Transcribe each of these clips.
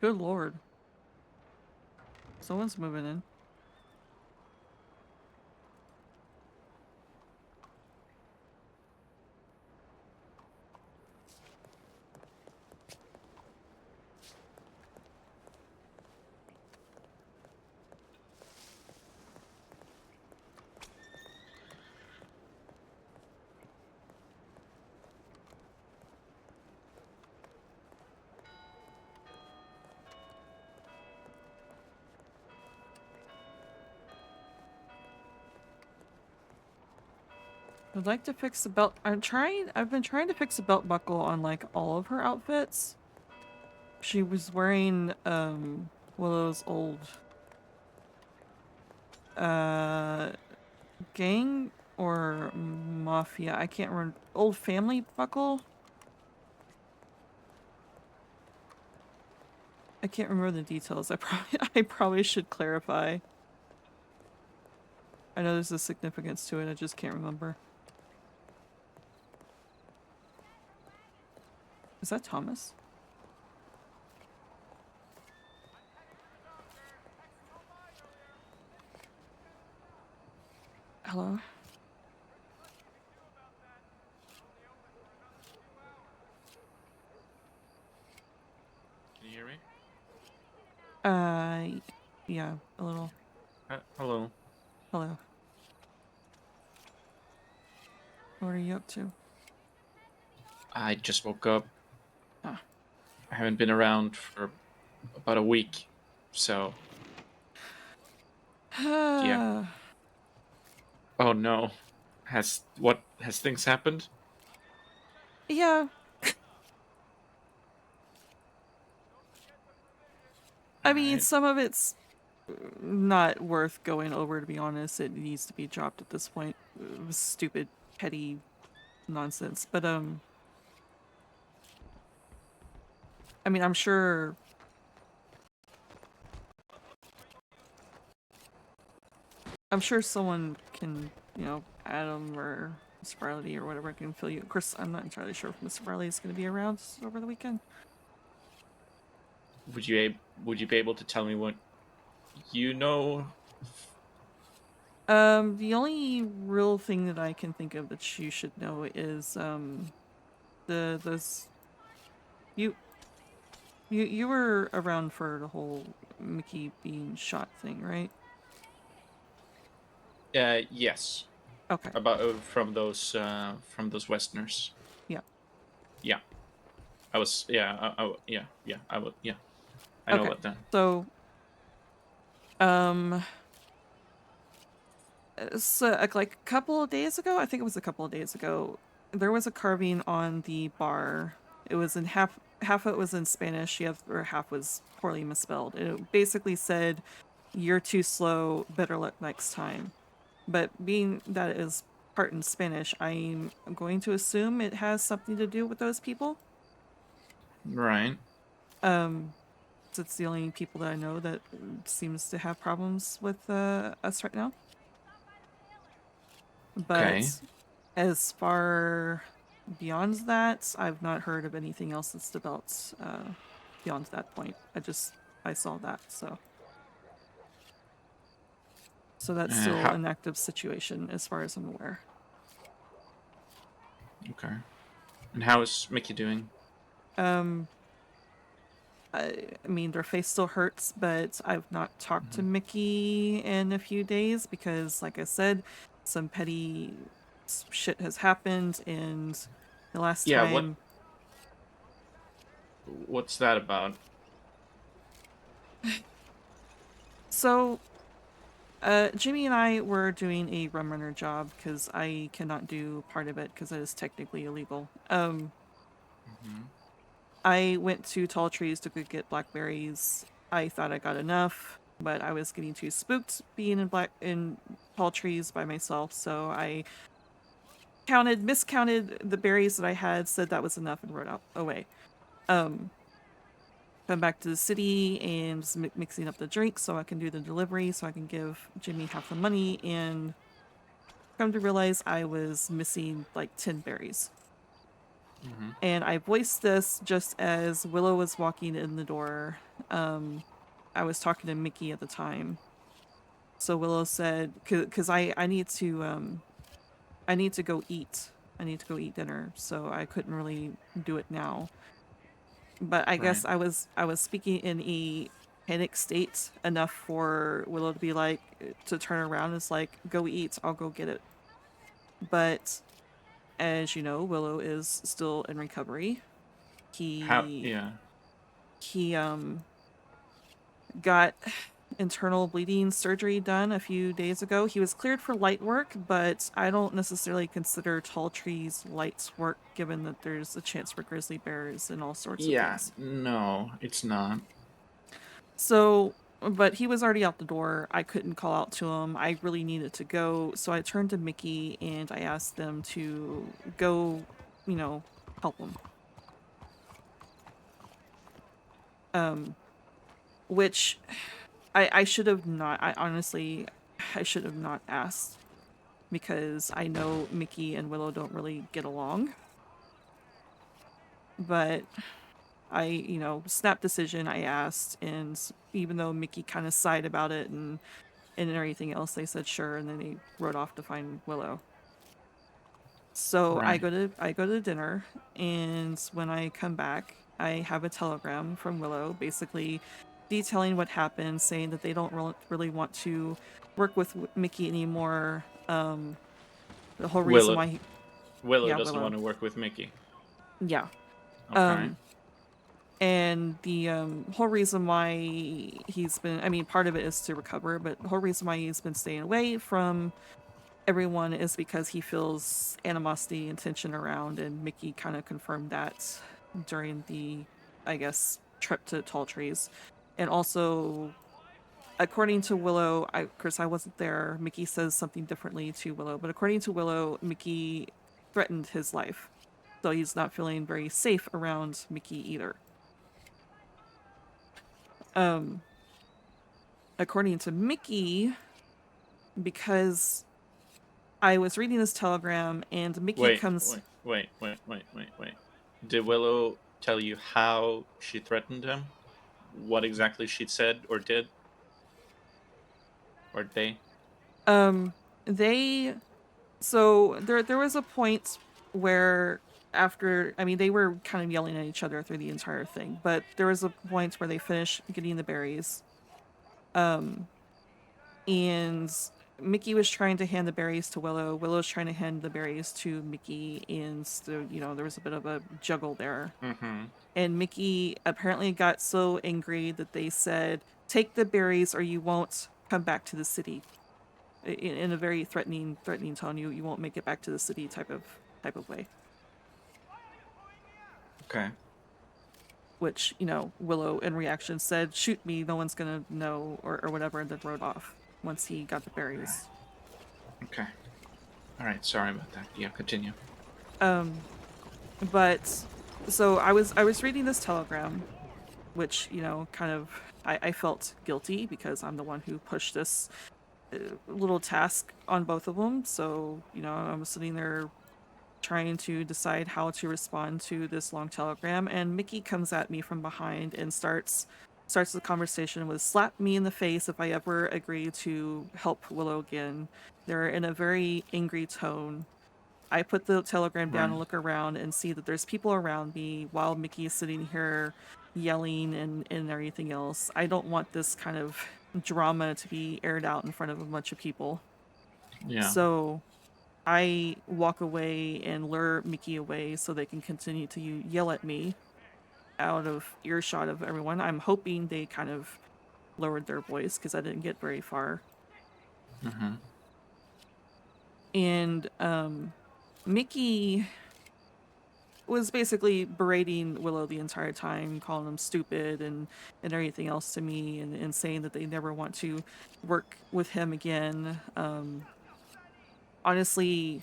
Good lord. Someone's moving in. I'd like to fix the belt. I've been trying to fix the belt buckle on like all of her outfits. She was wearing one of those old uh gang or mafia, I can't remember, old family buckle. I can't remember the details. I probably should clarify. I know there's a significance to it, I just can't remember. Is that Thomas? Hello? Can you hear me? Yeah, a little. Hello. Hello. What are you up to? I just woke up. Ah. I haven't been around for about a week, so yeah. Oh no. Has things happened? Yeah. I mean, Alright. some of it's not worth going over, to be honest. It needs to be dropped at this point. It was stupid, petty nonsense. But, I mean, I'm sure someone can, Adam or Mr. Farley or whatever can fill you. Of course, I'm not entirely sure if Mr. Farley is going to be around over the weekend. Would you be able to tell me what you know? The only real thing that I can think of that you should know is, those you were around for the whole Mickey being shot thing, right? Yes. Okay. About from those Westerners. Yeah. Yeah. I was. Yeah. Yeah. I would. Yeah. I know Okay. about that. So, um, like a couple of days ago, I think it was a couple of days ago, there was a carving on the bar. It was in half of it was in Spanish, or half was poorly misspelled. It basically said, "You're too slow, better luck next time." But being that it is part in Spanish, I'm going to assume it has something to do with those people. Right. Um, it's the only people that I know that seems to have problems with us right now. Okay. But as far beyond that, I've not heard of anything else that's developed beyond that point. I saw that, so that's still How? an active situation as far as I'm aware. Okay. And how is Mickey doing? Um, I mean, their face still hurts, but I've not talked to Mhm. Mickey in a few days because, like I said, some petty shit has happened, and the last Yeah. time. What's that about? So, Jimmy and I were doing a rum runner job because I cannot do part of it because it is technically illegal. Mm-hmm. I went to Tall Trees to go get blackberries. I thought I got enough, but I was getting too spooked being in Tall Trees by myself, so I miscounted the berries that I had, said that was enough, and rode out away. Um, Come back to the city and just mixing up the drinks so I can do the delivery, so I can give Jimmy half the money, and come to realize I was missing like 10 berries. Mm-hmm. And I voiced this just as Willow was walking in the door. I was talking to Mickey at the time. So Willow said, because I need to go eat. I need to go eat dinner, so I couldn't really do it now. But I Right. guess I was speaking in a panic state enough for Willow to be like, to turn around and it's like, go eat, I'll go get it. But as you know, Willow is still in recovery. How? He Yeah. he got internal bleeding surgery done a few days ago. He was cleared for light work, but I don't necessarily consider tall trees light work given that there's a chance for grizzly bears and all sorts of Yeah. things. No, it's not. So, but he was already out the door. I couldn't call out to him. I really needed to go. So I turned to Mickey and I asked them to go, help him. Um, which I should have not, I honestly, I should have not asked because I know Mickey and Willow don't really get along. But snap decision, I asked, and even though Mickey kind of sighed about it and everything else, they said sure, and then they rode off to find Willow. So Right. I go to dinner, and when I come back, I have a telegram from Willow, basically detailing what happened, saying that they don't really want to work with Mickey anymore. The whole reason Willow. why, Willow yeah, doesn't Willow, want to work with Mickey. yeah. Okay. Um, and the whole reason why he's been, I mean, part of it is to recover, but the whole reason why he's been staying away from everyone is because he feels animosity and tension around, and Mickey kind of confirmed that during the, I guess, trip to Tall Trees. And also, according to Willow, of course, I wasn't there. Mickey says something differently to Willow, but according to Willow, Mickey threatened his life. So he's not feeling very safe around Mickey either. Um, According to Mickey, because I was reading this telegram and Mickey Wait. comes. Wait. Wait. Wait. Wait. Wait. Wait. Did Willow tell you how she threatened him? What exactly she said or did or they? Um, they so there was a point where after, I mean, they were kind of yelling at each other through the entire thing, but there was a point where they finished getting the berries. Um, and Mickey was trying to hand the berries to Willow. Willow's trying to hand the berries to Mickey, and so, there was a bit of a juggle there. Mm-hmm. And Mickey apparently got so angry that they said, "Take the berries, or you won't come back to the city." In a very threatening tone. You won't make it back to the city type of way. Okay. Which, Willow in reaction said, "Shoot me, no one's gonna know," or whatever, and then rode off once he got the berries. Okay. All right. Sorry about that. Yeah. Continue. Um, but so I was reading this telegram, which, kind of I felt guilty because I'm the one who pushed this little task on both of them. So, I was sitting there trying to decide how to respond to this long telegram, and Mickey comes at me from behind and starts the conversation with, "Slap me in the face if I ever agree to help Willow again." They're in a very angry tone. I put the telegram down Right. and look around and see that there's people around me while Mickey is sitting here yelling and everything else. I don't want this kind of drama to be aired out in front of a bunch of people. Yeah. So I walk away and lure Mickey away so they can continue to yell at me out of earshot of everyone. I'm hoping they kind of lowered their voice because I didn't get very far. Mm-hmm. And Mickey was basically berating Willow the entire time, calling him stupid and everything else to me, and saying that they never want to work with him again. Honestly,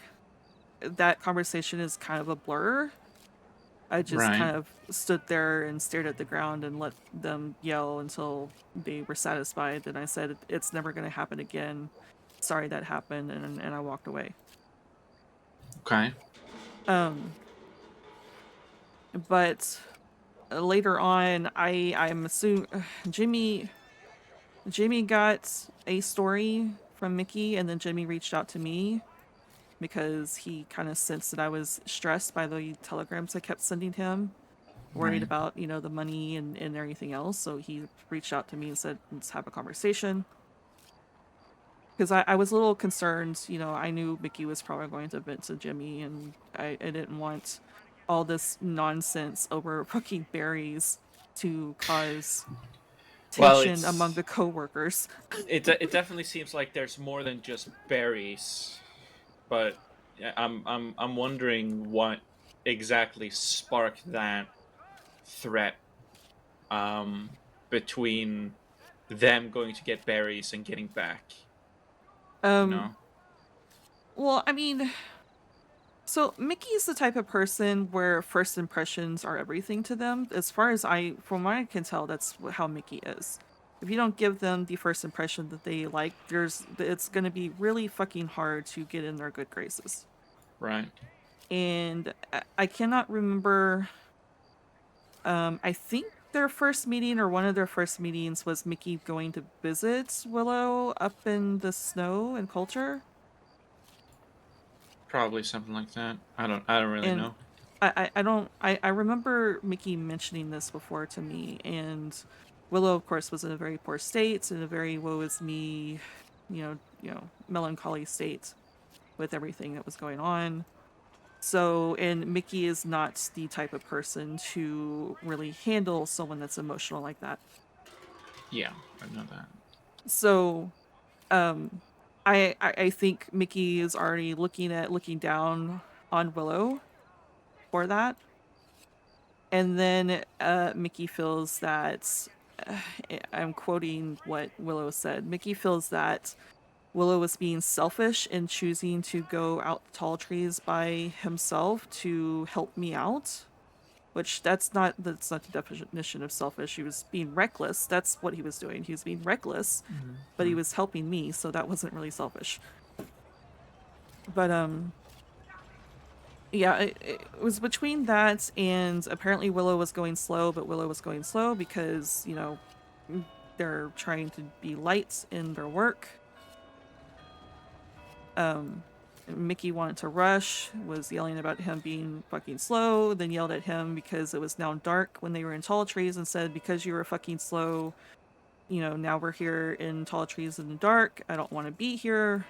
that conversation is kind of a blur. I just Right. kind of stood there and stared at the ground and let them yell until they were satisfied. And I said, "It's never going to happen again. Sorry that happened," and I walked away. Okay. Um, but later on, I'm assuming Jimmy got a story from Mickey, and then Jimmy reached out to me because he kind of sensed that I was stressed by the telegrams I kept sending him, worried Right. about, the money and everything else. So he reached out to me and said, let's have a conversation. Because I was a little concerned, I knew Mickey was probably going to vent to Jimmy, and I didn't want all this nonsense over fucking berries to cause Well, tension among the coworkers. it definitely seems like there's more than just berries, but yeah, I'm wondering what exactly sparked that threat um between them going to get berries and getting back, you Um, know? well, I mean, so Mickey's the type of person where first impressions are everything to them. As far as from what I can tell, that's how Mickey is. If you don't give them the first impression that they like, it's going to be really fucking hard to get in their good graces. Right. And I cannot remember. I think their first meeting or one of their first meetings was Mickey going to visit Willow up in the snow and culture. Probably something like that. I don't really And know. I don't I remember Mickey mentioning this before to me, and Willow of course was in a very poor state, in a very woe is me, melancholy state with everything that was going on. So, and Mickey is not the type of person to really handle someone that's emotional like that. Yeah, I know that. So, um I think Mickey is already looking down on Willow for that. And then Mickey feels that, uh, I'm quoting what Willow said. Mickey feels that Willow was being selfish in choosing to go out the tall trees by himself to help me out, which that's not the definition of selfish. He was being reckless. That's what he was doing. He was being reckless, but he Mm-hmm. was helping me, so that wasn't really selfish. But yeah, it was between that and apparently Willow was going slow, but Willow was going slow because, they're trying to be light in their work. Um, Mickey wanted to rush, was yelling about him being fucking slow, then yelled at him because it was now dark when they were in tall trees and said, because you were fucking slow, now we're here in tall trees in the dark. I don't want to be here.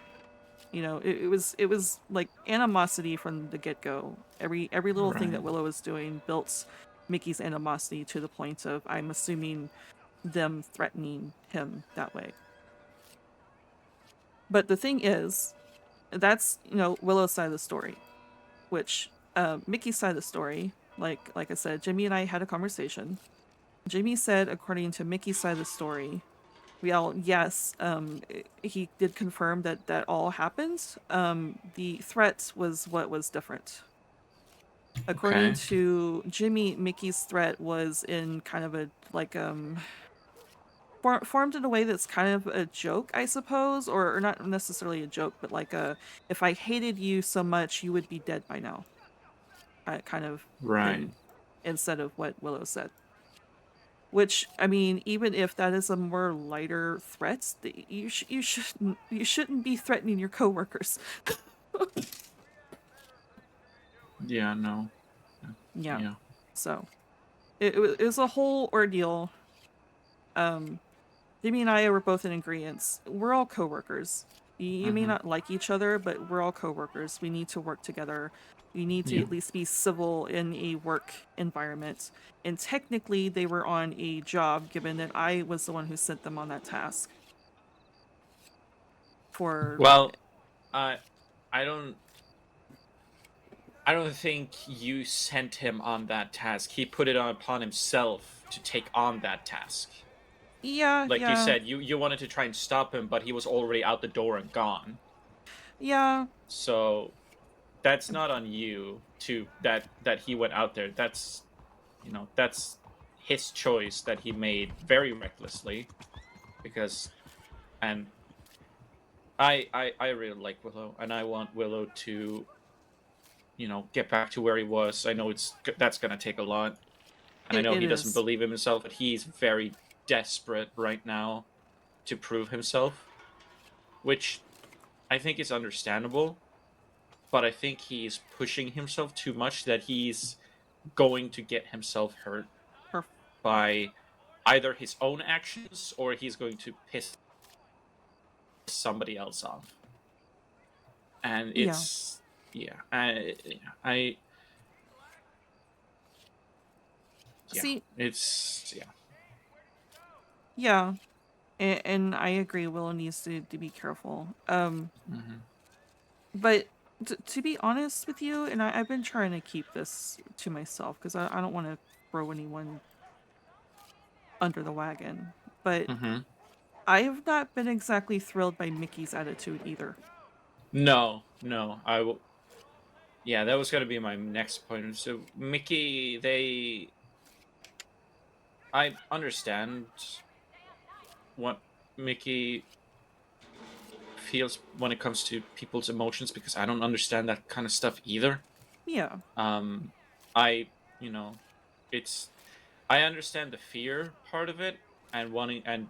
It was like animosity from the get go. Every little thing Right. that Willow was doing built Mickey's animosity to the point of, I'm assuming, them threatening him that way. But the thing is, that's Willow's side of the story, which Mickey's side of the story. Like I said, Jimmy and I had a conversation. Jimmy said, according to Mickey's side of the story, yes, he did confirm that that all happened. The threat was what was different. According Okay. to Jimmy, Mickey's threat was in kind of a like formed in a way that's kind of a joke, I suppose, or not necessarily a joke, but like a, if I hated you so much, you would be dead by now, kind of Right. thing, instead of what Willow said. Which, I mean, even if that is a more lighter threat, you shouldn't be threatening your coworkers. Yeah, no. Yeah. Yeah. So it was a whole ordeal. Um, Jimmy and I were both in agreement. We're all coworkers. You may Mm-hmm. not like each other, but we're all coworkers. We need to work together. We need to Yeah. at least be civil in a work environment. And technically, they were on a job, given that I was the one who sent them on that task for. Well, I I don't I don't think you sent him on that task. He put it upon himself to take on that task. Yeah, Like you yeah, said, you wanted to try and stop him, but he was already out the door and gone. yeah. So that's not on you to that he went out there. That's his choice that he made very recklessly because and I really like Willow and I want Willow to get back to where he was. I know that's going to take a lot. And I know It he doesn't is. believe in himself, but he's very desperate right now to prove himself, which I think is understandable. But I think he's pushing himself too much, that he's going to get himself hurt Perf- by either his own actions, or he's going to piss somebody else off. And yeah. it's, yeah, I yeah, See, it's, yeah. yeah, and I agree. Willow needs to be careful. Mm-hmm. But to be honest with you, and I've been trying to keep this to myself because I don't want to throw anyone under the wagon. But Mm-hmm. I have not been exactly thrilled by Mickey's attitude either. No, no, I will. Yeah, that was going to be my next point. So Mickey, I understand what Mickey feels when it comes to people's emotions, because I don't understand that kind of stuff either. Yeah, Um, I, you know, it's I understand the fear part of it, and wanting, and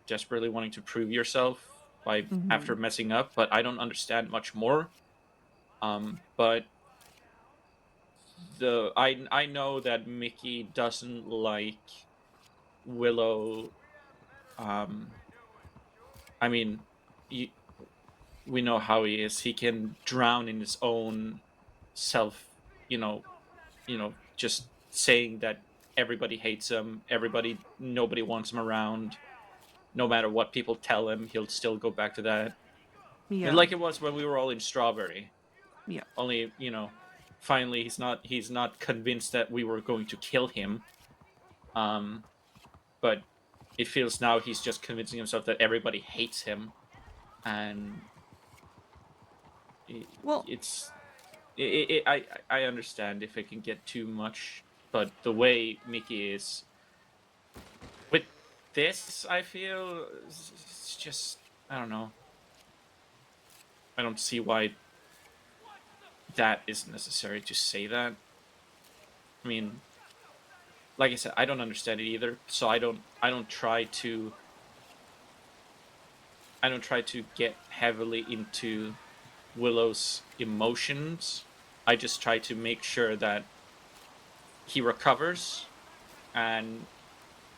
desperately wanting to prove yourself by hmm, after messing up, but I don't understand much more. But I know that Mickey doesn't like Willow. Um, I mean, you, we know how he is. He can drown in his own self. You know, just saying that everybody hates him, nobody wants him around. No matter what people tell him, he'll still go back to that. And yeah, like it was when we were all in Strawberry. yeah. Only, finally he's not convinced that we were going to kill him. Um, but it feels now he's just convincing himself that everybody hates him, and Well, it's I understand if it can get too much, but the way Mickey is with this, I feel it's just, I don't know. I don't see why that is necessary to say that. I mean, like I said, I don't understand it either, so I don't try to get heavily into Willow's emotions. I just try to make sure that he recovers and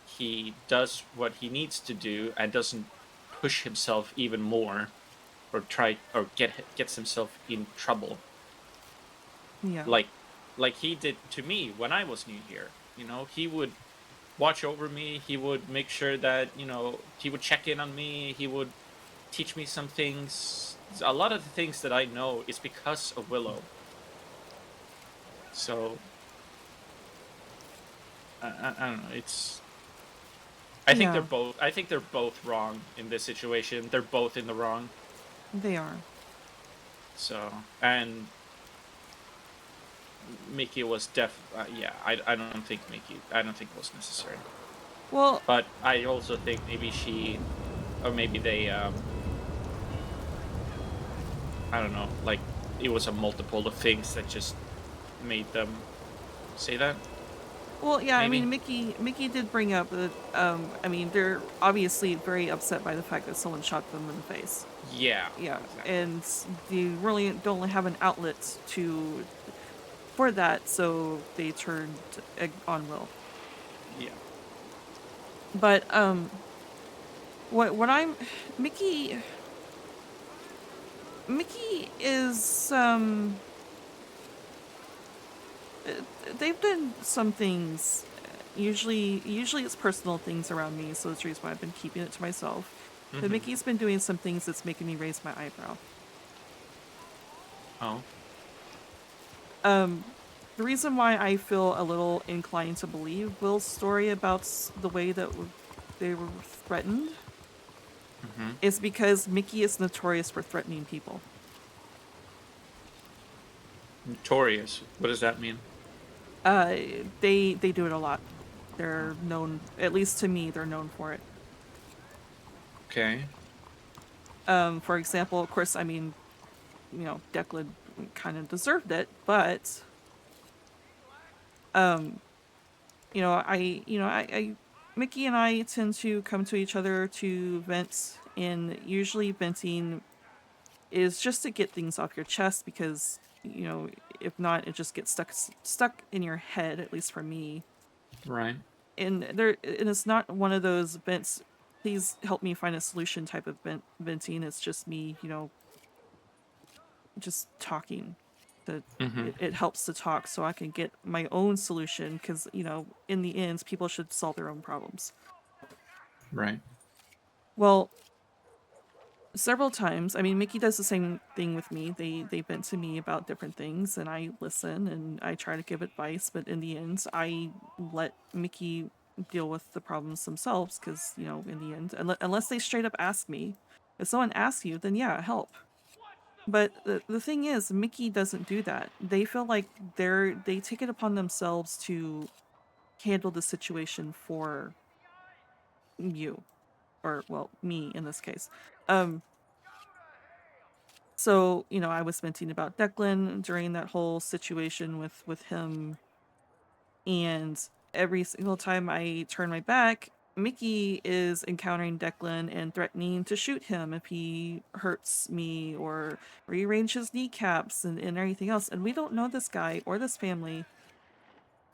he does what he needs to do and doesn't push himself even more, or gets himself in trouble, yeah, like he did to me when I was new here. He would watch over me. He would make sure that he would check in on me. He would teach me some things. A lot of the things that I know is because of Willow. So I don't know. yeah. I think they're both wrong in this situation. They're both in the wrong. They are. So, and Mickey was yeah, I don't think it was necessary. Well, But I also think maybe or maybe they, I don't know, like it was a multiple of things that just made them say that. well, yeah. I Maybe. mean, Mickey did bring up that. I mean, they're obviously very upset by the fact that someone shot them in the face. Yeah. Yeah, Exactly. and they really don't have an outlet for that, so they turned on Will. Yeah. But what I'm Mickey Mickey is they've done some things. Usually it's personal things around me, so that's the reason why I've been keeping it to myself. But Mm-hmm. Mickey's been doing some things that's making me raise my eyebrow. Oh. Um, the reason why I feel a little inclined to believe Will's story about the way that they were threatened Mm-hmm. is because Mickey is notorious for threatening people. Notorious. What does that mean? Uh, they do it a lot. They're known, at least to me, they're known for it. Okay. For example, of course, I mean, Declan kind of deserved it, but Mickey and I tend to come to each other to vent, and usually venting is just to get things off your chest because, if not, it just gets stuck in your head, at least for me. Right. And it's not one of those vents, please help me find a solution type of venting. It's just me, just talking. That Mm-hmm. it helps to talk so I can get my own solution because, in the end, people should solve their own problems. Right. Well, several times, I mean, Mickey does the same thing with me. They vent to me about different things, and I listen and I try to give advice, but in the end, I let Mickey deal with the problems themselves because, in the end, unless they straight up ask me, if someone asks you, then yeah, help. But the thing is, Mickey doesn't do that. They feel like they take it upon themselves to handle the situation for you, or well, me in this case. Um, so I was venting about Declan during that whole situation with him, and every single time I turn my back, Mickey is encountering Declan and threatening to shoot him if he hurts me or rearrange his kneecaps and everything else. And we don't know this guy or this family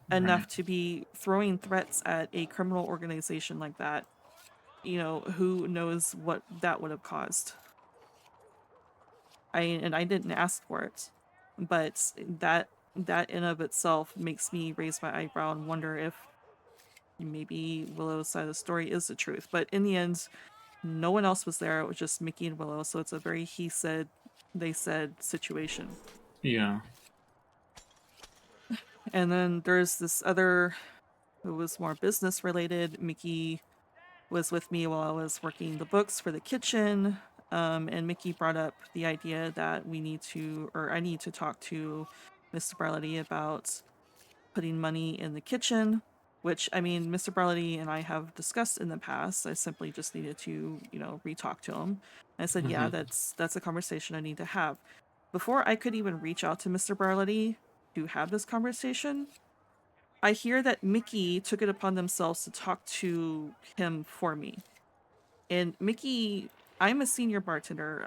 Right. enough to be throwing threats at a criminal organization like that. Who knows what that would have caused. I didn't ask for it, but that in of itself makes me raise my eyebrow and wonder if maybe Willow's side of the story is the truth. But in the end, no one else was there. It was just Mickey and Willow, so it's a very he said, they said situation. Yeah. And then there's this other, it was more business related. Mickey was with me while I was working the books for the kitchen. And Mickey brought up the idea that I need to talk to Mr. Barlady about putting money in the kitchen, which, I mean, Mr. Barlady and I have discussed in the past. I simply just needed to, re-talk to him. And I said, yeah, Mm-hmm. that's a conversation I need to have. Before I could even reach out to Mr. Barlady to have this conversation, I hear that Mickey took it upon themselves to talk to him for me. And Mickey, I'm a senior bartender.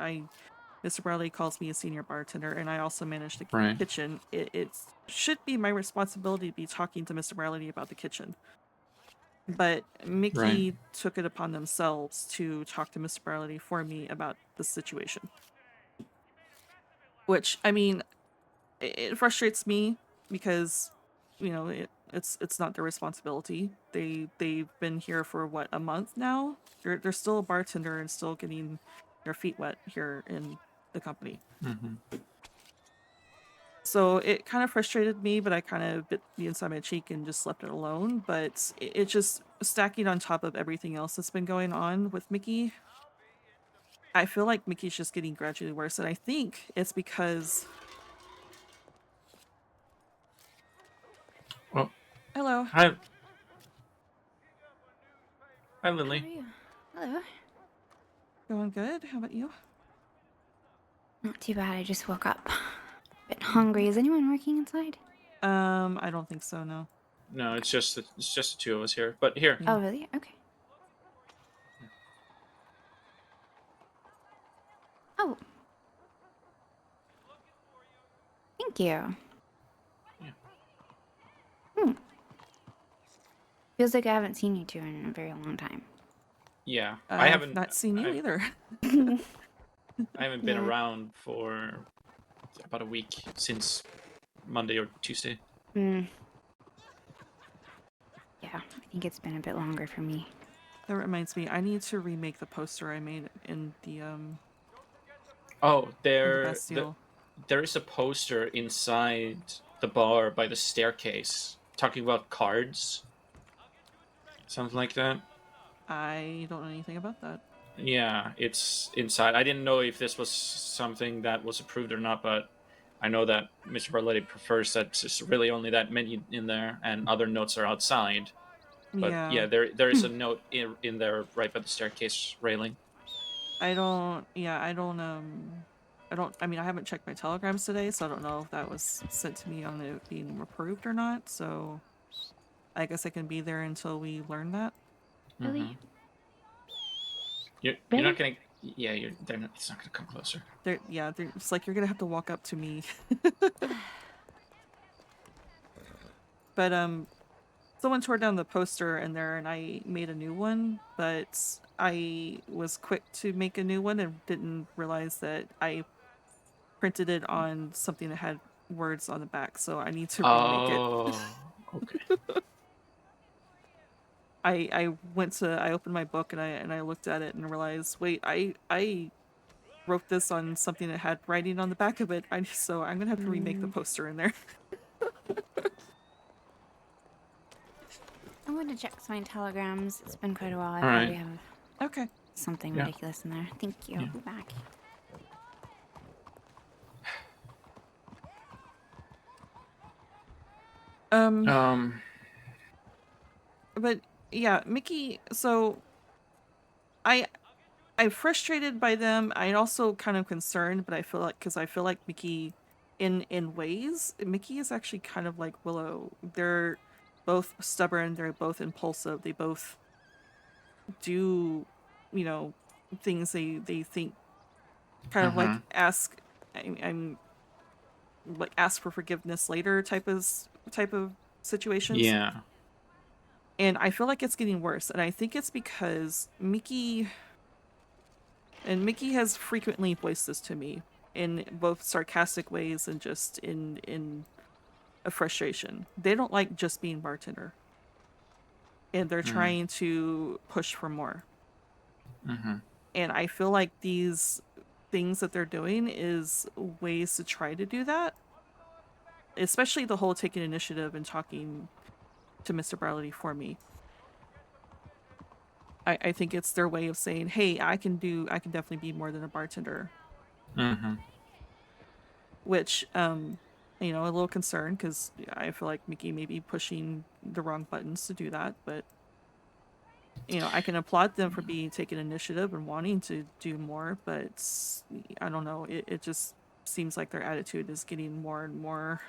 Mr. Barley calls me a senior bartender, and I also manage the Right. kitchen. It should be my responsibility to be talking to Mr. Barley about the kitchen. But Right. Mickey took it upon themselves to talk to Mr. Barley for me about the situation. Which, I mean, it frustrates me because, it's not their responsibility. They've been here for what, a month now? They're still a bartender and still getting their feet wet here in the company. Mm-hmm. So it kind of frustrated me, but I kind of bit the inside of my cheek and just left it alone. But it just stacking on top of everything else that's been going on with Mickey. I feel like Mickey's just getting gradually worse, and I think it's because Well, hello, hi, hi, How are Lily. you? Hello. going good. How about you? Not too bad. I just woke up. Bit hungry. Is anyone working inside? I don't think so. No. No, it's just the two of us here. But here, Yeah. Oh, really? Okay. Oh, thank you. yeah, Hmm. Feels like I haven't seen you two in a very long time. yeah. I I've haven't, not seen you I, either. I haven't been Yeah. around for about a week since Monday or Tuesday. Mm, yeah, I think it's been a bit longer for me. That reminds me, I need to remake the poster I made Oh, in the Bastille. there is a poster inside the bar by the staircase talking about cards, something like that. I don't know anything about that. Yeah, it's inside. I didn't know if this was something that was approved or not, but I know that Mr. Barletti prefers that it's just really only that menu in there, and other notes are outside. But Yeah, yeah, there is a note in there right by the staircase railing. I don't. Yeah, I don't. I don't. I mean, I haven't checked my telegrams today, so I don't know if that was sent to me on it being approved or not. So I guess I can be there until we learn that. Really? Mhm. You're Really? not gonna. Yeah, they're not. It's not gonna come closer. It's like you're gonna have to walk up to me. But someone tore down the poster in there, and I made a new one. But I was quick to make a new one and didn't realize that I printed it on something that had words on the back. So I need to remake it. Oh, okay. I opened my book and I looked at it and realized, wait, I wrote this on something that had writing on the back of it. So I'm gonna have to remake the poster in there. I'm going to check my telegrams. It's been quite a while. I All probably right. have Okay. something Yeah. ridiculous in there. Thank you. Yeah. I'll be back. Um. But yeah, Mickey. So I I'm frustrated by them. I'm also kind of concerned, but I feel like Mickey, in ways, Mickey is actually kind of like Willow. They're both stubborn. They're both impulsive. They both do, you know, things they think kind of like Mhm. I'm like ask for forgiveness later type of situations. Yeah. And I feel like it's getting worse, and I think it's because Mickey has frequently voiced this to me in both sarcastic ways and just in a frustration. They don't like just being bartender, and they're Mm. trying to push for more. Mhm. And I feel like these things that they're doing is ways to try to do that. Especially the whole taking initiative and talking to Mr. Barley for me. I think it's their way of saying, hey, I can definitely be more than a bartender. Mhm. Which you know, a little concerned because I feel like Mickey may be pushing the wrong buttons to do that, but you know, I can applaud them for being taking initiative and wanting to do more, but I don't know, it just seems like their attitude is getting more and more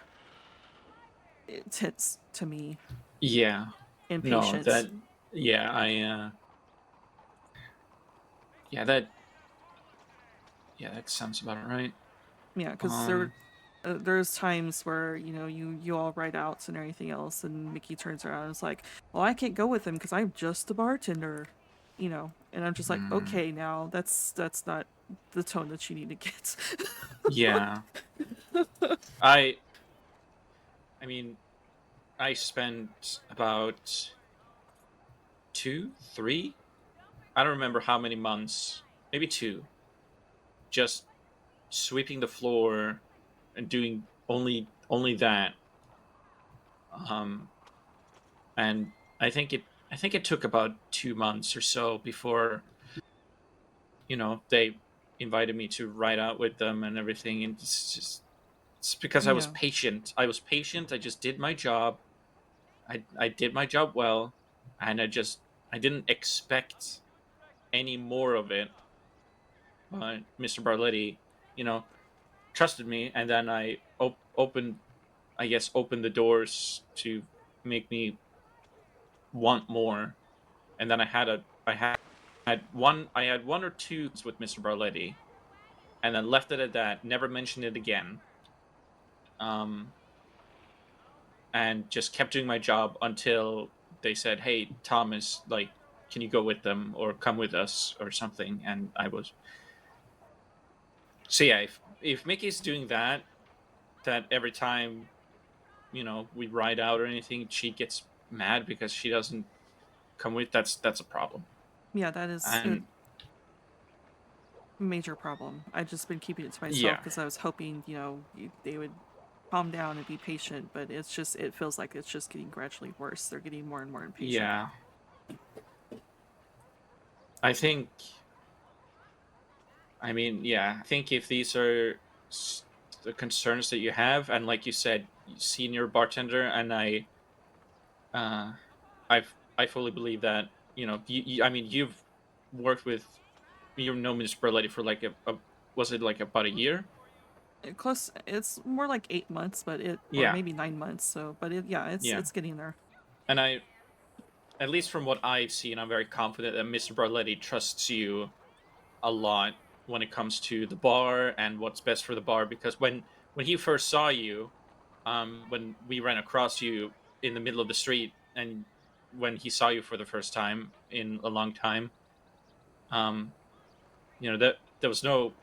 intense to me. Yeah. No. Impatient. That. Yeah. I. Yeah. That. Yeah. That sounds about right. Yeah, because Um. there's times where you know you all write outs and everything else, and Mickey turns around and is like, "Well, I can't go with him because I'm just a bartender," you know, and I'm just like, Mm, "Okay, now that's not the tone that you need to get." yeah. I. I mean, I spent about 2, 3. I don't remember how many months. Maybe 2. Just sweeping the floor and doing only that. Um. And I think it took about 2 months or so before they invited me to ride out with them and everything. And it's because I was Yeah, patient. I was patient. I just did my job. I did my job well, and I didn't expect any more of it. But Mr. Barletti, you know, trusted me, and then opened, I guess, opened the doors to make me want more. And then I had one or two with Mr. Barletti, and then left it at that. Never mentioned it again. Um, and just kept doing my job until they said, "Hey, Thomas, like, can you go with them or come with us or something?" And I was so yeah. If Mickey's doing that, that every time we ride out or anything, she gets mad because she doesn't come with. That's a problem. yeah, that is a And major problem. I've just been keeping it to myself yeah, because I was hoping, you know, they would calm down and be patient, but it feels like it's just getting gradually worse. They're getting more and more impatient. yeah. I think. I mean, yeah. I think if these are the concerns that you have, and like you said, senior bartender, and uh, I fully believe that. I mean, you've worked with Miss Berletti for like was it like about a year? It's more like 8 months, but or Yeah, maybe 9 months. So, but yeah, yeah. it's getting there. And at least from what I've seen, I'm very confident that Mr. Barletti trusts you a lot when it comes to the bar and what's best for the bar. Because when he first saw you, when we ran across you in the middle of the street, and when he saw you for the first time in a long time, um, that there was no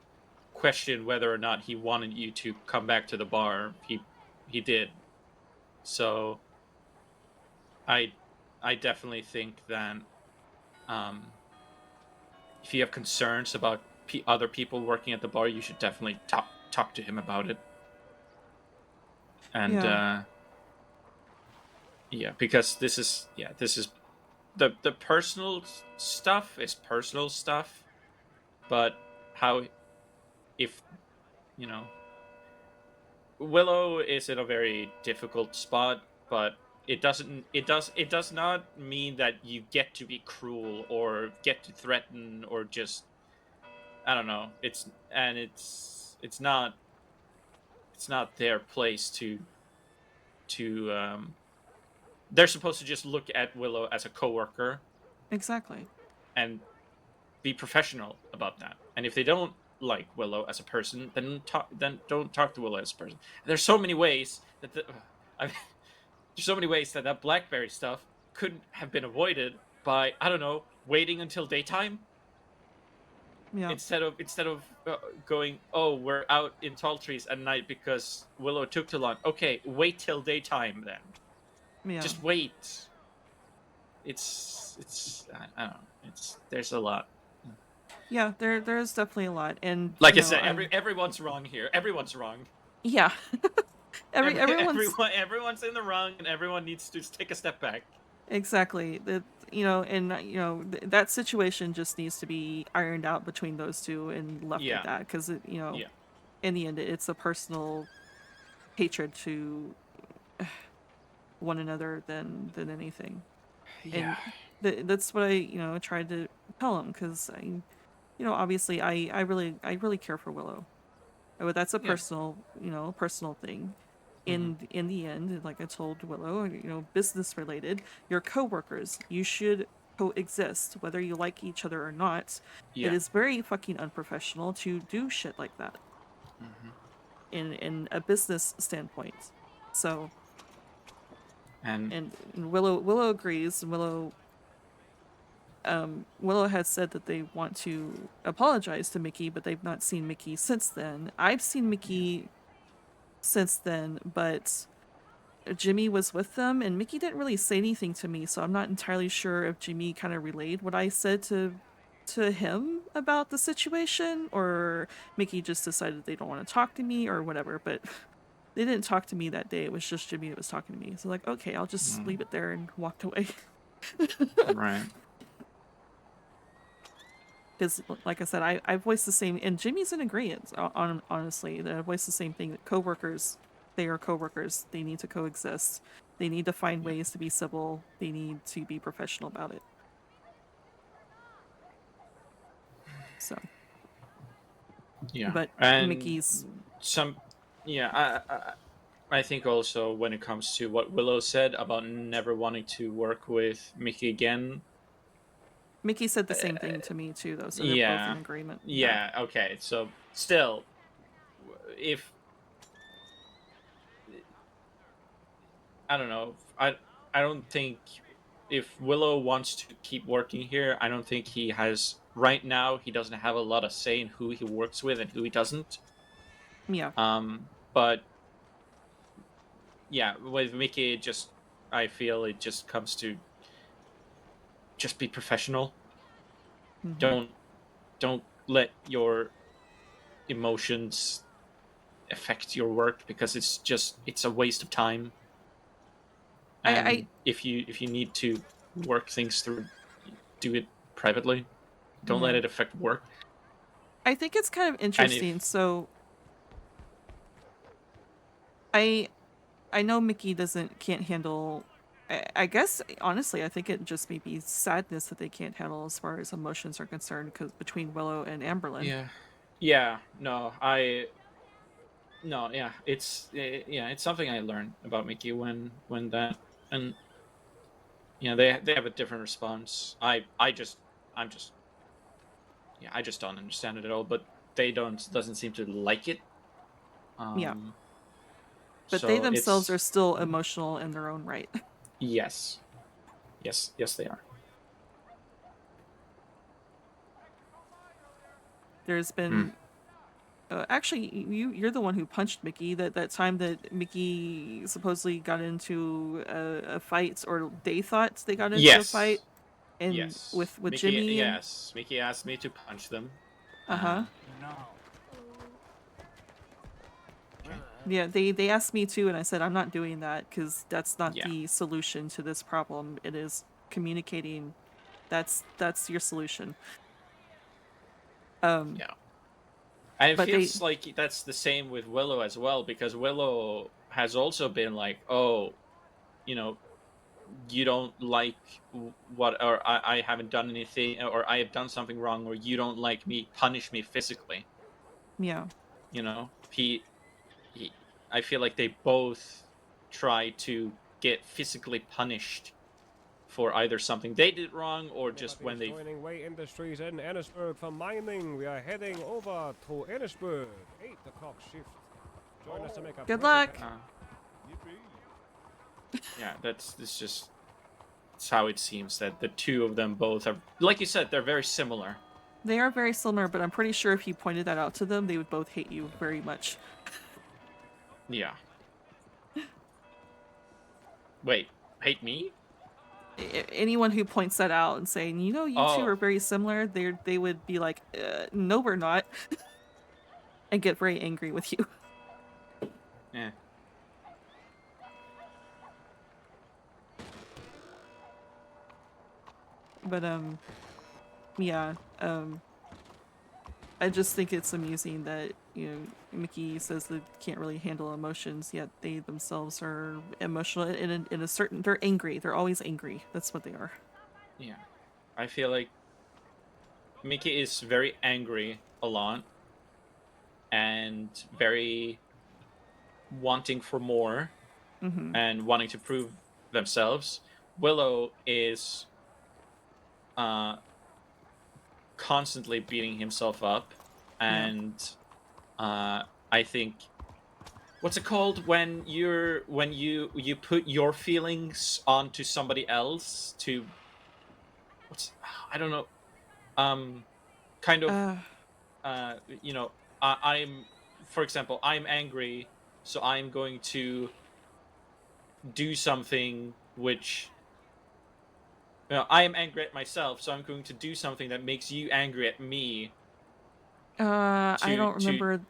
question whether or not he wanted you to come back to the bar. He did. So I I definitely think that um, if you have concerns about other people working at the bar, you should definitely talk to him about it. And Yeah, yeah, because this is the personal stuff is personal stuff, but how if you know Willow is in a very difficult spot, but it does not mean that you get to be cruel or get to threaten or just I don't know. It's not their place to they're supposed to just look at Willow as a coworker exactly. and be professional about that. And if they don't like Willow as a person, then don't talk to Willow as a person. There's so many ways that I mean, there's so many ways that that BlackBerry stuff could have been avoided by I don't know waiting until daytime Yeah, instead of going, oh, we're out in tall trees at night because Willow took too long. Okay, wait till daytime then. yeah, Just wait. I don't know. It's there's a lot. yeah. There's definitely a lot, and Like I said, everyone's wrong here. Everyone's wrong. yeah, everyone's Everyone's in the wrong, and everyone needs to just take a step back. exactly that. And that situation just needs to be ironed out between those two and left at Yeah, that, because yeah, in the end, it's a personal hatred to one another than anything. yeah, And that's what I tried to tell him, because obviously I really care for Willow, but that's a yeah. personal thing. Mm-hmm. In the end, like I told Willow, business related, your coworkers, you should coexist whether you like each other or not. It Yeah. is very fucking unprofessional to do shit like that Mm-hmm. in a business standpoint. So, And and Willow agrees. Willow has said that they want to apologize to Mickey, but they've not seen Mickey since then. I've seen yeah, Mickey since then, but Jimmy was with them, and Mickey didn't really say anything to me, so I'm not entirely sure if Jimmy kind of relayed what I said to him about the situation, or Mickey just decided they don't want to talk to me or whatever. But they didn't talk to me that day. It was just Jimmy that was talking to me. So like, okay, I'll just mm, leave it there, and walked away. right. Because, like I said, I voiced the same, and Jimmy's in agreement. Honestly, that I voiced the same thing. That coworkers, they are coworkers. They need to coexist. They need to find Yeah, ways to be civil. They need to be professional about it. So, yeah. but And Mickey's, some, yeah. I think also when it comes to what Willow said about never wanting to work with Mickey again. Mickey said the Uh, same thing to me too, though. So they're both in yeah, agreement with that. yeah. Okay, so still, if I don't know, I don't think if Willow wants to keep working here, I don't think he has right now. He doesn't have a lot of say in who he works with and who he doesn't. Yeah. But yeah, with Mickey, I feel it just comes to just be professional. Hmm. Don't let your emotions affect your work because it's a waste of time. I And if you need to work things through, do it privately. Don't let yeah. it affect work. I think it's kind of And interesting. if So I I know Mickey can't handle. I guess honestly, I think it just may be sadness that they can't handle as far as emotions are concerned. Because between Willow and Amberlin, yeah, yeah, no, I no, yeah, it's something I learned about Mickey when that and they have a different response. I just don't understand it at all. But they doesn't seem to like it. Yeah. Um, But they so themselves are it's still emotional in their own right. yes, yes they are. There's Hmm. been actually you're the one who punched Mickey. That time that Mickey supposedly got into a fight, or they thought they got into a fight, Yes, and yes. with Mickey, Jimmy. yes. Mickey asked me to punch them. Uh-huh. No. Okay. Yeah, they asked me to, and I said I'm not doing that because that's not Yeah. the solution to this problem. It is communicating. That's your solution. Yeah. And it But they feels like that's the same with Willow as well, because Willow has also been like, oh, you know, you don't like what, or I haven't done anything, or I have done something wrong, or you don't like me, punish me physically. yeah. You know, he I feel like they both try to get physically punished for either something they did wrong or just when Anybody's they. joining Way Industries in Ennisburg for mining. We are heading over to Ennisburg. 8 o'clock shift. Join us to make a Good perfect luck. Yeah, that's just it's how it seems that the two of them both are, like you said, they're very similar. They are very similar, but I'm pretty sure if you pointed that out to them, they would both hate you very much. Yeah. Wait, hate me? Anyone who points that out and saying, you know, you two Oh, are very similar, they would be like, no, we're not, and get very angry with you. yeah. But yeah, I just think it's amusing that, you know, Mickey says they can't really handle emotions, yet they themselves are emotional in a certain. They're angry. They're always angry. That's what they are. Yeah. I feel like Mickey is very angry a lot and very wanting for more Mm-hmm. and wanting to prove themselves. Willow is uh, constantly beating himself up, Yeah. and I think what's it called when you put your feelings onto somebody else to what's I don't know, kind of Uh. you know, I'm, for example, I'm angry, so I'm going to do something which, you know, I am angry at myself, so I'm going to do something that makes you angry at me. I don't To remember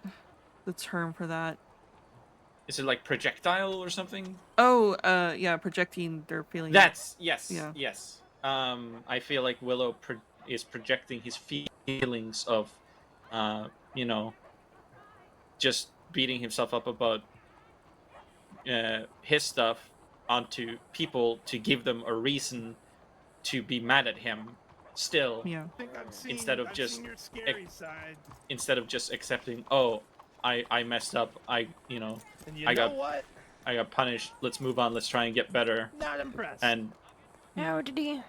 the term for that. Is it like projectile or something? Oh, yeah, projecting their feelings. That's yes, Yeah. yes. I feel like Willow is projecting his feelings of, you know, just beating himself up about his stuff onto people to give them a reason to be mad at him still, Yeah. I think instead of I've just seen your scary side. instead of just accepting, oh, I messed up, And you I know got what? I got punished, let's move on, let's try and get better. Not impressed. And How did he? Hey,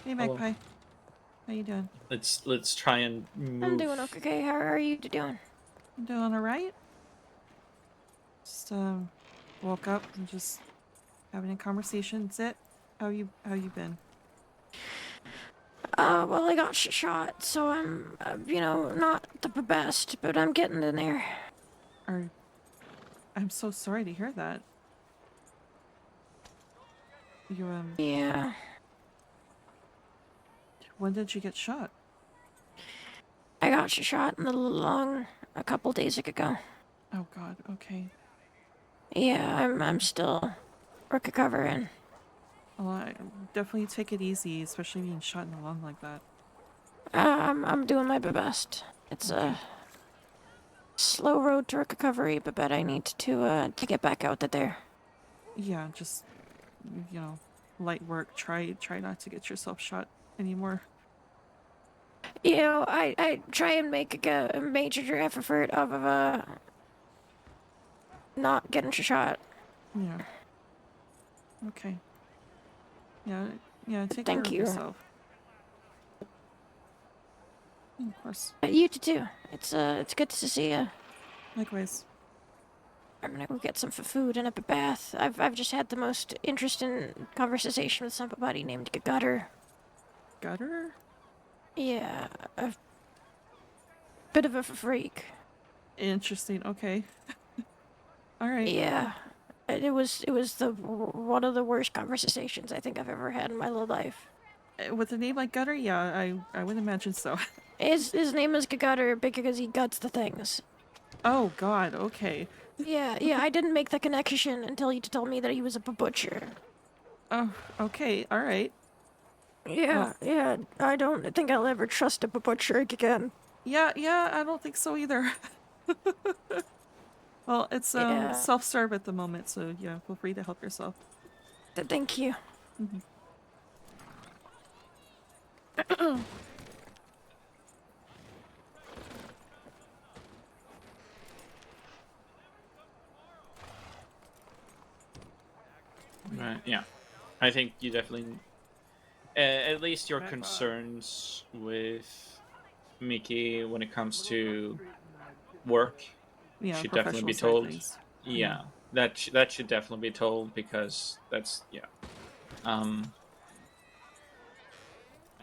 hello, Magpie. How you doing? let's try and I'm move. doing okay. How are you doing? I'm doing alright. Just woke up and just having a conversation. That's it. How you been? Well, I got shot, so I'm, not the best, but I'm getting in there. I'm so sorry to hear that. You Yeah. when did you get shot? I got shot in the lung a couple days ago. Oh God. Okay. Yeah, I'm still recovering. Well, I definitely take it easy, especially being shot in the lung like that. I'm doing my best. It's Okay. a slow road to recovery, but I need to get back out there. Yeah, just light work. Try not to get yourself shot anymore. I try and make a major effort of not getting shot. Yeah. Okay. Yeah. Yeah, take Thank care you. of yourself. Of course. You too. It's good to see you. Likewise. I'm gonna go get some food and a bath. I've just had the most interesting conversation with somebody named Gutter. Gutter? Yeah, a bit of a freak. Interesting. Okay. All right. Yeah, it was one of the worst conversations I think I've ever had in my little life. With a name like Gutter, yeah, I would imagine so. His name is Gutter because he guts the things. Oh God. Okay. Yeah, I didn't make the connection until he told me that he was a butcher. Oh. Okay. All right. Yeah, I don't think I'll ever trust a butcher again. Yeah. Yeah. I don't think so either. Well, it's Yeah. self-serve at the moment, so yeah, feel free to help yourself. Thank you. Right. Yeah. I think you definitely, at least your concerns with Mickey when it comes to work Yeah, should definitely be professional side told. things. Yeah, that should definitely be told because that's yeah.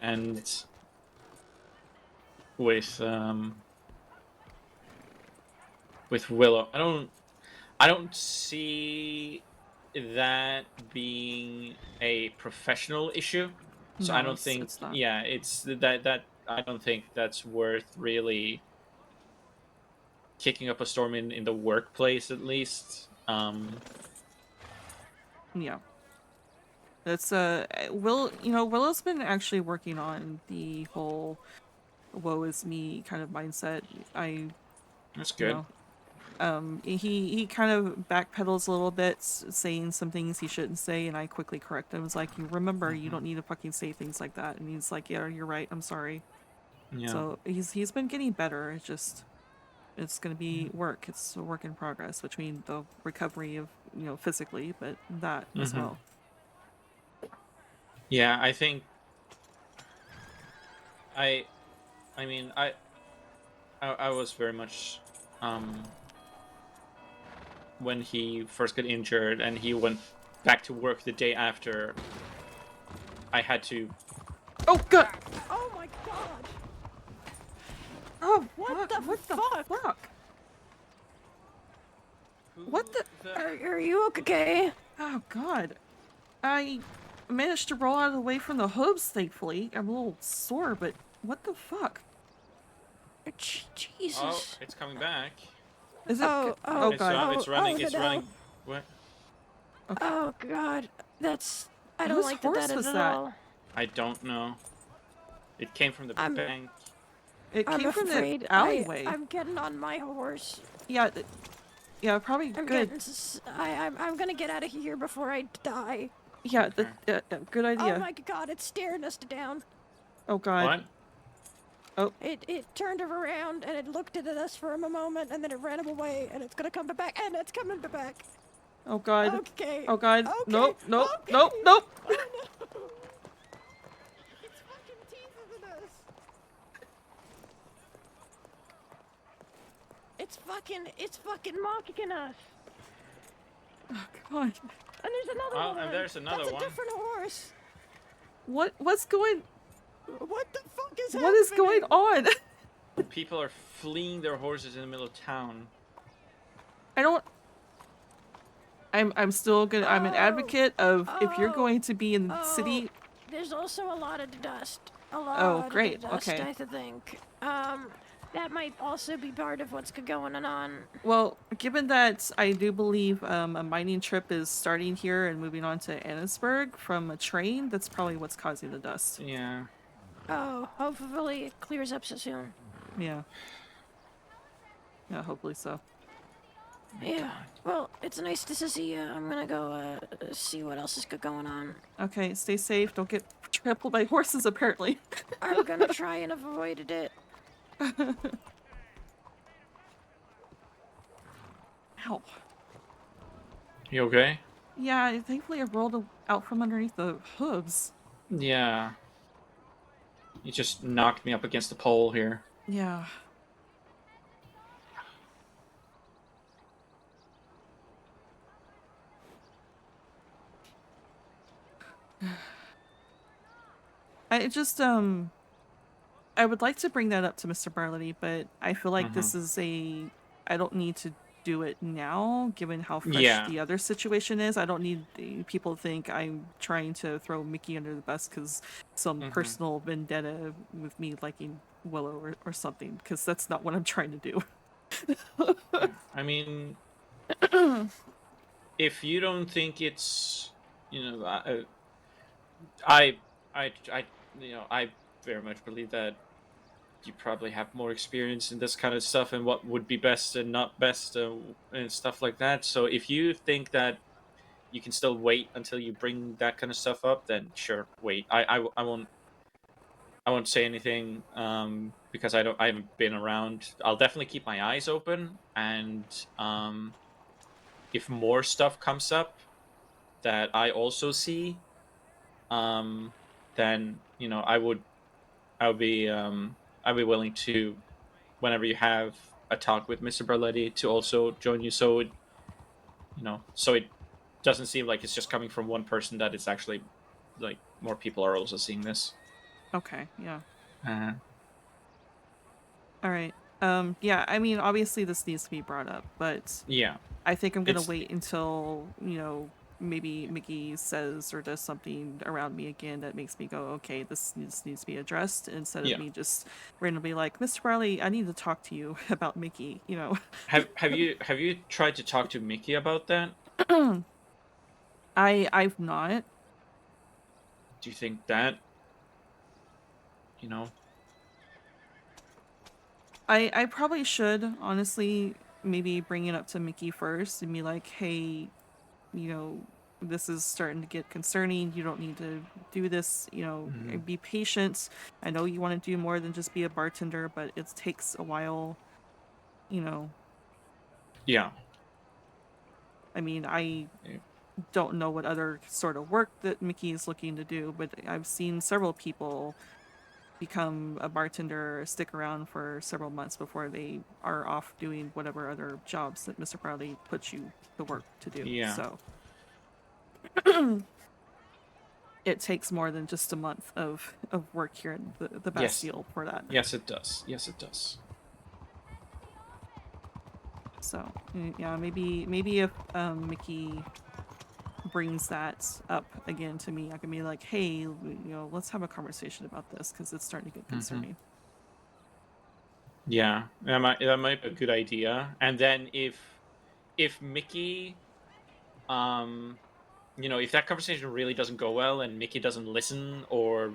And with Willow, I don't see that being a professional issue. So I No, don't think it's not. yeah, it's that I don't think that's worth really kicking up a storm in the workplace at least. Yeah. That's Willow's been actually working on the whole woe is me kind of mindset. That's You good. know, he kind of backpedals a little bit, saying some things he shouldn't say, and I quickly correct him. It's like, you remember, you don't need to fucking say things like that. And he's like, yeah, you're right. I'm sorry. Yeah. So he's been getting better. It's gonna be work. It's a work in progress between the recovery of physically, but that as well. Yeah, I think I I mean I was very much when he first got injured and he went back to work the day after. I had to. Oh God! Oh my god! Oh What fuck! the What fuck? the fuck? What the? Are you okay? Oh God! I managed to roll out of the way from the hooves, thankfully. I'm a little sore, but what the fuck? Jesus. Oh, it's coming back. Is it? Oh, Oh oh, God! It's running. oh, It's no. running. What? Okay. Oh god, that's I don't Whose like horse that was at that? all. I don't know. It came from the bank. It I'm came from afraid the alleyway. I'm getting on my horse. Yeah. Yeah. Probably I'm good. I'm gonna get out of here before I die. Yeah. Good idea. Oh my god, it's staring us down. Oh God. What? Oh. It turned around and it looked at us for a moment and then it ran away and it's gonna come back and it's coming back. Oh God. Okay. Oh God. Okay. Nope. Nope. Okay. Nope. Nope. Oh no. It's fucking teasing us. It's fucking mocking us. Oh God. And there's another one. And there's another That's one. a different horse. What's going? What the fuck is What is going on? People are fleeing their horses in the middle of town. I don't. I'm still gonna. I'm an advocate of if you're going to be in the city. There's also a lot of dust. A lot Oh, great. of dust, Okay. I think. That might also be part of what's going on. Well, given that I do believe a mining trip is starting here and moving on to Annisburg from a train, that's probably what's causing the dust. Yeah. Oh, hopefully it clears up so soon. Yeah. Yeah, hopefully so. Yeah. Well, it's nice to see you. I'm gonna go see what else is going on. Okay, stay safe. Don't get trampled by horses, apparently. I'm gonna try and avoid it. Ow. You okay? Yeah, thankfully I rolled out from underneath the hooves. Yeah. You just knocked me up against the pole here. Yeah. I just I would like to bring that up to Mr. Barley, but I feel like Mm-hmm. this is I don't need to do it now, given how fresh Yeah. the other situation is. I don't need people to think I'm trying to throw Mickey under the bus because some Mm-hmm. personal vendetta with me liking Willow or something, because that's not what I'm trying to do. Yeah. I mean, if you don't think it's, you know, I, I, I very much believe that you probably have more experience in this kind of stuff and what would be best and not best and stuff like that. So if you think that you can still wait until you bring that kind of stuff up, then sure, wait. I won't say anything because I haven't been around. I'll definitely keep my eyes open, and if more stuff comes up that I also see, um, then I'll be willing to, whenever you have a talk with Mr. Barletti, to also join you. So so it doesn't seem like it's just coming from one person. That it's actually like more people are also seeing this. Okay, yeah. Uh, All right. Yeah, I mean, obviously this needs to be brought up, but yeah, I think I'm gonna it's wait until, maybe Mickey says or does something around me again that makes me go, okay, this needs to be addressed, instead of yeah. me just randomly like, Mr. Barley, I need to talk to you about Mickey, Have you tried to talk to Mickey about that? I've not. Do you think that you know? I probably should, honestly, maybe bring it up to Mickey first and be like, hey, you know, this is starting to get concerning. You don't need to do this, Mhm. be patient. I know you want to do more than just be a bartender, but it takes a while, you know. Yeah. I mean, I Yeah. don't know what other sort of work that Mickey is looking to do, but I've seen several people become a bartender, stick around for several months before they are off doing whatever other jobs that Mr. Crowley puts you to work to do. Yeah. So it takes more than just a month of work here in the Yes. Bastille for that. Yes, it does. Yes, it does. So yeah, maybe if Mickey brings that up again to me, I can be like, hey, let's have a conversation about this because it's starting to get Hmm. concerning. Yeah, that might be a good idea. And then if Mickey, um, if that conversation really doesn't go well and Mickey doesn't listen or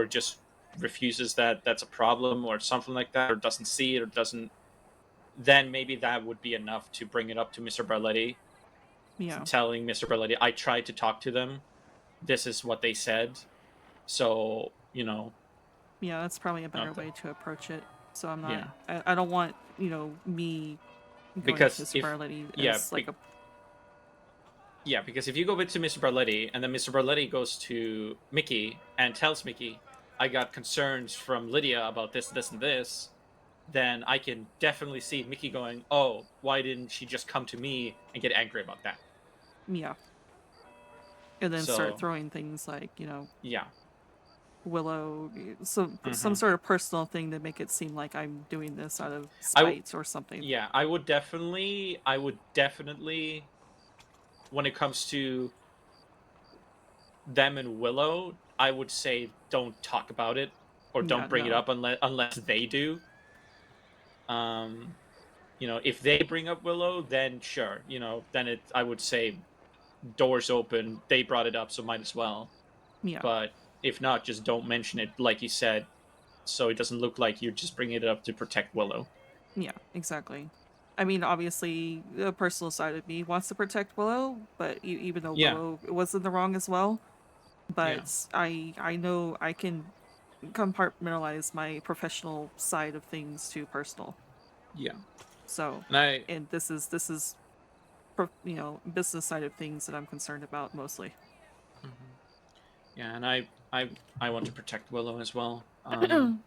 just refuses that that's a problem or something like that, or doesn't see it or doesn't, then maybe that would be enough to bring it up to Mr. Barletti, Yeah, telling Mr. Barletti, I tried to talk to them. This is what they said. So, yeah, that's probably a better not that. way to approach it. So I'm not. Yeah. I don't want me going up to Because Mr. if, Barletti yeah, as like a yeah, because if you go to Mr. Barletti and then Mr. Barletti goes to Mickey and tells Mickey, I got concerns from Lydia about this, this, and this, then I can definitely see Mickey going, oh, why didn't she just come to me and get angry about that? yeah, and then start So, throwing things like yeah. Willow, some Hmm. sort of personal thing to make it seem like I'm doing this out of I, w- spite or something. yeah, I would definitely, when it comes to them and Willow, I would say don't talk about it or Yeah, don't bring it no. up unless they do. Um, if they bring up Willow, then sure, then I would say doors open. They brought it up, so might as well. Yeah, But if not, just don't mention it, like you said, so it doesn't look like you're just bringing it up to protect Willow. yeah, exactly. I mean, obviously, the personal side of me wants to protect Willow, but even though Yeah, Willow was in the wrong as well, yeah, but I know I can compartmentalize my professional side of things to personal. yeah. So, And and this is business side of things that I'm concerned about mostly. mhm. Yeah, and I want to protect Willow as well. I want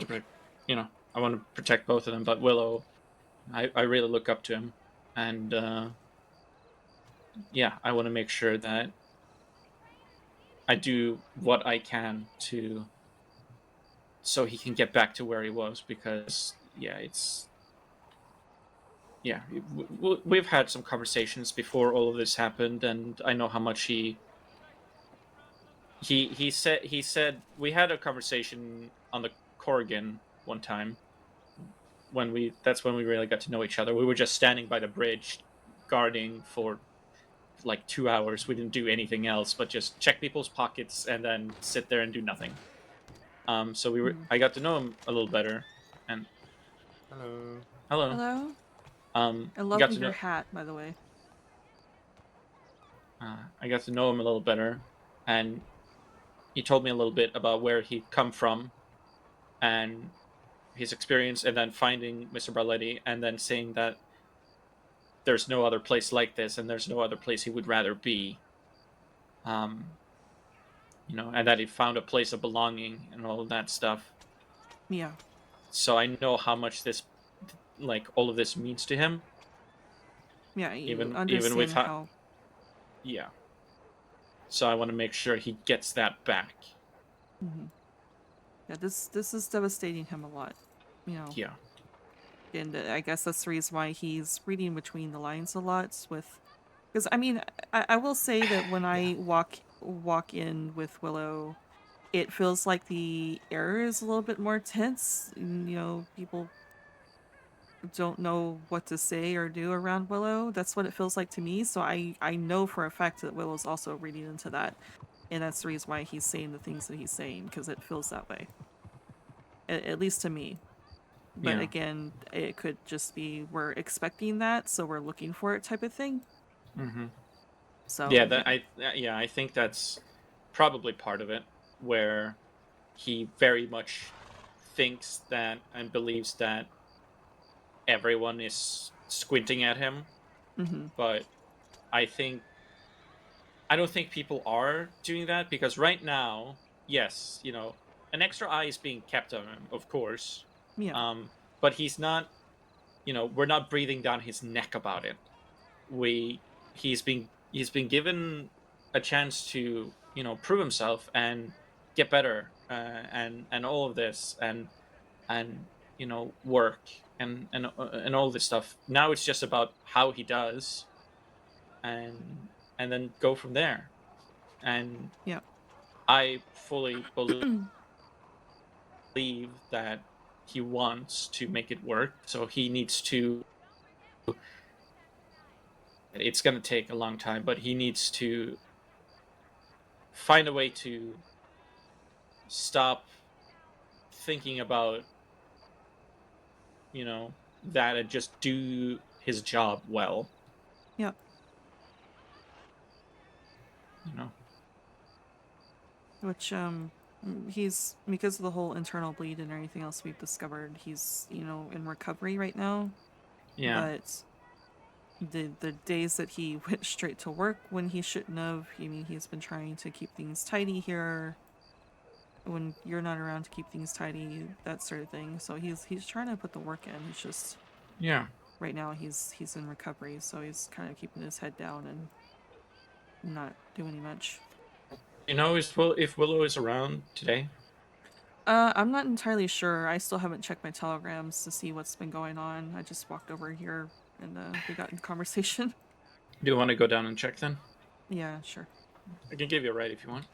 to protect, I want to protect both of them. But Willow, I really look up to him, and yeah, I want to make sure that I do what I can to so he can get back to where he was, because we've had some conversations before all of this happened, and I know how much he said we had a conversation on the Corrigan one time that's when we really got to know each other. We were just standing by the bridge guarding for like 2 hours. We didn't do anything else but just check people's pockets and then sit there and do nothing. So I got to know him a little better, and hello. Hello. I love Got to your know hat, by the way. I got to know him a little better, and he told me a little bit about where he'd come from and his experience, and then finding Mr. Barletti, and then saying that there's no other place like this, and there's no other place he would rather be. And that he found a place of belonging and all of that stuff. Yeah. So I know how much this, like, all of this means to him. Yeah, you even understand with how. Yeah. So I want to make sure he gets that back. Mm-hmm. Yeah, this is devastating him a lot. Yeah. And I guess that's the reason why he's reading between the lines a lot because I mean, I will say that when I walk in with Willow, it feels like the air is a little bit more tense. People don't know what to say or do around Willow. That's what it feels like to me. So I know for a fact that Willow's also reading into that, and that's the reason why he's saying the things that he's saying, because it feels that way. At least to me. But Yeah. again, it could just be we're expecting that, so we're looking for it type of thing. Mm-hmm. So I think that's probably part of it, where he very much thinks that and believes that everyone is squinting at him. Mm-hmm. But I don't think people are doing that, because right now, yes, an extra eye is being kept on him, of course. Yeah. But he's not, we're not breathing down his neck about it. He's been given a chance to, prove himself and get better, and all of this, and work, and all this stuff. Now it's just about how he does, and then go from there. And Yeah. I fully believe that he wants to make it work, so he needs to. It's going to take a long time, but he needs to find a way to stop thinking about, that, and just do his job well. Yeah. Which he's, because of the whole internal bleed and everything else we've discovered, he's in recovery right now. Yeah. But the days that he went straight to work when he shouldn't have, he's been trying to keep things tidy here when you're not around to keep things tidy, that sort of thing. So he's trying to put the work in. He's just right now he's in recovery, so he's kind of keeping his head down and not doing much. If Willow is around today? I'm not entirely sure. I still haven't checked my telegrams to see what's been going on. I just walked over here and we got in conversation. Do you want to go down and check then? Yeah, sure. I can give you a ride if you want.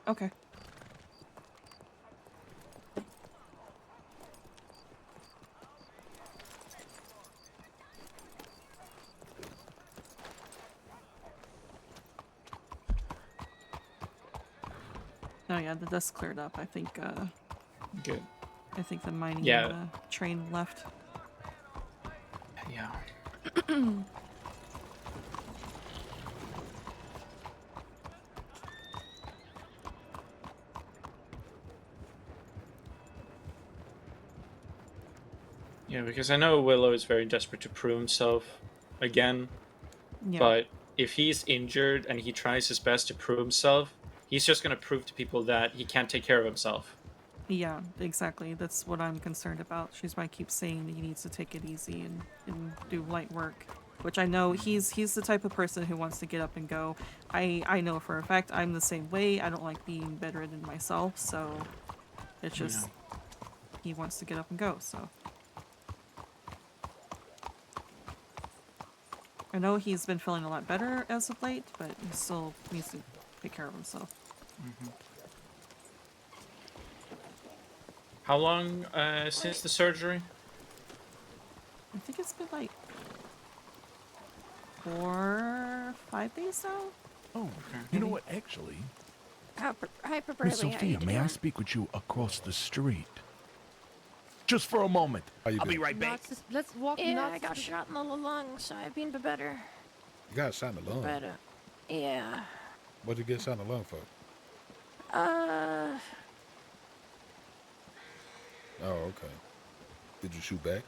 Okay. Oh yeah, the dust cleared up. I think Good. I think the mining train left. Yeah. Yeah, because I know Willow is very desperate to prove himself again. Yeah. But if he's injured and he tries his best to prove himself, He's just going to prove to people that he can't take care of himself. Yeah, exactly. That's what I'm concerned about. She's why I keep saying that he needs to take it easy and do light work. Which I know he's the type of person who wants to get up and go. I know for a fact I'm the same way. I don't like being bedridden myself, so it's just he wants to get up and go, so. I know he's been feeling a lot better as of late, but he still needs to take care of himself. How long since the surgery? I think it's been like 4, 5 days now? Oh, you know what, actually? Hi, Miss Burley. How you Sophia, may I doing? speak with you across the street? Just for a moment. How you I'll be been? right back. Let's walk. Yeah, I got shot in the lungs. I've been better. You got shot in the lung. But, yeah. What'd you get shot in the lung for? Uh, Oh, okay. Did you shoot back?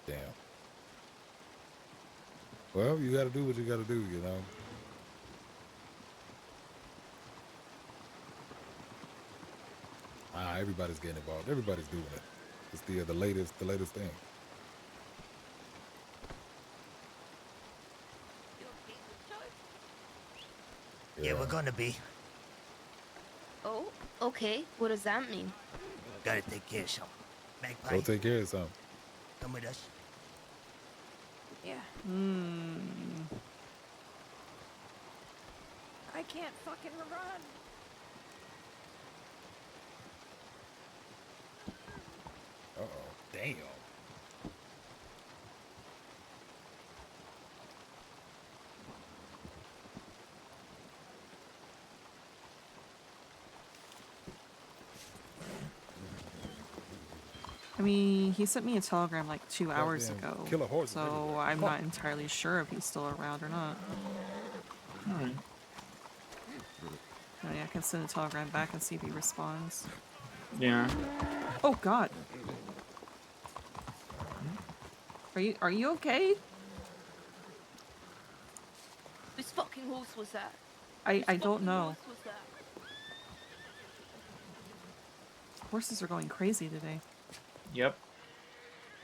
Damn. Well, you gotta do what you gotta do, you know. Everybody's getting involved. Everybody's doing it. It's the latest thing. Yeah, we're gonna be. Oh, okay. What does that mean? Gotta take care of something. Magpie, Go take care of something. come with us. yeah. I can't fucking run. Uh-oh. Damn. I mean, he sent me a telegram like 2 hours Goddamn ago, killer horses so everywhere. I'm not entirely sure if he's still around or not. Alright. I mean, I can send a telegram back and see if he responds. Yeah. Oh God! Are you okay? Whose fucking horse was that? I Whose don't fucking know. horse was that? Horses are going crazy today. Yep.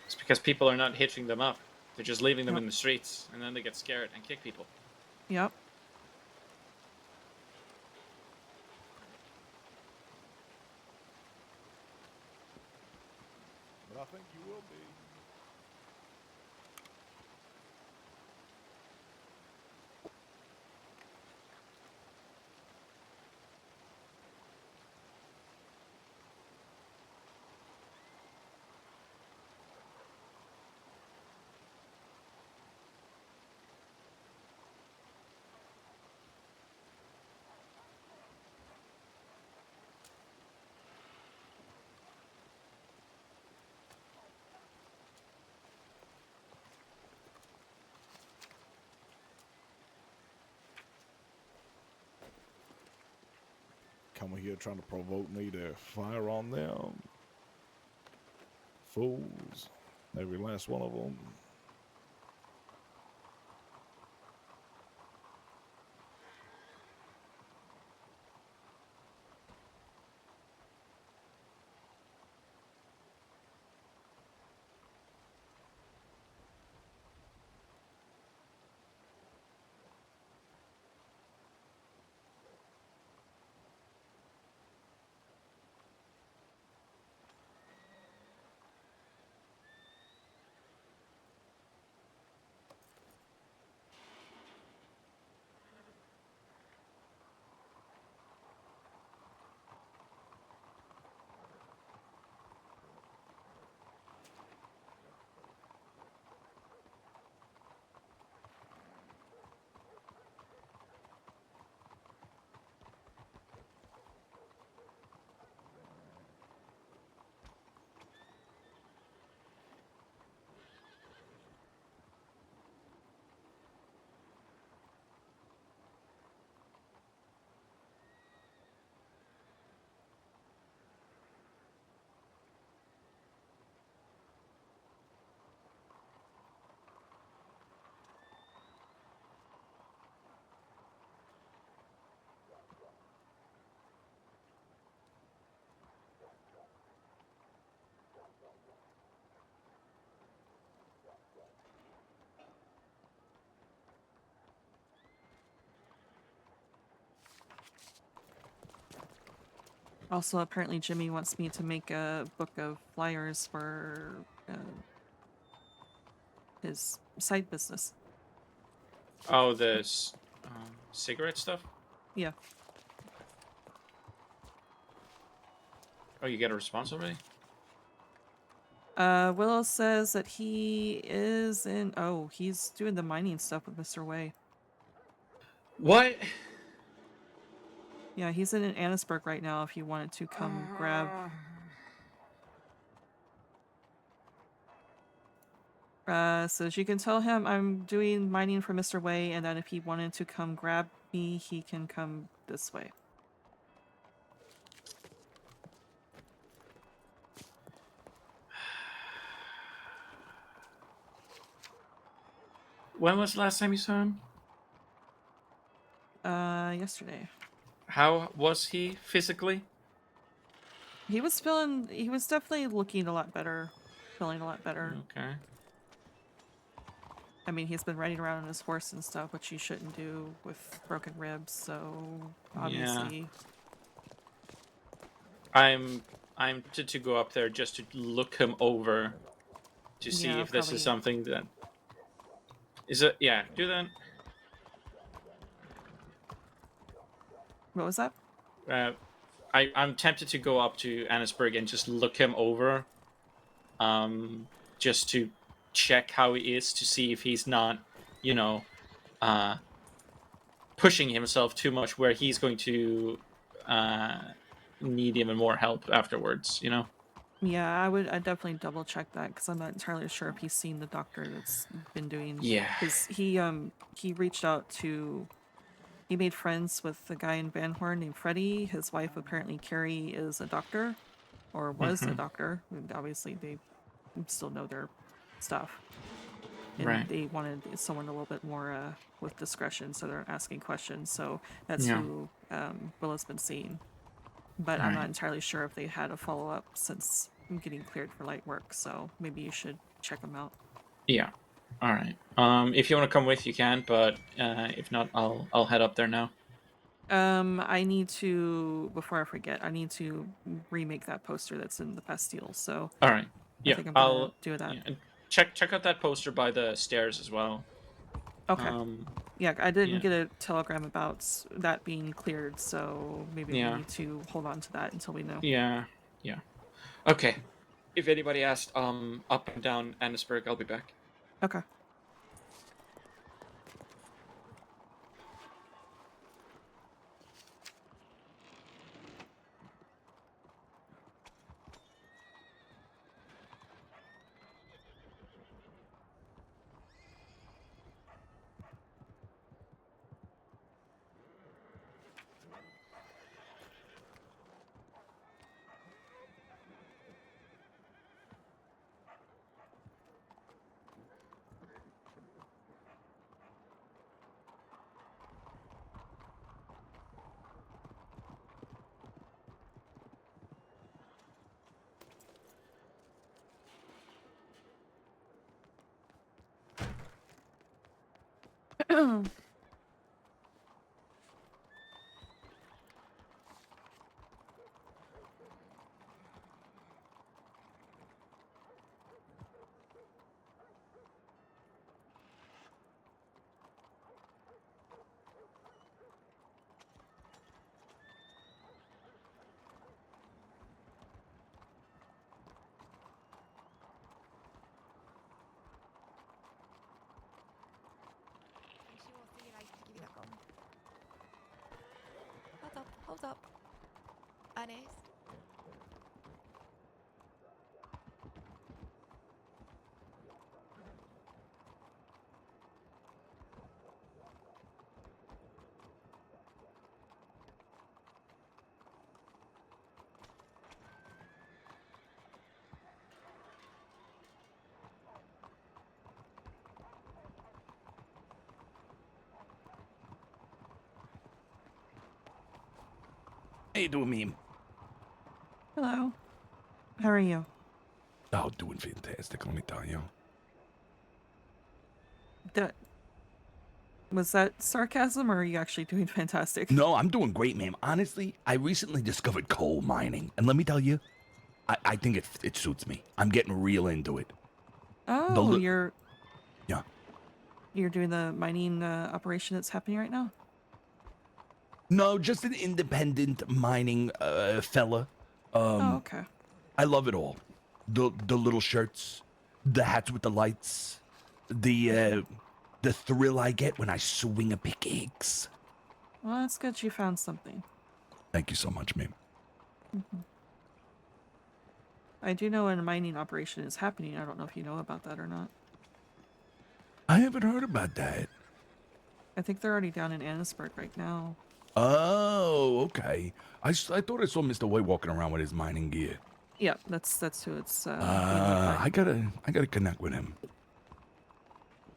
It's because people are not hitching them up. They're just leaving them Yep. in the streets, and then they get scared and kick people. Yep. But I think you will be. Coming here trying to provoke me to fire on them. Fools. Every last one of them. Also, apparently Jimmy wants me to make a book of flyers for his side business. Oh, this cigarette stuff? Yeah. Oh, you get a response already? Willow says that he is in... Oh, he's doing the mining stuff with Mr. Way. What? Yeah, he's in Annisburg right now if you wanted to come grab... So you can tell him I'm doing mining for Mr. Way, and that if he wanted to come grab me, he can come this way. When was the last time you saw him? Yesterday. How was he physically? He was definitely looking a lot better, feeling a lot better. Okay. I mean, he's been riding around on his horse and stuff, which he shouldn't do with broken ribs, so obviously... I'm to go up there just to look him over to see if this is something that... Is it... Yeah, do that. What was that? I'm tempted to go up to Annisburg and just look him over. Just to check how he is, to see if he's not, pushing himself too much where he's going to need even more help afterwards, Yeah, I'd definitely double check that because I'm not entirely sure if he's seen the doctor that's been doing... Yeah. Because he reached out to... He made friends with the guy in Van Horn named Freddie. His wife, apparently Carrie, is a doctor. Or was a doctor. And obviously, they still know their stuff. And they wanted someone a little bit more with discretion, so they're asking questions. So that's who Willow's been seeing. But I'm not entirely sure if they had a follow-up since getting cleared for light work. So maybe you should check them out. Yeah. All right. If you want to come with, you can. But if not, I'll head up there now. I need to, before I forget, I need to remake that poster that's in the Bastille. So all right. Yeah, I think I'm gonna do that. Yeah, and check out that poster by the stairs as well. Okay. Yeah, I didn't get a telegram about that being cleared, so maybe we need to hold on to that until we know. Yeah. Okay. If anybody asked, up and down Annisburg, I'll be back. Okay. Hold up. Honest. How you doing, meme? Hello. How are you? Oh, doing fantastic, let me tell you. Was that sarcasm, or are you actually doing fantastic? No, I'm doing great, ma'am. Honestly, I recently discovered coal mining, and let me tell you, I think it suits me. I'm getting real into it. Oh, Yeah. you're doing the mining operation that's happening right now? No, just an independent mining fella. Oh, okay. I love it all. The little shirts, the hats with the lights, the thrill I get when I swing a pickaxe. Well, that's good you found something. Thank you so much, ma'am. I do know when a mining operation is happening. I don't know if you know about that or not. I haven't heard about that. I think they're already down in Annisburg right now. Oh, okay. I thought I saw Mr. White walking around with his mining gear. Yeah, that's who it's being led by. I gotta connect with him.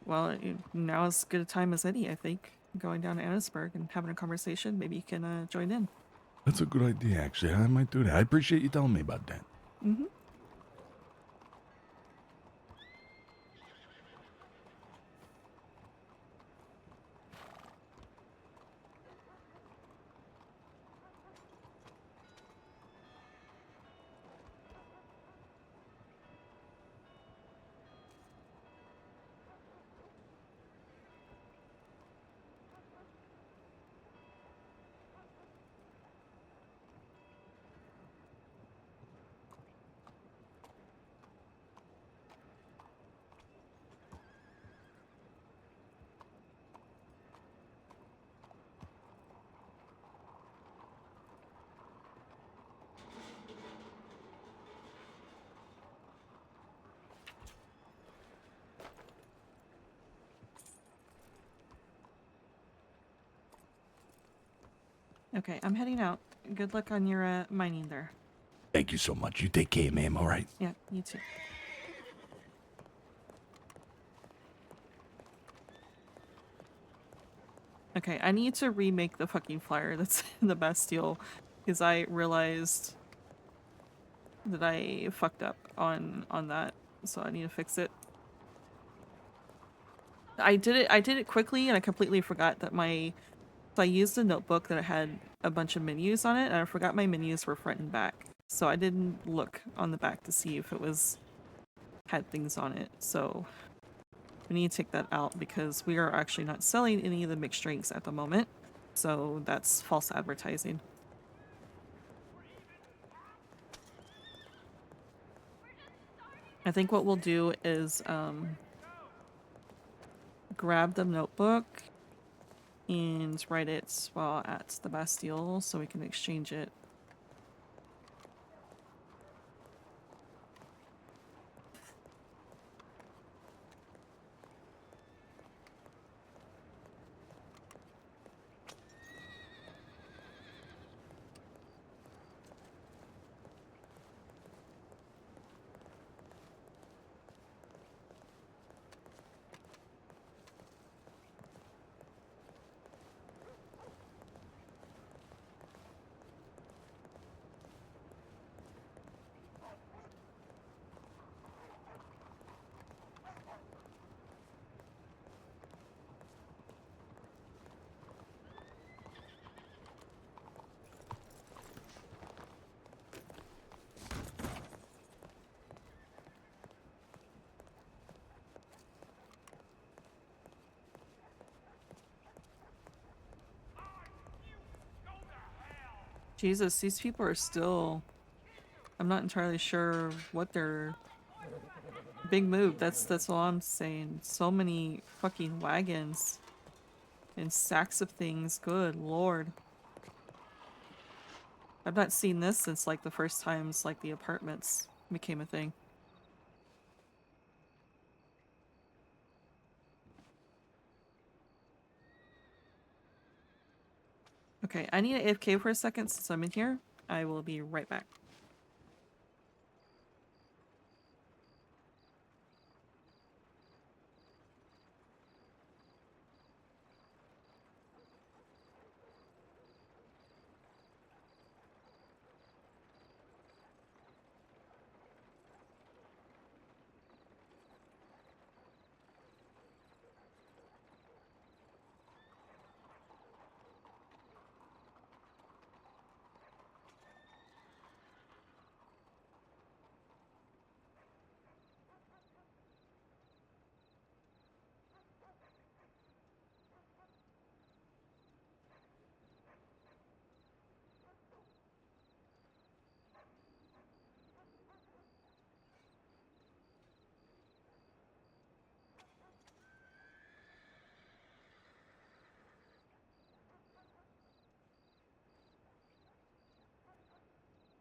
Well, now is as good a time as any, I think. Going down to Annisburg and having a conversation. Maybe you can join in. That's a good idea, actually. I might do that. I appreciate you telling me about that. Mm-hmm. Okay, I'm heading out. Good luck on your mining there. Thank you so much. You take care, ma'am, all right? Yeah, you too. Okay, I need to remake the fucking flyer that's in the Bastille because I realized that I fucked up on that, so I need to fix it. I did it quickly and I completely forgot that so I used a notebook that had a bunch of menus on it, and I forgot my menus were front and back. So I didn't look on the back to see if it had things on it. So we need to take that out because we are actually not selling any of the mixed drinks at the moment. So that's false advertising. I think what we'll do is grab the notebook and write it while at the Bastille so we can exchange it. Jesus, these people are still... I'm not entirely sure what their... Big move, that's all I'm saying. So many fucking wagons. And sacks of things, good lord. I've not seen this since like the first times like the apartments became a thing. Okay, I need an AFK for a second since I'm in here. I will be right back.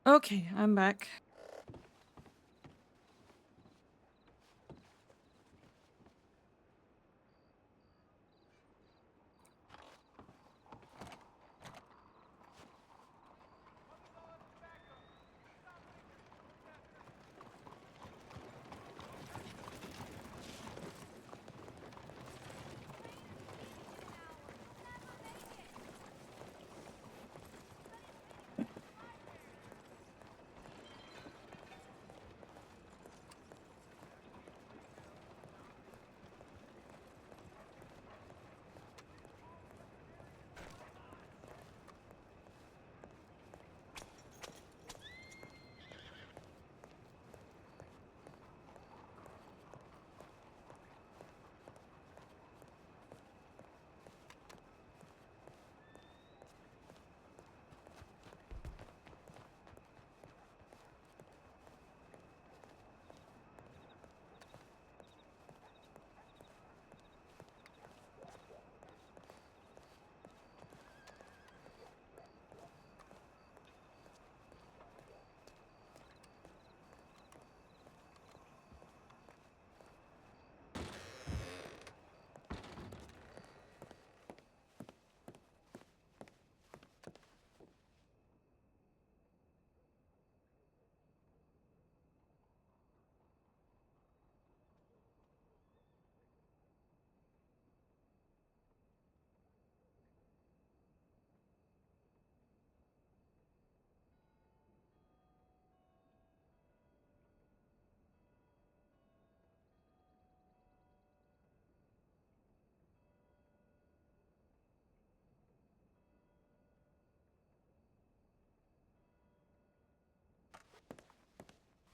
Okay, I'm back.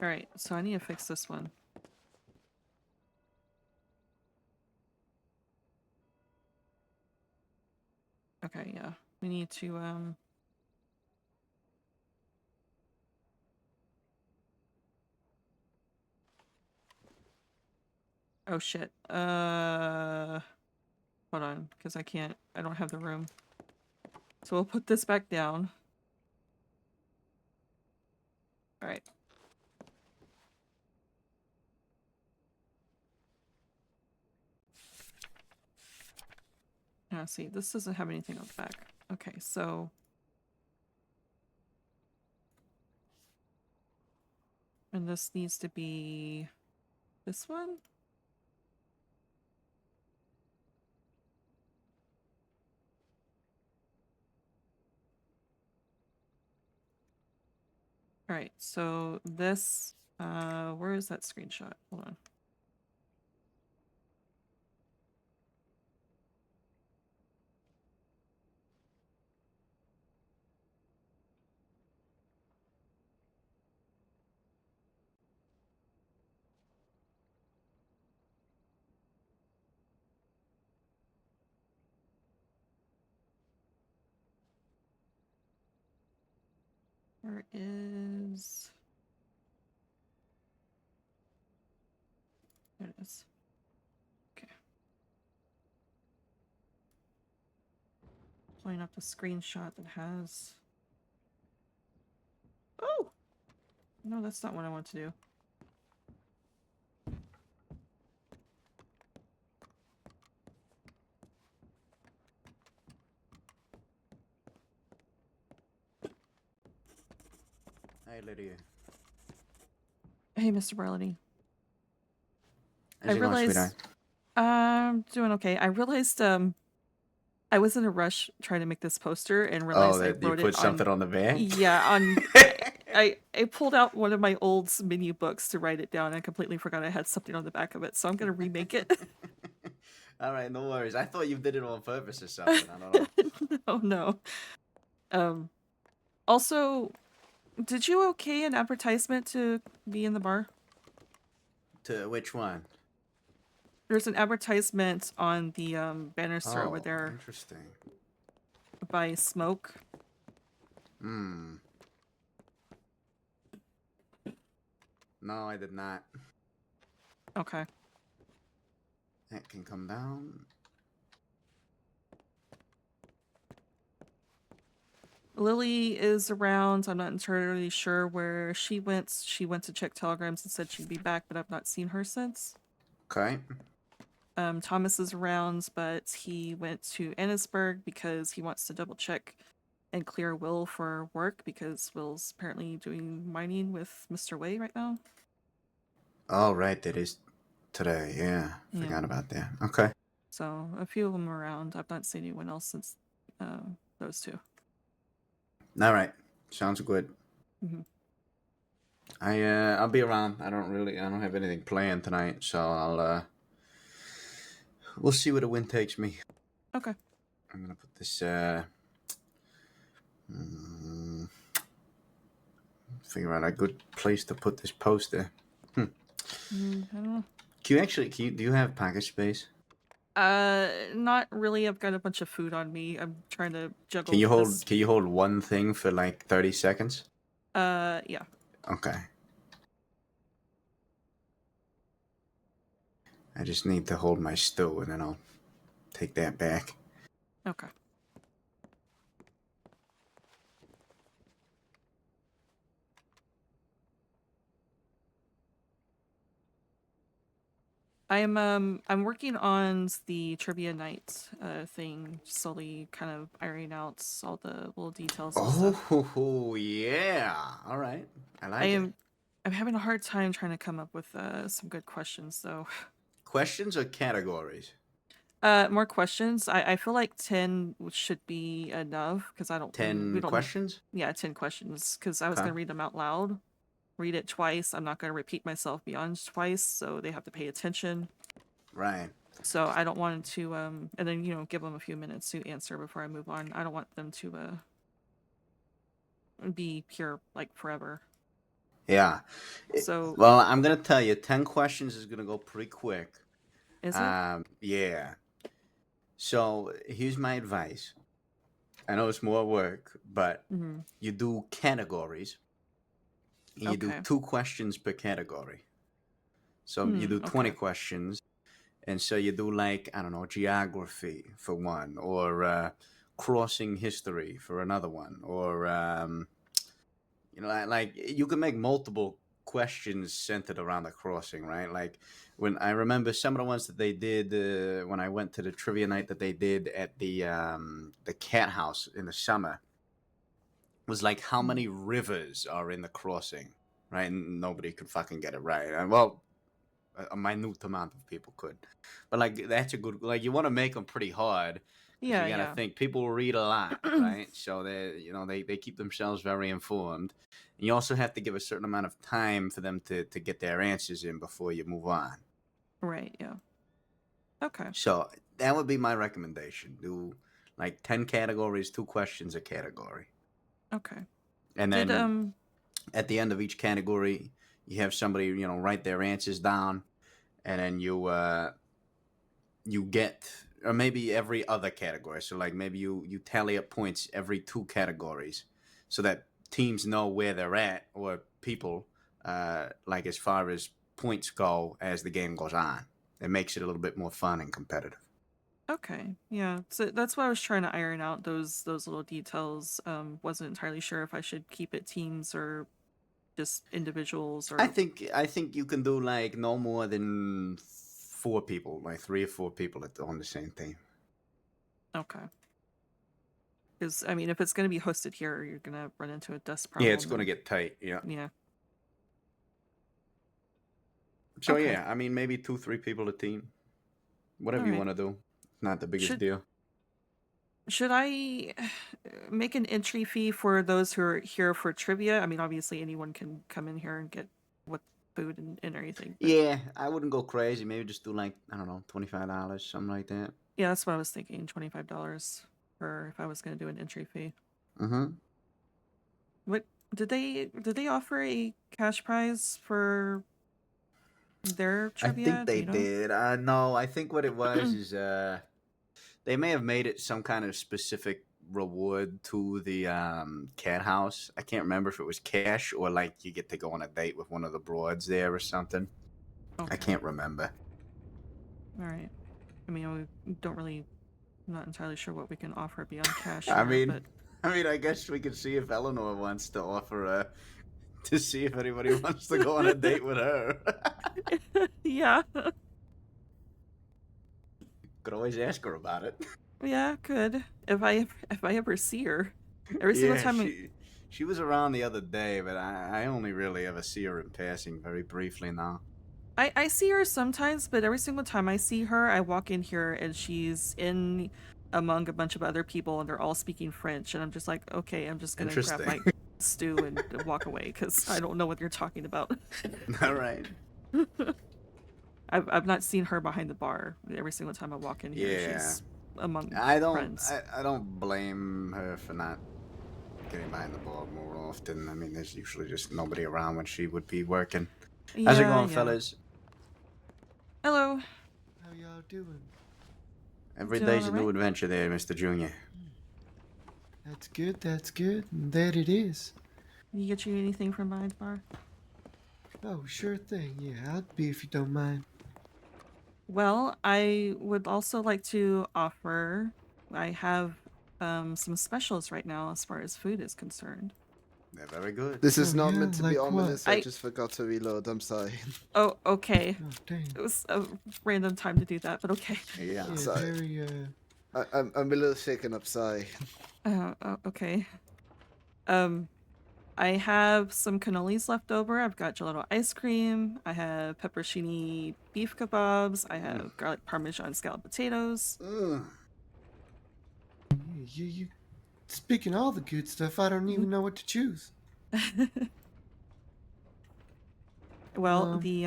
Alright, so I need to fix this one. Okay, yeah. We need to, oh shit. Hold on, because I don't have the room. So we'll put this back down. Alright. Now see, this doesn't have anything on the back. Okay, so... And this needs to be... this one? Alright, so this... where is that screenshot? Hold on. Where is... There it is. Okay. Pulling up the screenshot that has... Oh! No, that's not what I want to do. Hey, Lydia. Hey, Mr. Barlady. How's I it going, realized... sweetheart? I'm doing okay. I realized, I was in a rush trying to make this poster and Oh, realized I that you wrote put it something on the van? Yeah, on... I pulled out one of my old menu books to write it down. I completely forgot I had something on the back of it, so I'm gonna remake it. All right, no worries. I thought you did it on purpose or something. I don't know. No. Also, did you okay an advertisement to be in the bar? To which one? There's an advertisement on the banister over Oh, there interesting. by Smoke. Hmm. No, I did not. Okay. That can come down. Lily is around. I'm not entirely sure where she went. She went to check telegrams and said she'd be back, but I've not seen her since. Okay. Thomas is around, but he went to Annisburg because he wants to double check and clear Will for work because Will's apparently doing mining with Mr. Way right now. Oh, right. That is today. Yeah. Forgot about that. Okay. So a few of them are around. I've not seen anyone else since those two. All right. Sounds good. Mm-hmm. I'll be around. I don't have anything planned tonight, so we'll see where the wind takes me. Okay. I'm gonna put this figure out a good place to put this poster. I don't know. Do you have pocket space? Not really. I've got a bunch of food on me. I'm trying to juggle. Can you hold one thing for like 30 seconds? Yeah. Okay. I just need to hold my stew and then I'll take that back. Okay. I'm working on the trivia night thing, slowly kind of ironing out all the little details and stuff. Oh yeah. All right. I like it. I'm having a hard time trying to come up with some good questions though. Questions or categories? More questions. I feel like 10 should be enough because I don't. 10 questions? Yeah, 10 questions because I was Okay. gonna read them out loud. Read it twice. I'm not gonna repeat myself beyond twice, so they have to pay attention. Right. So I don't want to and then give them a few minutes to answer before I move on. I don't want them to be here like forever. Yeah. So well, I'm gonna tell you, 10 questions is gonna go pretty quick. Is it? Yeah. So here's my advice. I know it's more work, but you do categories. And you do 2 questions per category. So you do 20 questions. And so you do like, I don't know, geography for one, or crossing history for another one, or like you can make multiple questions centered around the crossing, right? Like when I remember some of the ones that they did when I went to the trivia night that they did at the cat house in the summer was like how many rivers are in the crossing, right? And nobody could fucking get it right. And well, a minute amount of people could, but like that's a good, like you want to make them pretty hard. Yeah, you gotta think people read a lot, right? So they keep themselves very informed. And you also have to give a certain amount of time for them to get their answers in before you move on. Right. Yeah. Okay. So that would be my recommendation. Do like 10 categories, 2 questions a category. Okay. And then at the end of each category, you have somebody, write their answers down, and then you get, or maybe every other category. So like maybe you tally up points every 2 categories so that teams know where they're at, or people, like as far as points go as the game goes on. It makes it a little bit more fun and competitive. Okay. Yeah. So that's why I was trying to iron out those little details. Wasn't entirely sure if I should keep it teams or just individuals. Or I think you can do like no more than 4 people, like 3 or 4 people on the same team. Okay. Because I mean, if it's going to be hosted here, you're going to run into a dust problem. Yeah, it's going to get tight. Yeah. Yeah. So yeah, I mean, maybe 2-3 people a team. Whatever you want to do. Not the biggest deal. Should I make an entry fee for those who are here for trivia? I mean, obviously anyone can come in here and get what food and everything. But... Yeah, I wouldn't go crazy. Maybe just do like, I don't know, $25, something like that. Yeah, that's what I was thinking. $25 for if I was going to do an entry fee. What did they offer a cash prize for their trivia? I think they did. No, I think what it was is they may have made it some kind of specific reward to the cat house. I can't remember if it was cash or like you get to go on a date with one of the broads there or something. I can't remember. All right. I mean, we don't really, I'm not entirely sure what we can offer beyond cash. I mean, I mean, I guess we could see if Eleanor wants to offer to see if anybody wants to go on a date with her. Yeah. Could always ask her about it. Yeah, good. If I ever see her. Every single Yeah, time she was around the other day, but I only really ever see her in passing, very briefly now. I see her sometimes, but every single time I see her, I walk in here and she's in among a bunch of other people and they're all speaking French, and I'm just like, okay, I'm just gonna grab my stew and walk away because I don't know what you're talking about. All right. I've not seen her behind the bar. Every single time I walk in here, Yeah. she's among friends. I don't blame her for not getting behind the bar more often. I mean, there's usually just nobody around when she would be working. How's it going, fellas? Hello. How y'all doing? Every Doing day's a all new right? adventure there, Mr. Junior. That's good, that's good. And that it is. Can you get you anything from behind the bar? Oh, sure thing. Yeah, I'll be if you don't mind. Well, I would also like to offer. I have some specials right now as far as food is concerned. They're very good. This is not meant to be ominous. I just forgot to reload. I'm sorry. Oh, okay. Oh, dang. It was a random time to do that, but okay. Yeah. Yeah, Sorry. very, I'm a little shaken up, sorry. Okay. I have some cannolis left over. I've got gelato ice cream. I have pepperoncini beef kebabs. I have garlic parmesan scalloped potatoes. You speaking all the good stuff, I don't even know what to choose. Well, the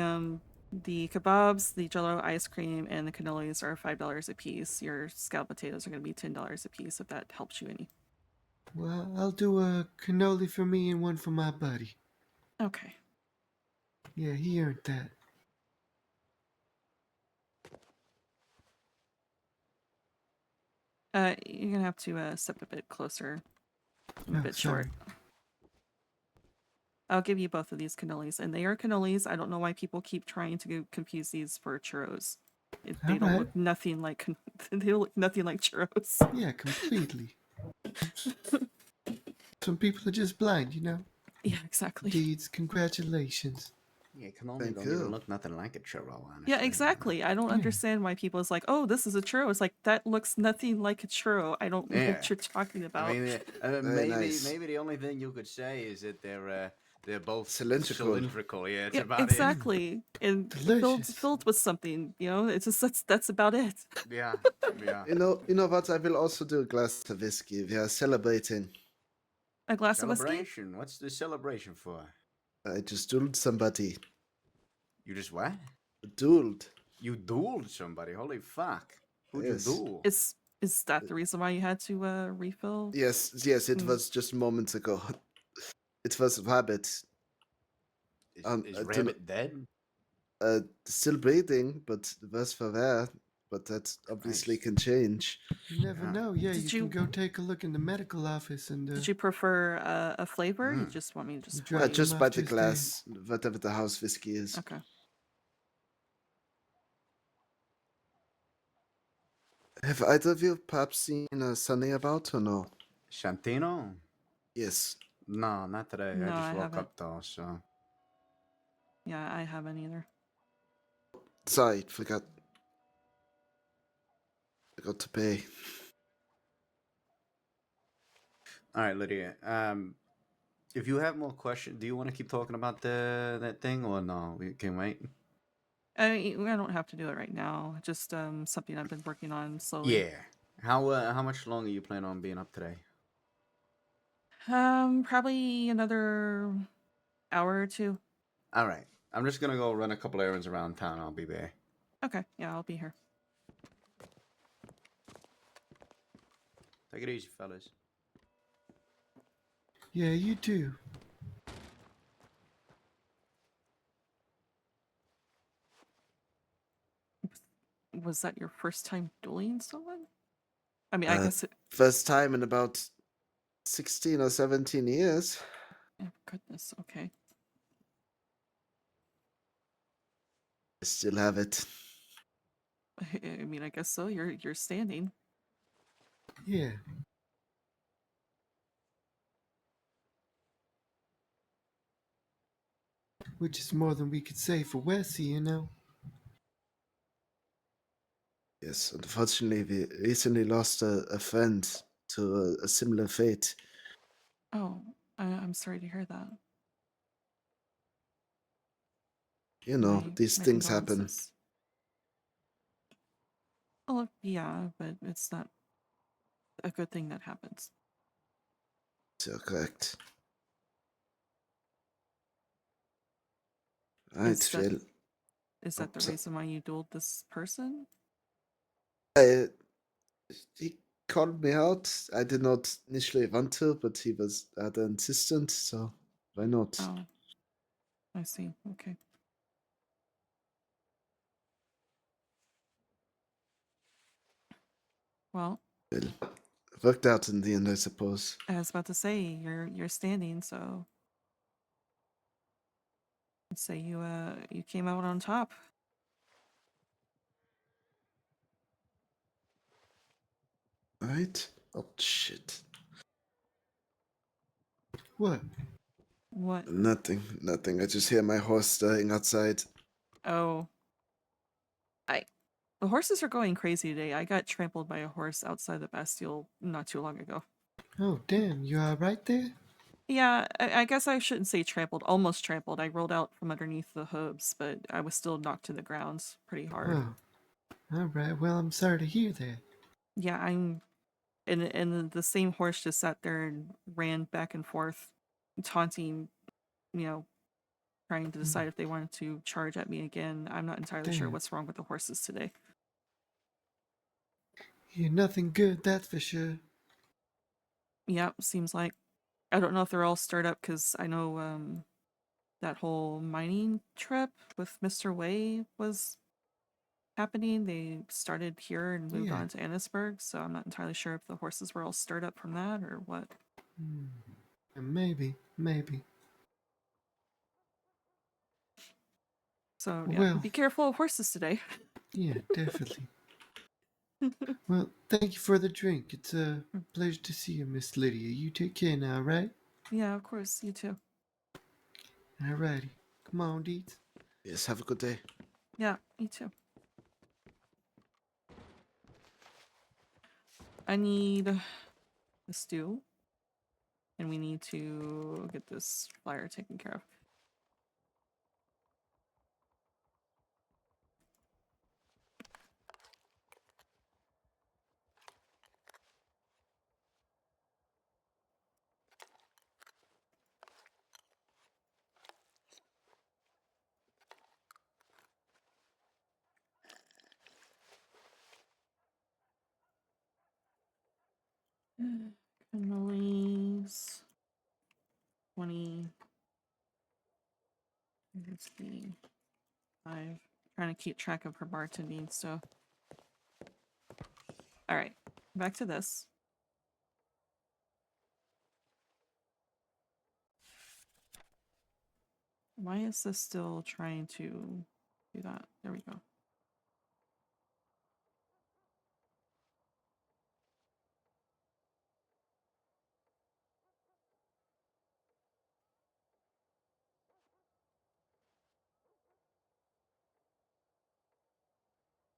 kebabs, the gelato ice cream, and the cannolis are $5 a piece. Your scalloped potatoes are going to be $10 a piece, if that helps you any. Well, I'll do a cannoli for me and one for my buddy. Okay. Yeah, he earned that. You're gonna have to step a bit closer. I'm a Oh, bit sorry. short. I'll give you both of these cannolis, and they are cannolis. I don't know why people keep trying to confuse these for churros. They don't Alright. look nothing like they look nothing like churros. Yeah, completely. Some people are just blind, you know? Yeah, exactly. Deeds, congratulations. Yeah, cannoli don't even look nothing like a churro, honestly. Yeah, exactly. I don't understand why people is like, oh, this is a churro. It's like, that looks nothing like a churro. I don't know what you're talking about. I mean, maybe the only thing you could say is that they're both cylindrical. Yeah, it's about exactly. And filled with something, you know, it's just that's about it. Yeah. You know what? I will also do a glass of whiskey. We are celebrating. A glass of whiskey? Celebration? What's the celebration for? I just dueled somebody. You just what? Dueled. You dueled somebody? Holy fuck! Who'd Yes. you duel? Is that the reason why you had to refill? Yes, it was just moments ago. It was Rabbit. Is Rabbit dead? Still breathing, but worse for wear. But that obviously can change. You never know. Yeah, Did you can go take a look in the medical office and. Did you prefer a flavor? You just want me to just pour you? Just by the glass, whatever the house whiskey is. Okay. Have either of you perhaps seen Sunny about or no? Shantino? Yes. No, not today. No, I just I woke haven't. up though, so. Yeah, I haven't either. Sorry, forgot to pay. All right, Lydia. If you have more questions, do you want to keep talking about that thing or no? We can wait. I don't have to do it right now. Just something I've been working on slowly. Yeah. How much longer you plan on being up today? Probably another hour or two. All right. I'm just gonna go run a couple errands around town. I'll be there. Okay, yeah, I'll be here. Take it easy, fellas. Yeah, you too. Was that your first time dueling someone? I mean, I guess it... First time in about 16 or 17 years. Oh, goodness, okay. I still have it. I mean, I guess so. You're standing. Yeah. which is more than we could say for Wesley, you know. Yes, unfortunately, we recently lost a friend to a similar fate. Oh, I'm sorry to hear that. You know, My these things happen. condolences. Oh, yeah, but it's not a good thing that happens. So correct. Right, Is that, Phil. is that the reason why you dueled this person? He called me out. I did not initially want to, but he was rather insistent, so why not? Oh, I see. Okay. Well, Well, it worked out in the end, I suppose. I was about to say you're standing, so I'd say you came out on top. Right? Oh shit. What? What? Nothing, nothing. I just hear my horse dying outside. Oh, the horses are going crazy today. I got trampled by a horse outside the Bastille not too long ago. Oh, damn, you alright there? Yeah, I guess I shouldn't say trampled. Almost trampled. I rolled out from underneath the hooves, but I was still knocked to the ground pretty hard. Oh, alright, well, I'm sorry to hear that. Yeah, and the same horse just sat there and ran back and forth, taunting, trying to decide if they wanted to charge at me again. I'm not entirely sure Damn. what's wrong with the horses today. You're nothing good, that's for sure. Yep, seems like. I don't know if they're all stirred up because I know that whole mining trip with Mr. Way was happening. They started here and moved Yeah. on to Annisburg, so I'm not entirely sure if the horses were all stirred up from that or what. Maybe. So yeah, Well, be careful of horses today. yeah, definitely. Well, thank you for the drink. It's a pleasure to see you, Miss Lydia. You take care now, right? Yeah, of course, you too. Alrighty. Come on, Deets. Yes, have a good day. Yeah, you too. I need a stew, and we need to get this flyer taken care of. Cannolis 20. Here's the 5. Trying to keep track of her bartending stuff. Alright, back to this. Why is this still trying to do that? There we go.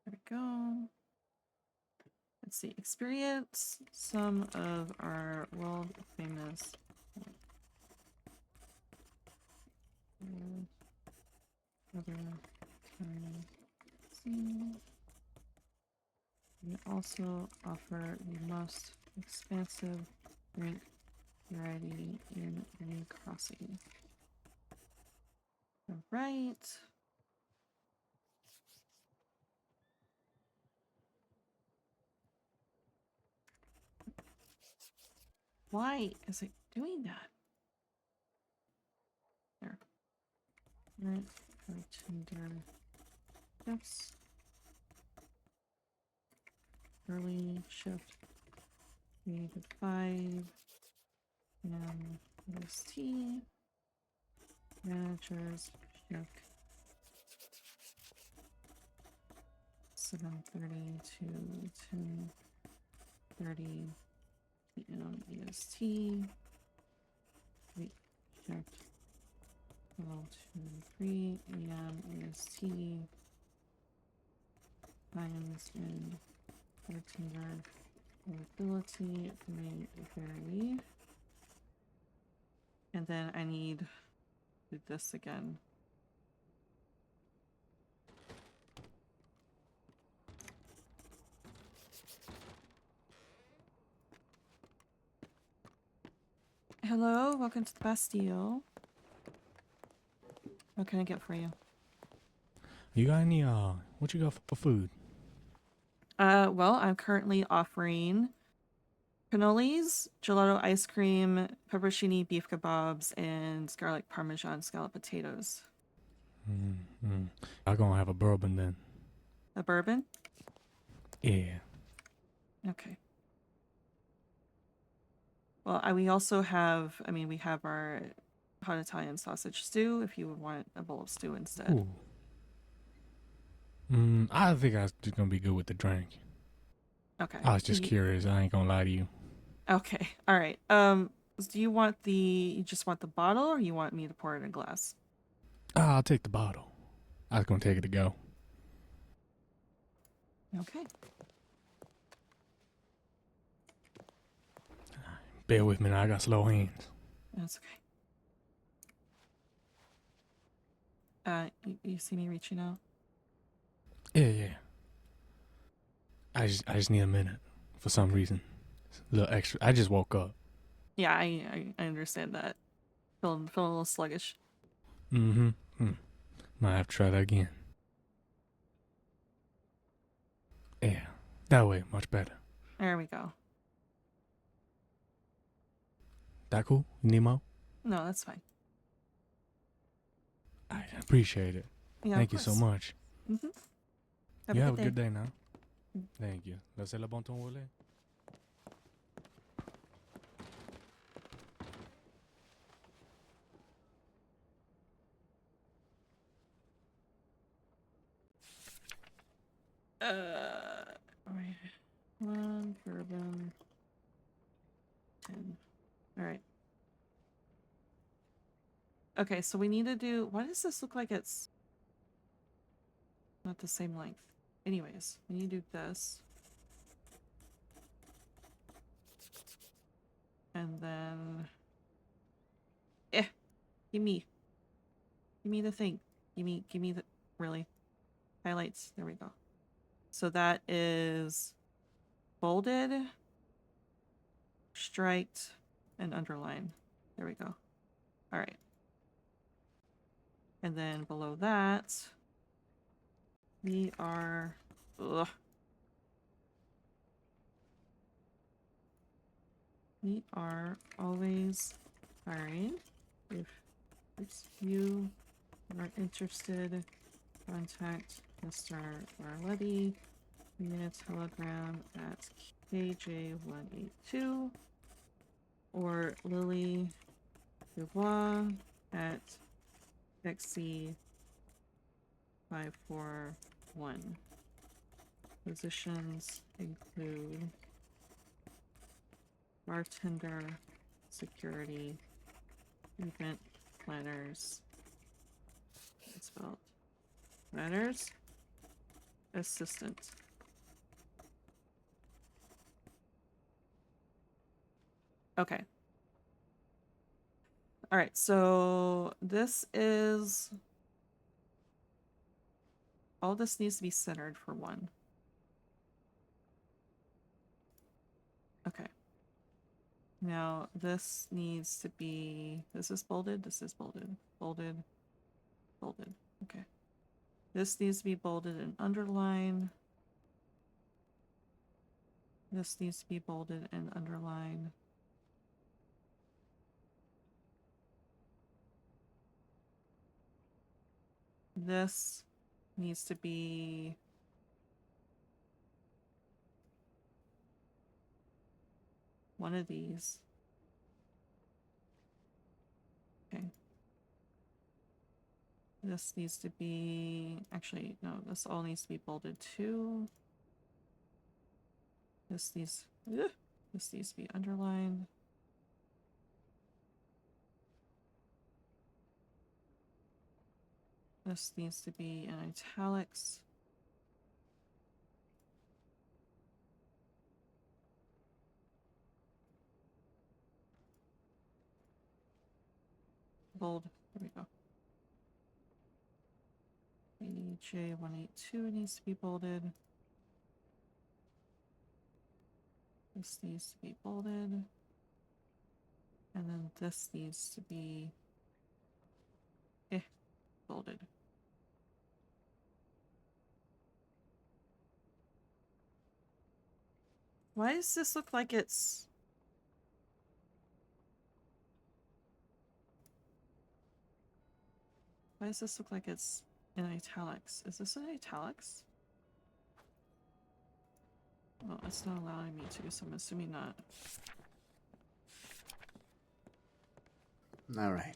There we go. Let's see. Experience some of our world famous other we also offer the most expansive drink variety in any crossing. Alright. Why is it doing that? There. Right. Bartender. Yes. Early shift. 3 to 5. And tea. Managers shift. 7:30 to 10:30 p.m. EST. Wait, shift 12:03 a.m. EST. Times in bartender availability may vary. And then I need to do this again. Hello, welcome to the Bastille. What can I get for you? You got any what you got for food? Well, I'm currently offering cannolis, gelato ice cream, pepperoncini beef kebabs, and garlic parmesan scalloped potatoes. Mm-hmm. I'm gonna have a bourbon then. A bourbon? Yeah. Okay. Well, we also have, we have our hot Italian sausage stew if you would want a bowl of stew instead. Ooh. I think I was just gonna be good with the drink. Okay. I was just curious. I ain't gonna lie to you. Okay. All right. Do you want you just want the bottle, or you want me to pour it in a glass? I'll take the bottle. I was gonna take it to go. Okay. Bear with me now. I got slow hands. That's okay. You see me reaching out? Yeah. I just need a minute for some reason. A little extra. I just woke up. Yeah, I understand that. Feeling a little sluggish. Mm-hmm. Might have to try that again. Yeah, that way, much better. There we go. That cool? You need more? No, that's fine. I appreciate it. Yeah, Thank you so much. Mm-hmm. You have a good day now. Thank you. Laissez le bon temps rouler. One bourbon. 10. All right. Okay, so we need to do. Why does this look like it's not the same length? Anyways, we need to do this. And then. Give me the thing. Give me the. Really? Highlights. There we go. So that is bolded, striked, and underlined. There we go. All right. And then below that, we are. We are always hiring. If you are interested, contact Mr. Varletti via telegram at KJ182 or Lily Dubois at XC541. Positions include bartender, security, event planners. It's spelled planners, assistant. Okay. All right, so this is all this needs to be centered for one. Okay. Now this needs to be, this is bolded, bolded. Okay. This needs to be bolded and underlined. This needs to be bolded and underlined. This needs to be one of these. Okay. This needs to be, actually, no, this all needs to be bolded too. This needs to be underlined. This needs to be in italics. Bold. There we go. AJ182 needs to be bolded. This needs to be bolded. And then this needs to be bolded. Why does this look like it's... Why does this look like it's in italics? Is this in italics? Well, it's not allowing me to, so I'm assuming not. All right.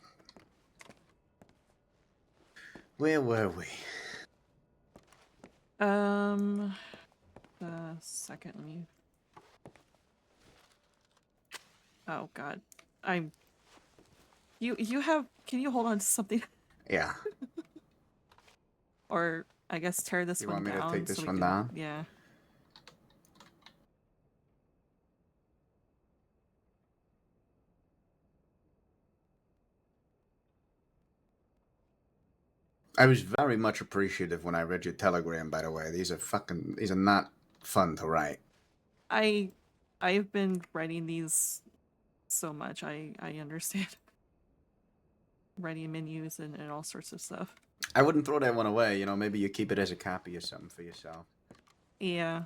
Where were we? The second let me... Oh god. You have... Can you hold on to something? Yeah. Or, I guess, tear this You one down. want me to take this so we one can... down? Yeah. I was very much appreciative when I read your telegram, by the way. These are not fun to write. I've been writing these so much. I understand. Writing menus and all sorts of stuff. I wouldn't throw that one away. You know, maybe you keep it as a copy or something for yourself. Yeah.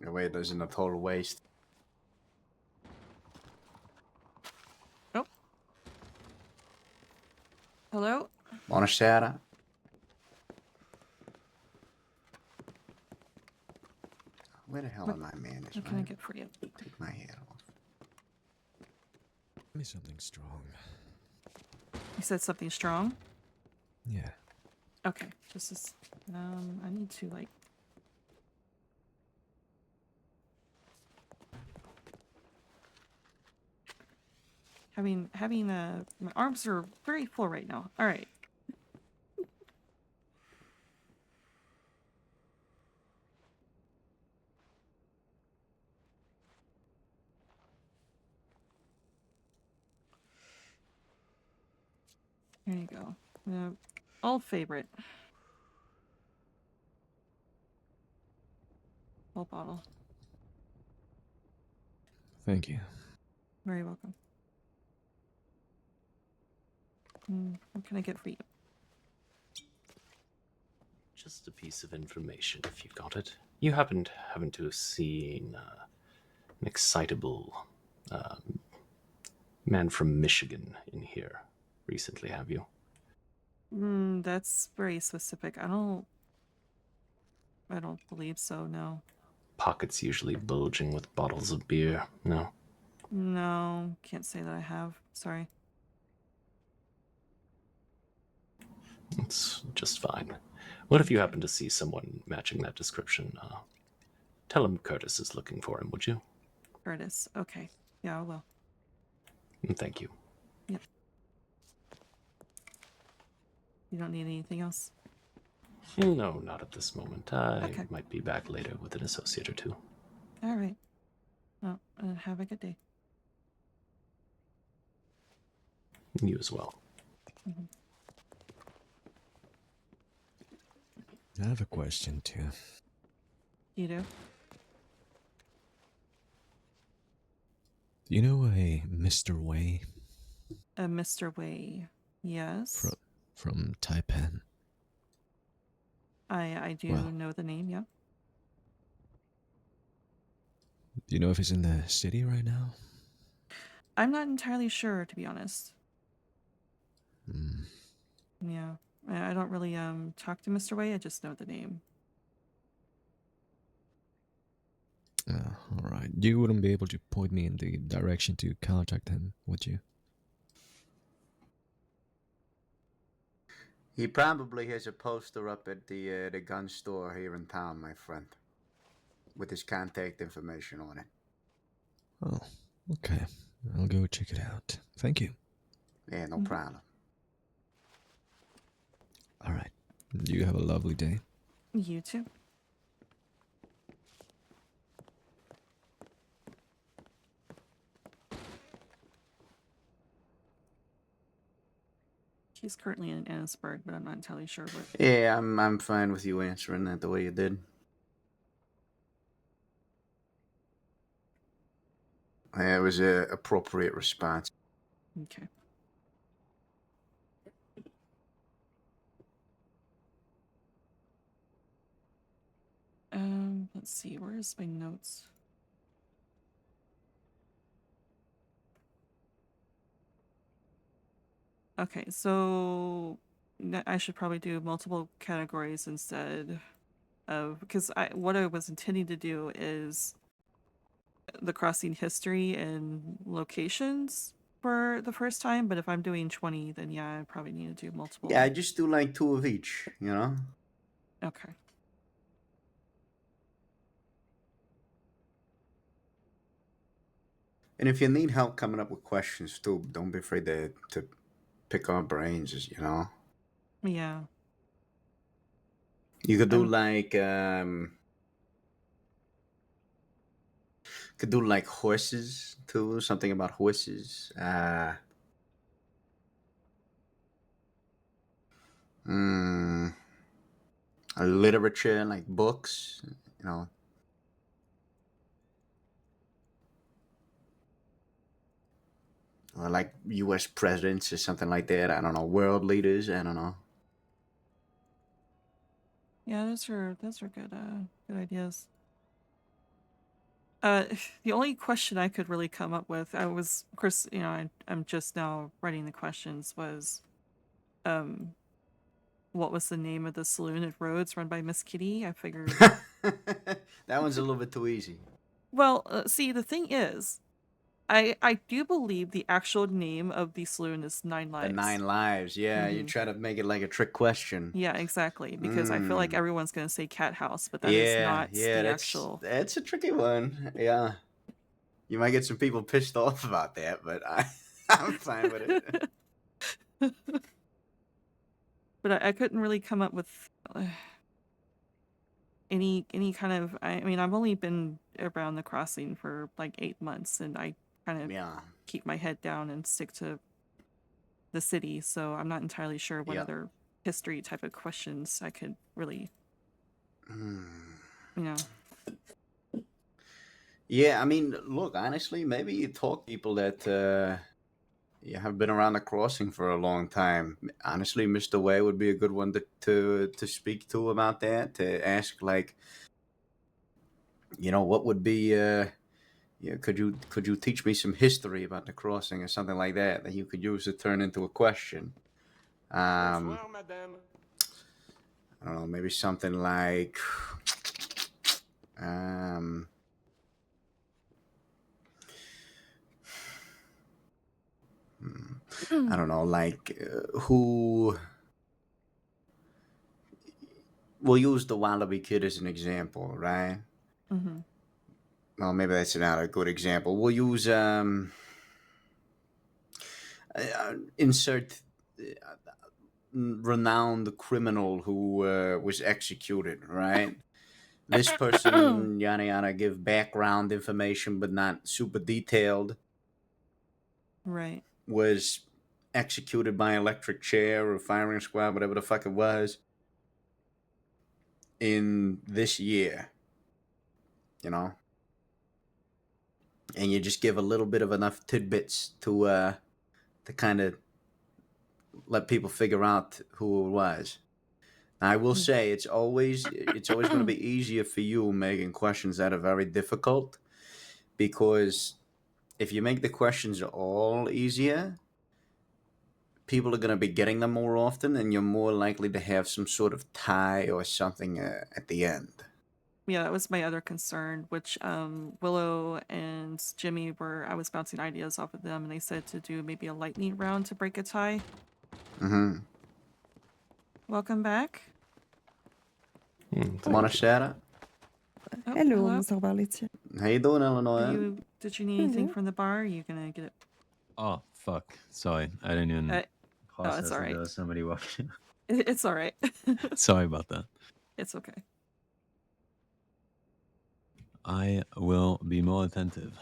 The way it isn't a total waste. Oh. Hello? Buonasera. Where the hell are my manners? What can I get for you? Take my hat off. Give me something strong. You said something strong? Yeah. Okay. Just as... I need to, like... Having my arms are very full right now. All right. There you go. Old favorite. Full bottle. Thank you. Very welcome. What can I get for you? Just a piece of information, if you've got it. You haven't to have seen an excitable man from Michigan in here recently, have you? That's very specific. I don't believe so, no. Pockets usually bulging with bottles of beer, no? No, can't say that I have. Sorry. It's just fine. What if you happen to see someone matching that description? Tell him Curtis is looking for him, would you? Curtis. Okay. Yeah, I will. Thank you. Yep. You don't need anything else? No, not at this moment. I Okay. might be back later with an associate or two. All right. Well, have a good day. You as well. Mm-hmm. I have a question too. You do? Do you know a Mr. Wei? A Mr. Wei. Yes. From Taipan. I do know the name, yeah. Do you know if he's in the city right now? I'm not entirely sure, to be honest. Hmm. Yeah. I don't really talk to Mr. Wei, I just know the name. All right. You wouldn't be able to point me in the direction to contact him, would you? He probably has a poster up at the gun store here in town, my friend, with his contact information on it. Oh, okay. I'll go check it out. Thank you. Yeah, no problem. All right. You have a lovely day. You too. He's currently in Annisburg, but I'm not entirely sure what. Yeah, I'm fine with you answering that the way you did. It was an appropriate response. Okay. Let's see. Where's my notes? Okay, so I should probably do multiple categories instead of, because what I was intending to do is the crossing history and locations for the first time, but if I'm doing 20, then yeah, I probably need to do multiple. Yeah, I just do like 2 of each, you know? Okay. And if you need help coming up with questions too, don't be afraid to pick our brains, you know? Yeah. You could do like horses too, something about horses. Literature, like books, you know. Or like U.S. presidents or something like that. I don't know. World leaders. I don't know. Yeah, those are good good ideas. The only question I could really come up with, I was, of course, you know, I'm just now writing the questions, was, what was the name of the saloon at Rhodes run by Miss Kitty? I figured. That one's a little bit too easy. Well, see, the thing is, I do believe the actual name of the saloon is Nine Lives. The 9 Lives. Yeah, you try to make it like a trick question. Yeah, exactly. Because I feel like everyone's gonna say Cat House, but that is not the actual. That's a tricky one. Yeah, you might get some people pissed off about that, but I'm fine with it. But I couldn't really come up with any kind of. I mean, I've only been around the crossing for like 8 months, and I kind of keep my head down and stick to the city. So I'm not entirely sure what other history type of questions I could really. You know. Yeah, I mean, look, honestly, maybe you talk to people that you have been around the crossing for a long time. Honestly, Mr. Way would be a good one to speak to about that. To ask, like, you know, what would be, could you teach me some history about the crossing or something like that you could use to turn into a question? I don't know, maybe something like, I don't know, like who. We'll use the WildRP kid as an example, right? Mm-hmm. Well, maybe that's not a good example. We'll use insert renowned criminal who was executed, right? This person, yada yada, give background information, but not super detailed. Right. Was executed by electric chair or firing squad, whatever the fuck it was, in this year. You know? And you just give a little bit of enough tidbits to kind of let people figure out who it was. Now, I will say it's always going to be easier for you making questions that are very difficult, because if you make the questions all easier, people are going to be getting them more often, and you're more likely to have some sort of tie or something at the end. Yeah, that was my other concern, which Willow and Jimmy I was bouncing ideas off of them, and they said to do maybe a lightning round to break a tie. Mm-hmm. Welcome back. Buonasera. Hello, Mr. Berlitz. How you doing, Eleanor? Did you need anything from the bar? Are you gonna get it? Oh, fuck. Sorry, I didn't even it's all right. there was somebody walking. It's all right. Sorry about that. It's okay. I will be more attentive.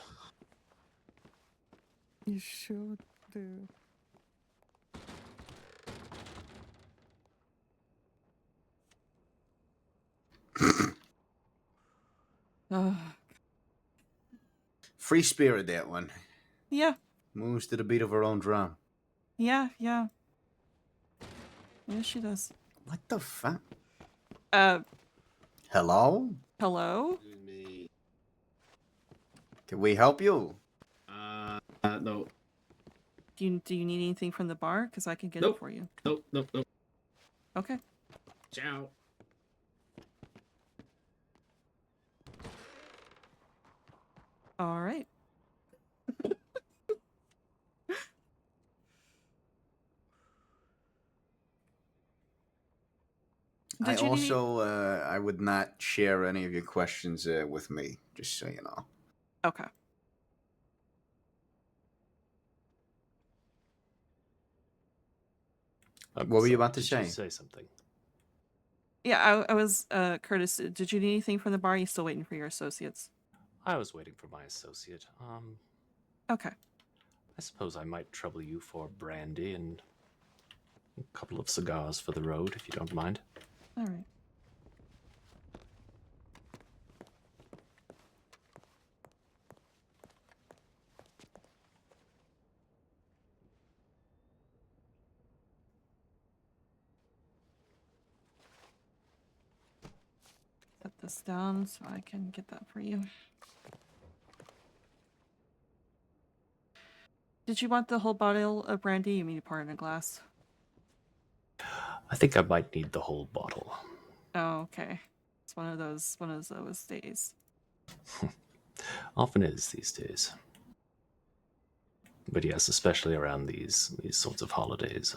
You should do. Free spirit, that one. Yeah. Moves to the beat of her own drum. Yeah. Yeah, she does. What the fuck? Hello? Hello? Can we help you? No. Do you need anything from the bar? Because I can get Nope. it for you. Nope. Okay. Ciao. All right. I also, I would not share any of your questions with me, just so you know. Okay. What were you about to Did say? you say something? Yeah, I was, Curtis, did you need anything from the bar? Are you still waiting for your associates? I was waiting for my associate. Okay. I suppose I might trouble you for brandy and a couple of cigars for the road, if you don't mind. All right. Set this down so I can get that for you. Did you want the whole bottle of brandy? You mean to pour it in a glass? I think I might need the whole bottle. Oh, okay. It's one of those days. Often is these days. But yes, especially around these sorts of holidays.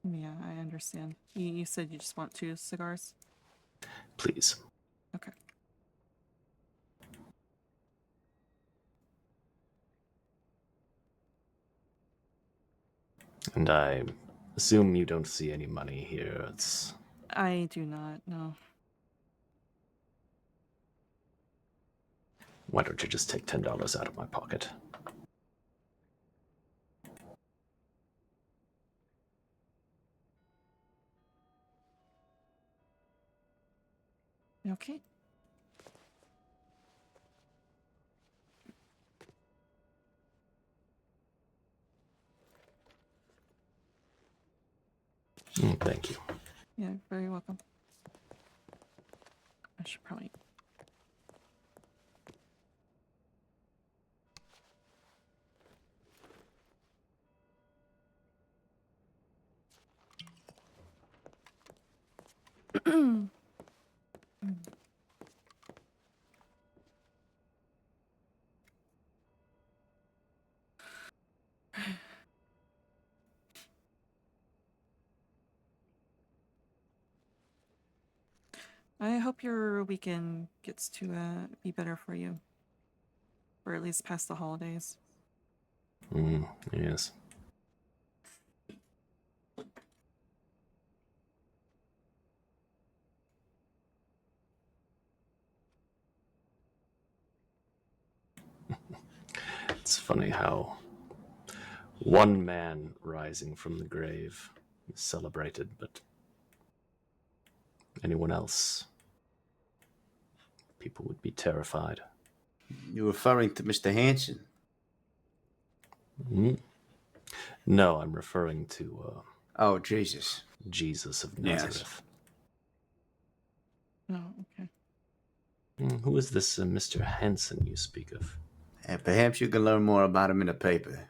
Yeah, I understand. You said you just want 2 cigars? Please. Okay. And I assume you don't see any money here. I do not, no. Why don't you just take $10 out of my pocket? Okay. Thank you. Yeah, very welcome. I should probably... I hope your weekend gets to be better for you. Or at least past the holidays. Yes. It's funny how one man rising from the grave is celebrated, but anyone else, people would be terrified. You're referring to Mr. Hanson? No, I'm referring to... oh, Jesus. Jesus of Yes. Nazareth. Oh, okay. Who is this Mr. Hanson you speak of? Perhaps you can learn more about him in the paper.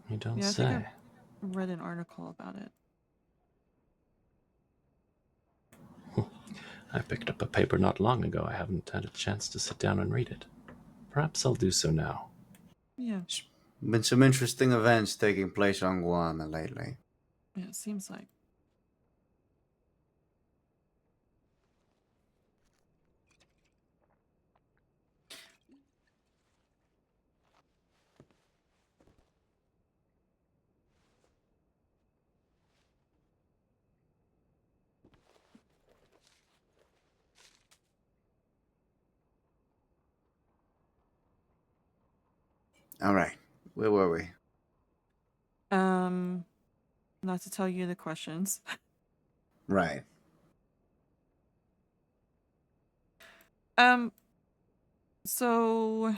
You don't Yeah, I say. think I read an article about it. I picked up a paper not long ago. I haven't had a chance to sit down and read it. Perhaps I'll do so now. Yeah. Been some interesting events taking place on Guam lately. Yeah, it seems like. All right. Where were we? Not to tell you the questions. Right. So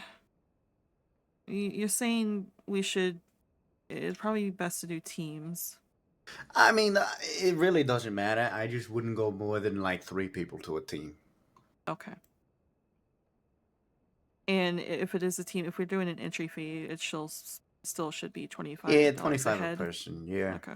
you're saying it'd probably be best to do teams. I mean, it really doesn't matter. I just wouldn't go more than like 3 people to a team. Okay. And if it is a team, if we're doing an entry fee, it still should be $25 Yeah, a 25 a head. person. Yeah. Okay.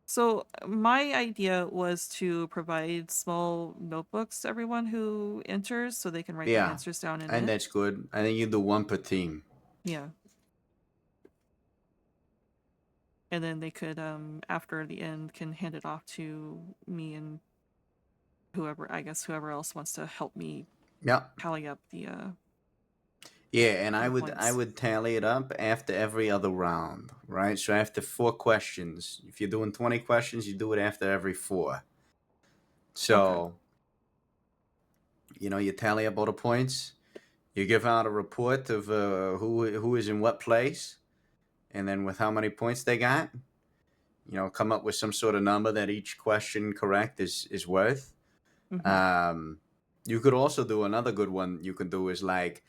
So my idea was to provide small notebooks to everyone who enters so they can write their Yeah. answers down in And it. that's good. I think you do 1 per team. Yeah. And then they could, after the end, can hand it off to me and whoever else wants to help me tally up the Yeah, and I points. would tally it up after every other round, right? So after 4 questions, if you're doing 20 questions, you do it after every 4. So, you tally up all the points. You give out a report of who is in what place, and then with how many points they got, come up with some sort of number that each question correct is worth. You could also do another good one. You can do is like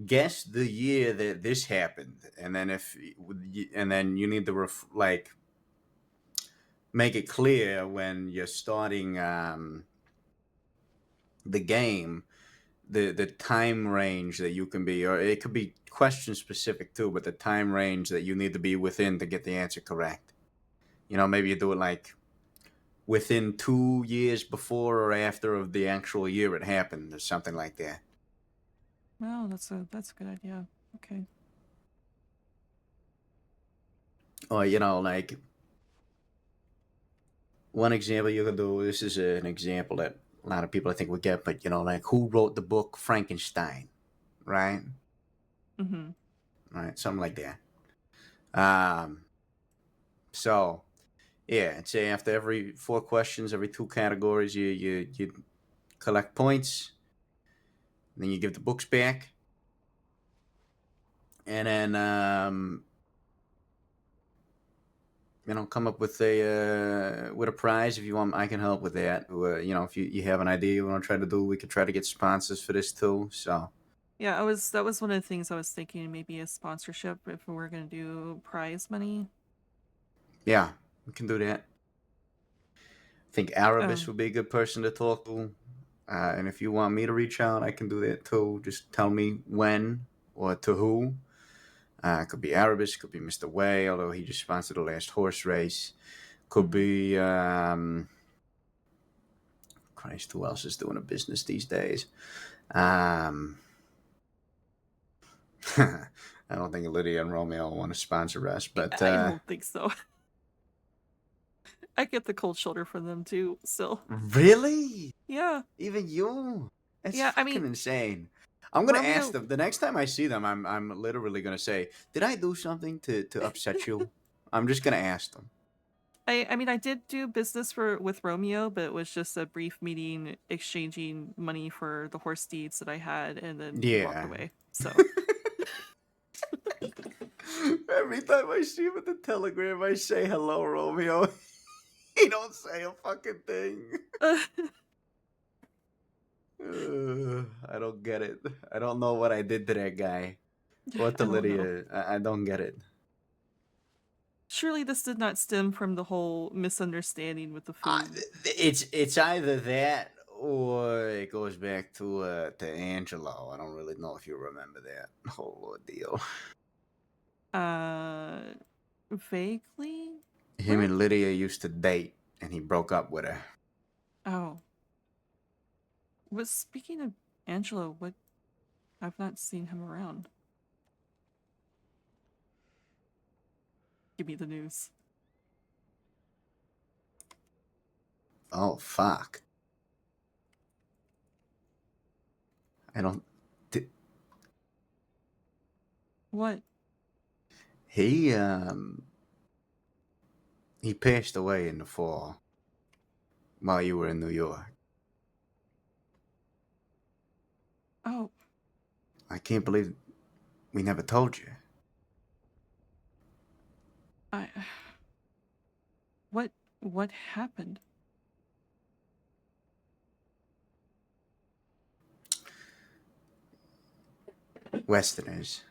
guess the year that this happened, and then you need to make it clear when you're starting the game, the time range that you can be, or it could be question specific too, but the time range that you need to be within to get the answer correct. Maybe you do it like within 2 years before or after of the actual year it happened, or something like that. Well, that's a good idea. Okay. Or like one example you could do. This is an example that a lot of people I think would get, but like who wrote the book Frankenstein, right? Mm-hmm. Right, something like that. So yeah, I'd say after every 4 questions, every 2 categories, you collect points, then you give the books back, and then come up with a prize if you want. I can help with that. If you have an idea you want to try to do, we could try to get sponsors for this too. So Yeah, that was one of the things I was thinking, maybe a sponsorship if we were gonna do prize money. yeah, we can do that. I think Arabis would be a good person to talk to. And if you want me to reach out, I can do that too. Just tell me when or to who. It could be Arabis, could be Mr. Way, although he just sponsored the last horse race. Could be Christ, who else is doing a business these days? I don't think Lydia and Romeo want to sponsor us, but I don't think so. I get the cold shoulder from them too, still. Really? Yeah. Even you? That's Yeah, I fucking mean, insane. I'm gonna Romeo... ask them the next time I see them. I'm literally gonna say, "Did I do something to upset you?" I'm just gonna ask them. I mean, I did do business with Romeo, but it was just a brief meeting, exchanging money for the horse deeds that I had, and then walked away. So every time I see him at the Telegram, I say hello, Romeo. He don't say a fucking thing. I don't get it. I don't know what I did to that guy. What to Lydia. I don't get it. Surely this did not stem from the whole misunderstanding with the food. It's either that or it goes back to Angelo. I don't really know if you remember that whole ordeal. Vaguely? Him and Lydia used to date, and he broke up with her. Oh. But speaking of Angelo, I've not seen him around. Give me the news. Oh, fuck. I don't... What? He passed away in the fall while you were in New York. Oh. I can't believe we never told you. What happened? Westerners.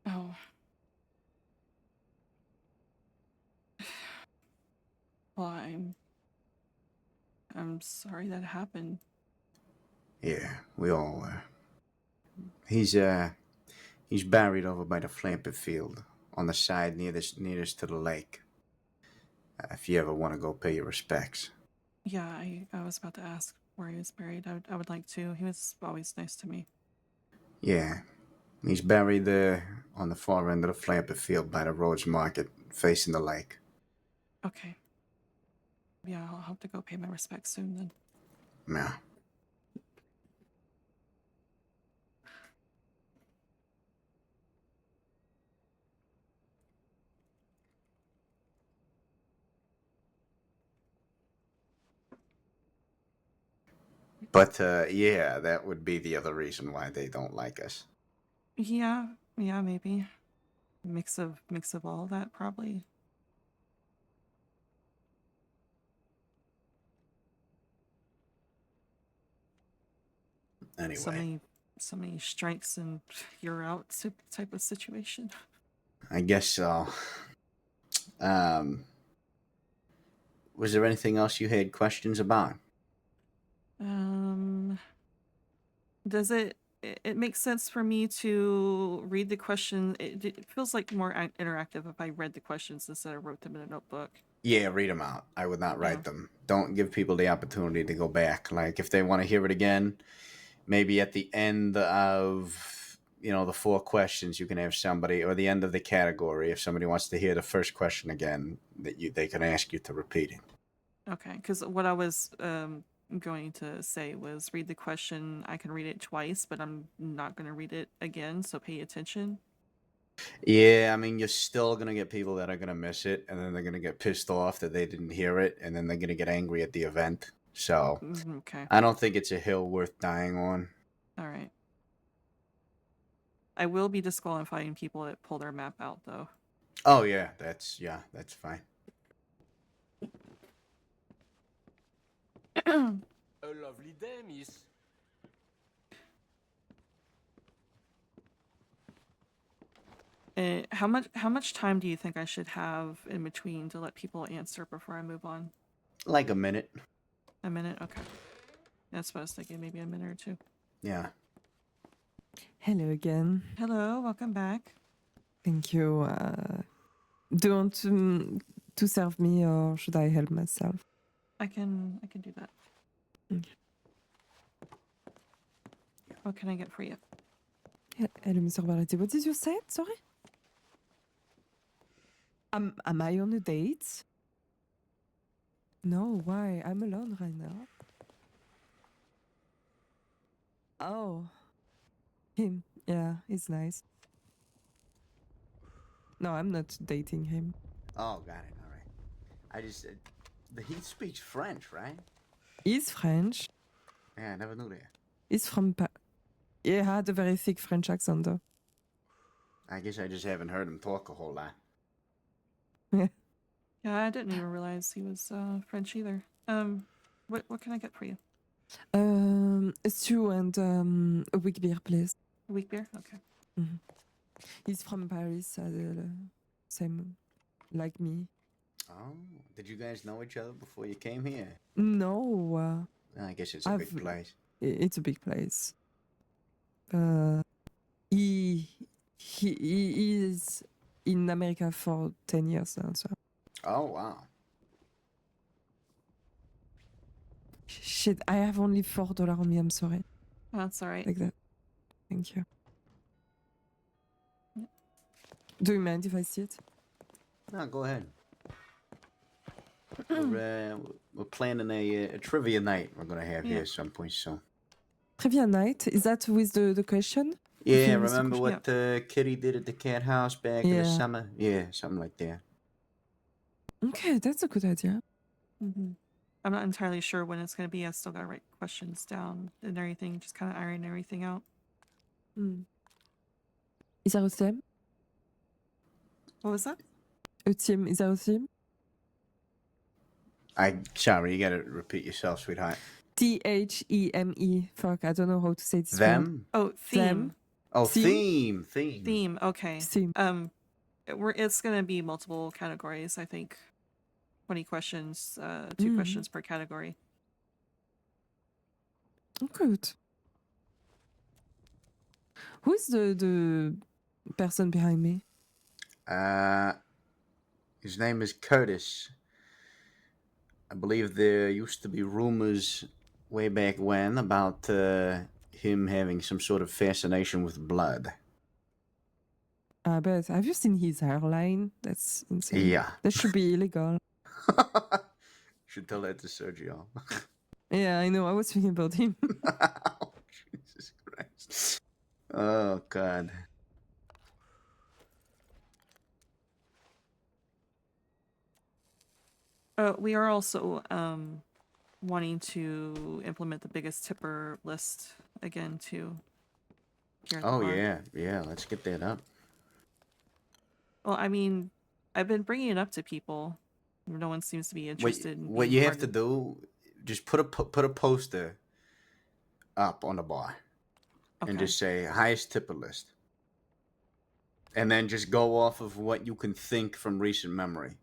Oh. Well, I'm sorry that happened. Yeah, we all were. He's buried over by the Flamper Field on the side nearest to the lake. If you ever want to go pay your respects. Yeah, I was about to ask where he was buried. I would like to. He was always nice to me. Yeah, he's buried there on the far end of the Flamper Field by the Rhodes Market, facing the lake. Okay. Yeah, I'll have to go pay my respects soon then. Yeah. But yeah, that would be the other reason why they don't like us. Yeah, maybe. Mix of all that probably. Anyway. So many strikes and you're out type of situation. I guess so. Was there anything else you had questions about? Does it makes sense for me to read the question? It feels like more interactive if I read the questions instead of wrote them in a notebook. Yeah, read them out. I would not write them. Don't give people the opportunity to go back. Like, if they want to hear it again, maybe at the end of, the 4 questions, you can have somebody, or the end of the category, if somebody wants to hear the first question again, they can ask you to repeat it. Okay, because what I was going to say was read the question. I can read it twice, but I'm not going to read it again, so pay attention. Yeah, I mean, you're still going to get people that are going to miss it, and then they're going to get pissed off that they didn't hear it, and then they're going to get angry at the event. So, okay. I don't think it's a hill worth dying on. All right. I will be disqualifying people that pull their map out, though. Oh, yeah, that's fine. A lovely day, miss. How much time do you think I should have in between to let people answer before I move on? Like a minute. A minute? Okay. That's what I was thinking, maybe a minute or 2. Yeah. Hello again. Hello, welcome back. Thank you. Do you want to serve me or should I help myself? I can do that. Okay. What can I get for you? Hello, Mr. Variety. What did you say? Sorry? Am I on a date? No, why? I'm alone right now. Oh. Him. Yeah, he's nice. No, I'm not dating him. Oh, got it. All right. I just he speaks French, right? He's French. Yeah, I never knew that. He's from he had a very thick French accent, though. I guess I just haven't heard him talk a whole lot. Yeah. Yeah, I didn't even realize he was French either. What can I get for you? A stew and a weak beer, please. A weak beer? Okay. Mm-hmm. He's from Paris, same like me. Oh, did you guys know each other before you came here? No. I guess it's a big place. It's a big place. He is in America for 10 years now, so. Oh, wow. Shit, I have only $4 on me, I'm sorry. Oh, that's all right. Like that. Thank you. Do you mind if I see it? No, go ahead. We're planning a trivia night we're going to have here at some point soon. Trivia night? Is that with the question? Yeah, remember what Kitty did at the cat house back in the Yeah. summer? Yeah, something like that. Okay, that's a good idea. Mm-hmm. I'm not entirely sure when it's going to be. I still got to write questions down and everything, just kind of iron everything out. Is that a theme? What was that? A theme? Is that a theme? Sorry, you gotta repeat yourself, sweetheart. THEME. Fuck, I don't know how to say this word. Them? Oh, theme. Them? Oh, Theme? theme. Theme. Okay. Theme. It's going to be multiple categories. I think 20 questions. 2 questions per category. Good. Who is the person behind me? His name is Curtis. I believe there used to be rumors way back when about him having some sort of fascination with blood. I bet. Have you seen his hairline? That's insane. Yeah. That should be illegal. Should tell that to Sergio. Yeah, I know. I was thinking about him. Jesus Christ. Oh, God. We are also wanting to implement the biggest tipper list again too. Here at the Oh, bar. yeah. Let's get that up. Well, I mean, I've been bringing it up to people. No one seems to be interested. in What being you part have to of- do, just put a poster up on the bar, and Okay. just say highest tipper list, and then just go off of what you can think from recent memory.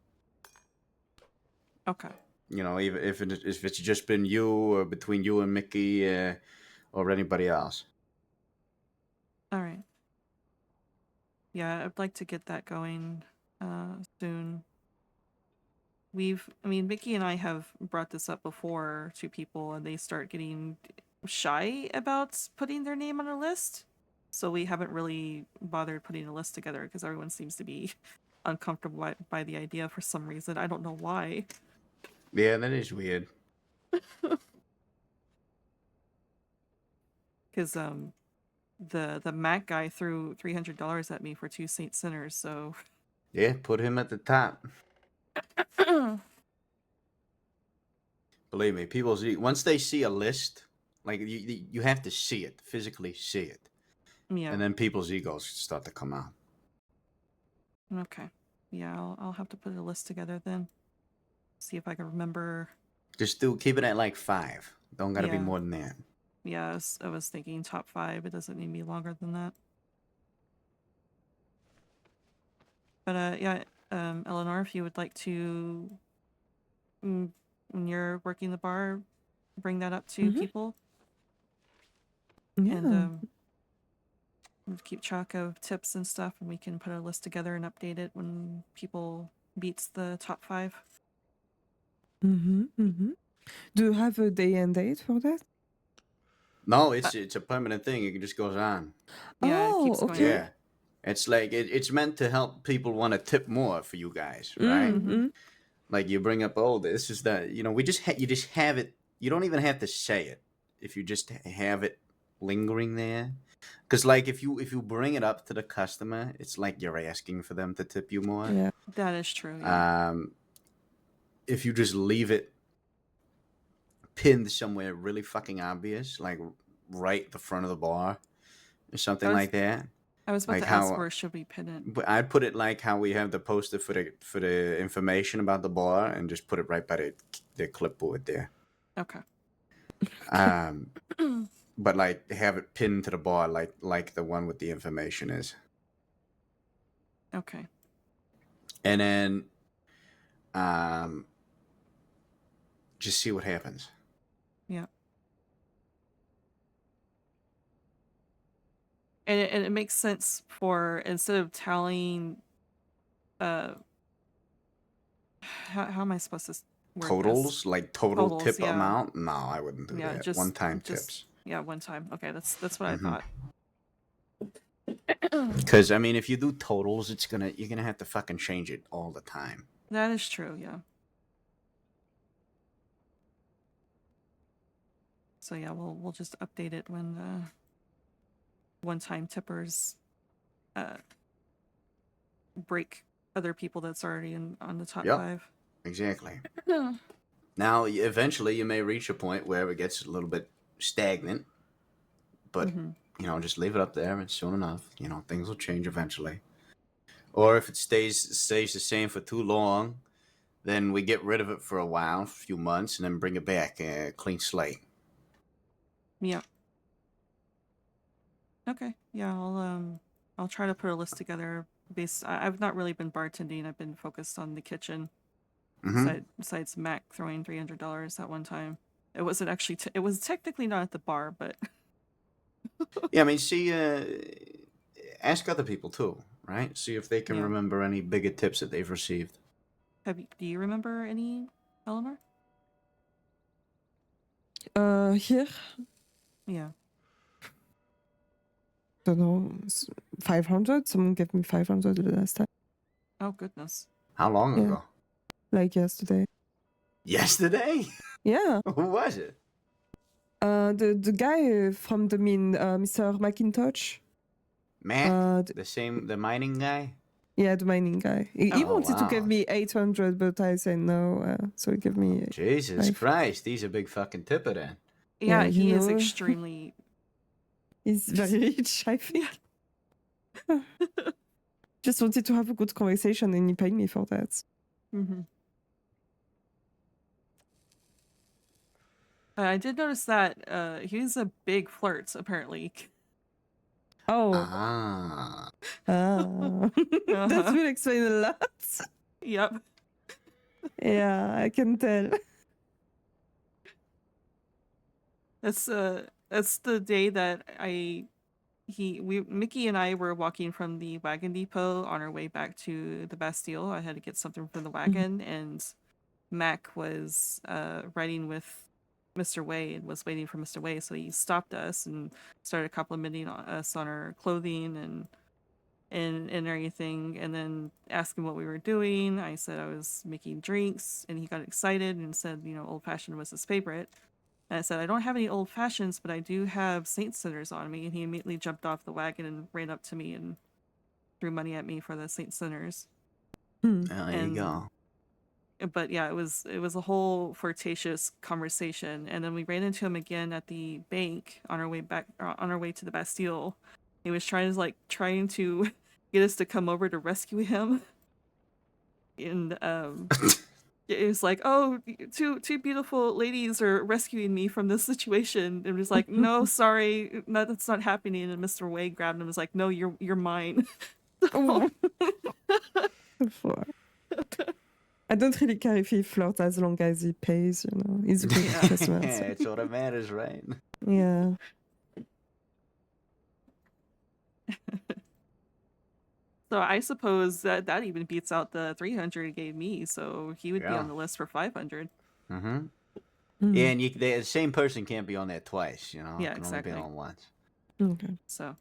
Okay. You know, even if it's just been you or between you and Mickey or anybody else. All right. Yeah, I'd like to get that going soon. Mickey and I have brought this up before to people, and they start getting shy about putting their name on a list. So we haven't really bothered putting a list together because everyone seems to be uncomfortable by the idea for some reason. I don't know why. Yeah, that is weird. Because the Mac guy threw $300 at me for 2 Saint Sinners, so Yeah, put him at the top. Believe me, people see once they see a list, like you have to see it, physically see it, yeah. and then people's egos start to come out. Okay. Yeah, I'll have to put a list together then. See if I can remember. Just keep it at like 5. Don't gotta be Yeah. more than that. Yeah, I was thinking top 5. It doesn't need to be longer than that. But yeah, Eleanor, if you would like to, when you're working the bar, bring that up to people. Yeah. And keep track of tips and stuff, and we can put a list together and update it when people beats the top 5. Do you have a day and date for that? No, it's a permanent thing. It just goes on. Yeah, it keeps going. Yeah, it's like it's meant to help people want to tip more for you guys, right? Like you bring up, oh, this is that. You know, we just you just have it. You don't even have to say it if you just have it lingering there. Because like if you bring it up to the customer, it's like you're asking for them to tip you more. Yeah, that is true. Yeah. If you just leave it pinned somewhere really fucking obvious, like right the front of the bar or something like that. I was about like to ask where should we pin it. But I'd put it like how we have the poster for the information about the bar, and just put it right by the clipboard there. Okay. But like have it pinned to the bar like the one with the information is. Okay. And then just see what happens. Yeah. And it makes sense for, instead of tallying how am I supposed to word Totals, this? like total Totals, tip yeah. amount? No, I wouldn't do Yeah, that. just One-time tips. Yeah, one time. Okay, that's what I thought. Because I mean, if you do totals, you're gonna have to fucking change it all the time. That is true, yeah. So yeah, we'll just update it when one-time tippers break other people that's already on the top 5. Exactly. Now, eventually, you may reach a point where it gets a little bit stagnant, but just leave it up there, and soon enough, things will change eventually. Or if it stays the same for too long, then we get rid of it for a while, a few months, and then bring it back, clean slate. Yeah. Okay. Yeah, I'll try to put a list together. I've not really been bartending. I've been focused on the kitchen. Besides Mac throwing $300 at one time. It wasn't actually. It was technically not at the bar, but. Yeah, I mean, see, ask other people too, right? See if they can remember any bigger tips that they've received. Do you remember any, Eleanor? Here? Yeah. Don't know. 500? Someone gave me 500 the last time. Oh, goodness. How long ago? Like yesterday. Yesterday? Yeah. Who was it? The guy from the Mr. McIntosh. Mac? The mining guy? Yeah, the mining guy. He wanted to give me 800, but I said no, so he gave me. Jesus Christ, he's a big fucking tipper then. Yeah, he is extremely. He's very rich, I think. Just wanted to have a good conversation, and he paid me for that. I did notice that he's a big flirt, apparently. Oh. That will explain a lot. Yep. Yeah, I can tell. That's the day that Mickey and I were walking from the wagon depot on our way back to the Bastille. I had to get something from the wagon, and Mac was riding with Mr. Way and was waiting for Mr. Way, so he stopped us and started complimenting us on our clothing and everything, and then asking what we were doing. I said I was making drinks, and he got excited and said, old fashioned was his favorite. And I said, I don't have any old fashions, but I do have Saint Sinners on me. And he immediately jumped off the wagon and ran up to me and threw money at me for the Saint Sinners. There you go. But yeah, it was a whole flirtatious conversation. And then we ran into him again at the bank on our way to the Bastille. He was trying to get us to come over to rescue him. And it was like, oh, two beautiful ladies are rescuing me from this situation. It was like, no, sorry, no, that's not happening. And Mr. Way grabbed him and was like, no, you're mine. I don't really care if he flirts as long as he pays, He's a good customer. Yeah, it's all that matters, right? Yeah. So I suppose that even beats out the 300 he gave me, so he would be on the list for 500. Yeah, and the same person can't be on there twice, Yeah, Can exactly. only be on once. Okay. So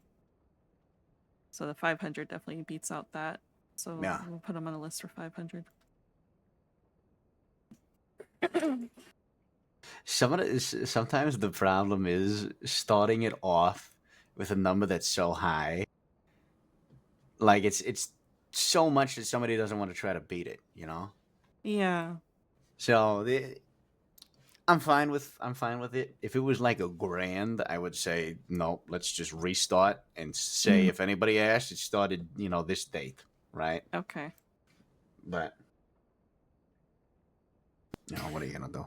the 500 definitely beats out that. So we'll put him on the list for 500. Sometimes the problem is starting it off with a number that's so high. Like it's so much that somebody doesn't want to try to beat it, Yeah. So I'm fine with it. If it was like $1,000, I would say no. Let's just restart and say if anybody asks, it started, this date, right? Okay. But what are you gonna do?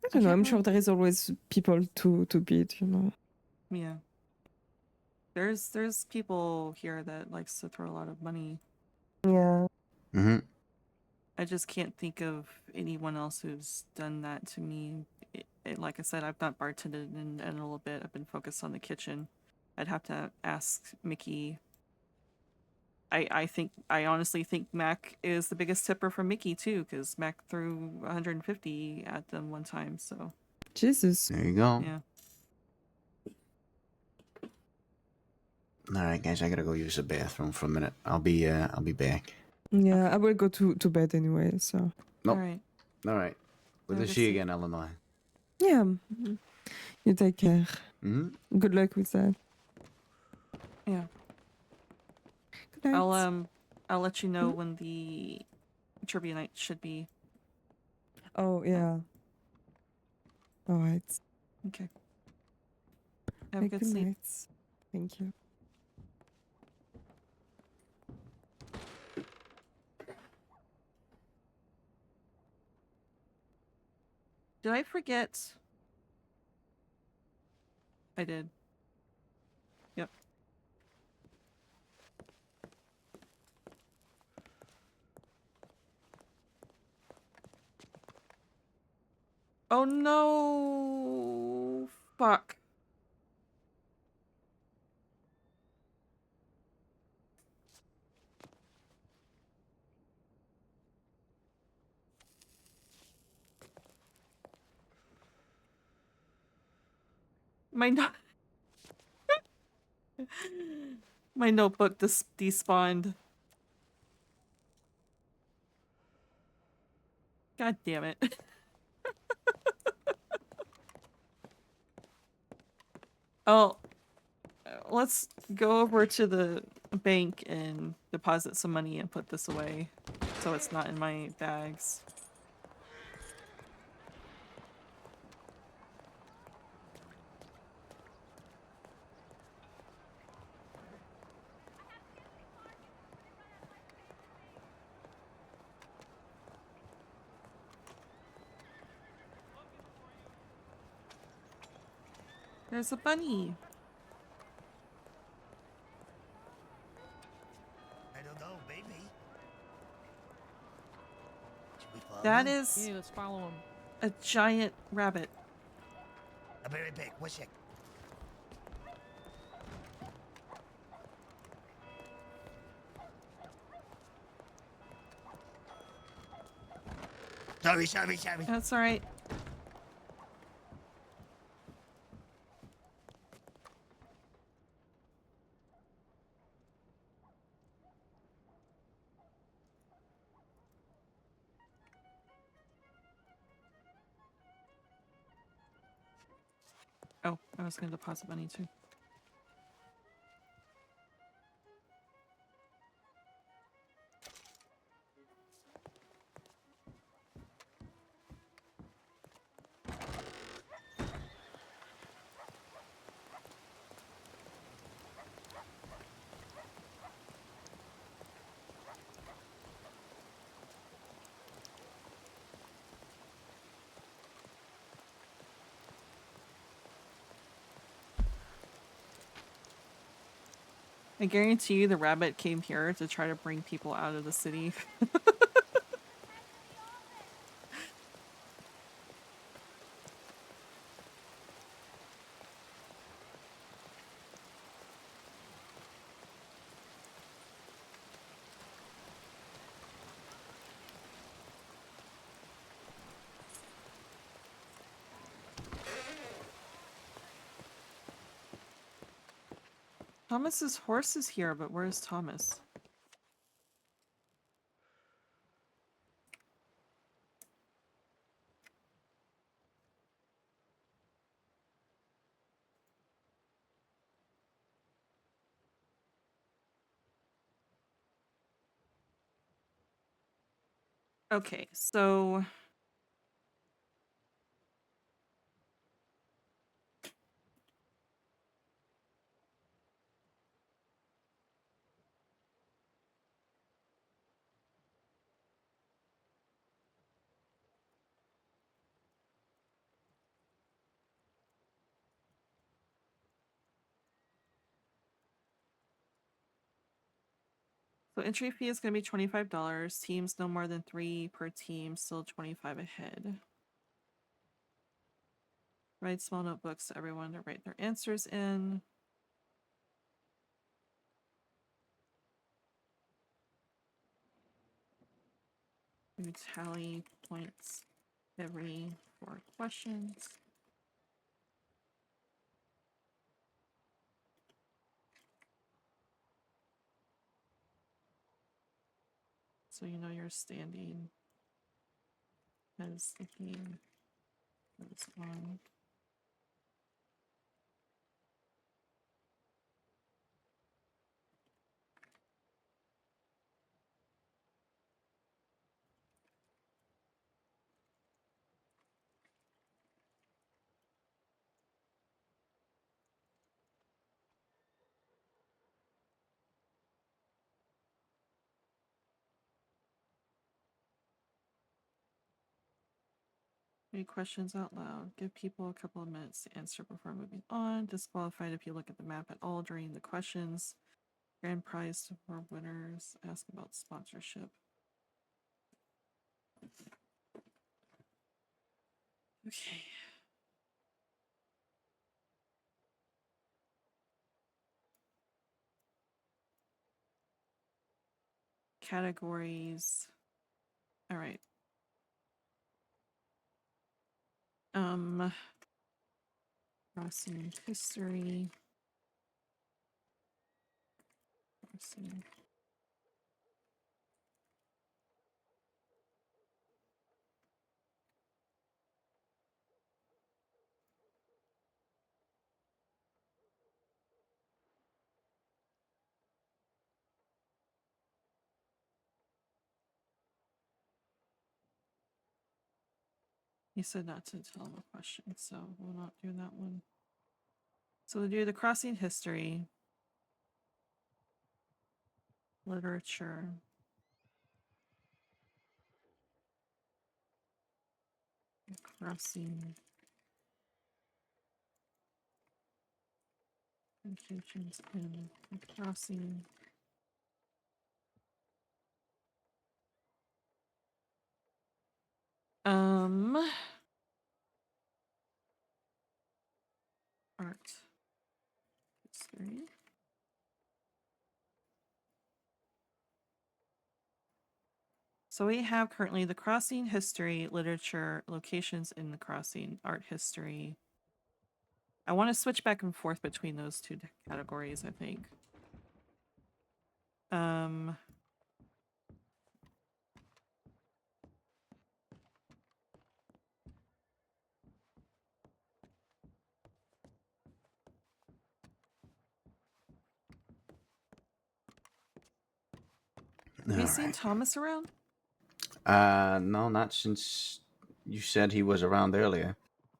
I don't know. I'm sure there is always people to beat, Yeah. There's people here that likes to throw a lot of money. Yeah. I just can't think of anyone else who's done that to me. Like I said, I've not bartended in a little bit. I've been focused on the kitchen. I'd have to ask Mickey. I honestly think Mac is the biggest tipper for Mickey too, because Mac threw 150 at them one time. So. Jesus. There you go. Yeah. All right, guys, I gotta go use the bathroom for a minute. I'll be back. Yeah, I will go to bed anyway, so. Nope. All right. All right. We'll see you again, Illinois. Yeah. You take care. Good luck with that. Yeah. Good night. I'll let you know when the trivia night should be. Oh yeah. All right. Okay. Have a good Good sleep. night. Thank you. Did I forget? I did. Yep. Oh no! Fuck. My no My notebook despawned. God damn it. Oh, let's go over to the bank and deposit some money and put this away so it's not in my bags. There's a bunny. I don't know, baby. Should we follow That him? is Yeah, let's follow him. a giant rabbit. I'll be right back. 1 sec. Sorry. That's alright. Oh, I was gonna deposit money too. I guarantee you the rabbit came here to try to bring people out of the city. Thomas's horse is here, but where's Thomas? Okay, so entry fee is going to be $25. Teams no more than 3 per team, still 25 ahead. Write small notebooks to everyone to write their answers in. You tally points every 4 questions. So you know you're standing as the game goes on. Read questions out loud. Give people a couple of minutes to answer before moving on. Disqualified if you look at the map at all during the questions. Grand prize for winners. Ask about sponsorship. Okay. Categories. All right. Crossing history. Crossing. He said not to tell the question, so we'll not do that one. So we'll do the crossing history, literature, crossing, locations in crossing. Art history. So we have currently the crossing history, literature, locations in the crossing, art history. I want to switch back and forth between those two categories, I think. Have you seen Thomas around? No, not since you said he was around earlier.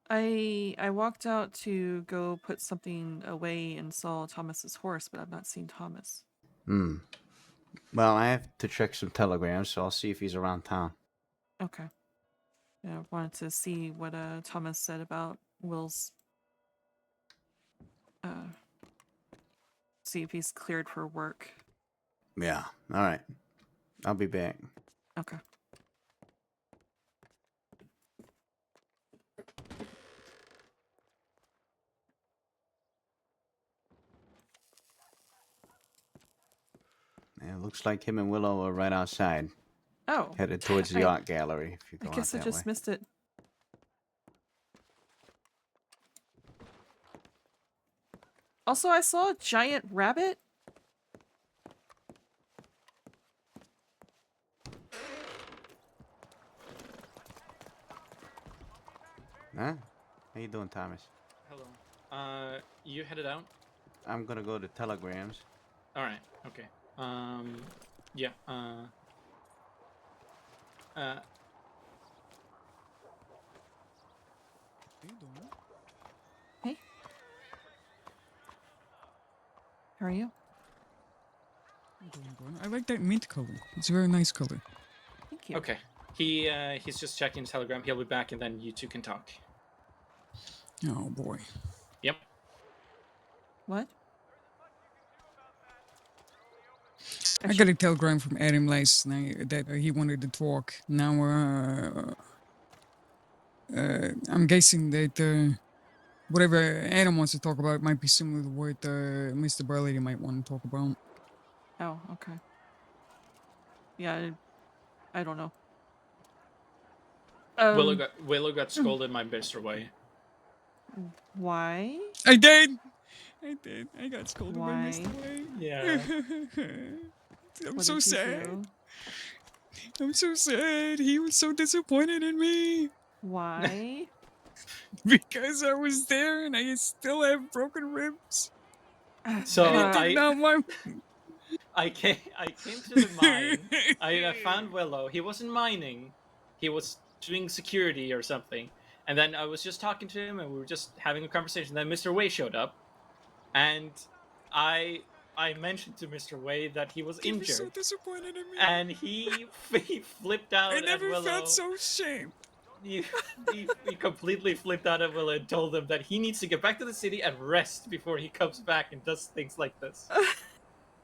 I walked out to go put something away and saw Thomas's horse, but I've not seen Thomas. Well, I have to check some telegrams, so I'll see if he's around town. Okay. Yeah, I wanted to see what Thomas said about Will's. See if he's cleared for work. Yeah. All right. I'll be back. Okay. Yeah, looks like him and Willow are right outside. Oh. Headed towards the art gallery. If you go I guess I out that just way. missed it. Also, I saw a giant rabbit. Huh? How you doing, Thomas? Hello. You headed out? I'm gonna go to telegrams. All right. Okay. Yeah. Hey. How are you? I like that mint color. It's a very nice color. Thank you. Okay. He's just checking his telegram. He'll be back, and then you two can talk. Oh boy. Yep. What? I got a telegram from Adam last night that he wanted to talk. Now, I'm guessing that whatever Adam wants to talk about might be similar to what Mr. Burley might want to talk about. Oh, okay. Yeah, I don't know. Willow got scolded my Mr. Way. Why? I did. I got scolded by Why? Mr. Way. Yeah. I'm What so did he sad. do? I'm so sad. He was so disappointed in me. Why? Because I was there and I still have broken ribs. So I came to the mine. I found Willow. He wasn't mining. He was doing security or something. And then I was just talking to him, and we were just having a conversation. Then Mr. Way showed up, and I mentioned to Mr. Way that he was injured. He was so disappointed in me. And he flipped out I at never Willow. felt so ashamed. you completely flipped out at Will and told him that he needs to get back to the city and rest before he comes back and does things like this.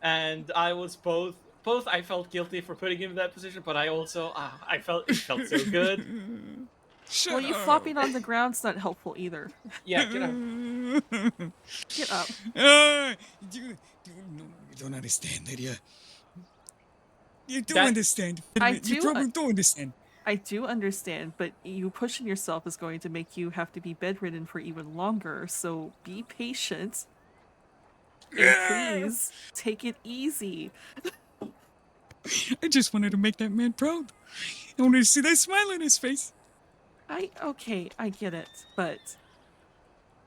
And I was both I felt guilty for putting him in that position, but I also it felt so good. Well, you flopping on the ground's not helpful either. Yeah, get up. Get up. You don't understand, Lydia. You do That- understand. I You do. probably do understand. I do understand, but you pushing yourself is going to make you have to be bedridden for even longer. So be patient. And please take it easy. I just wanted to make that man proud. I wanted to see that smile on his face. Okay, I get it, but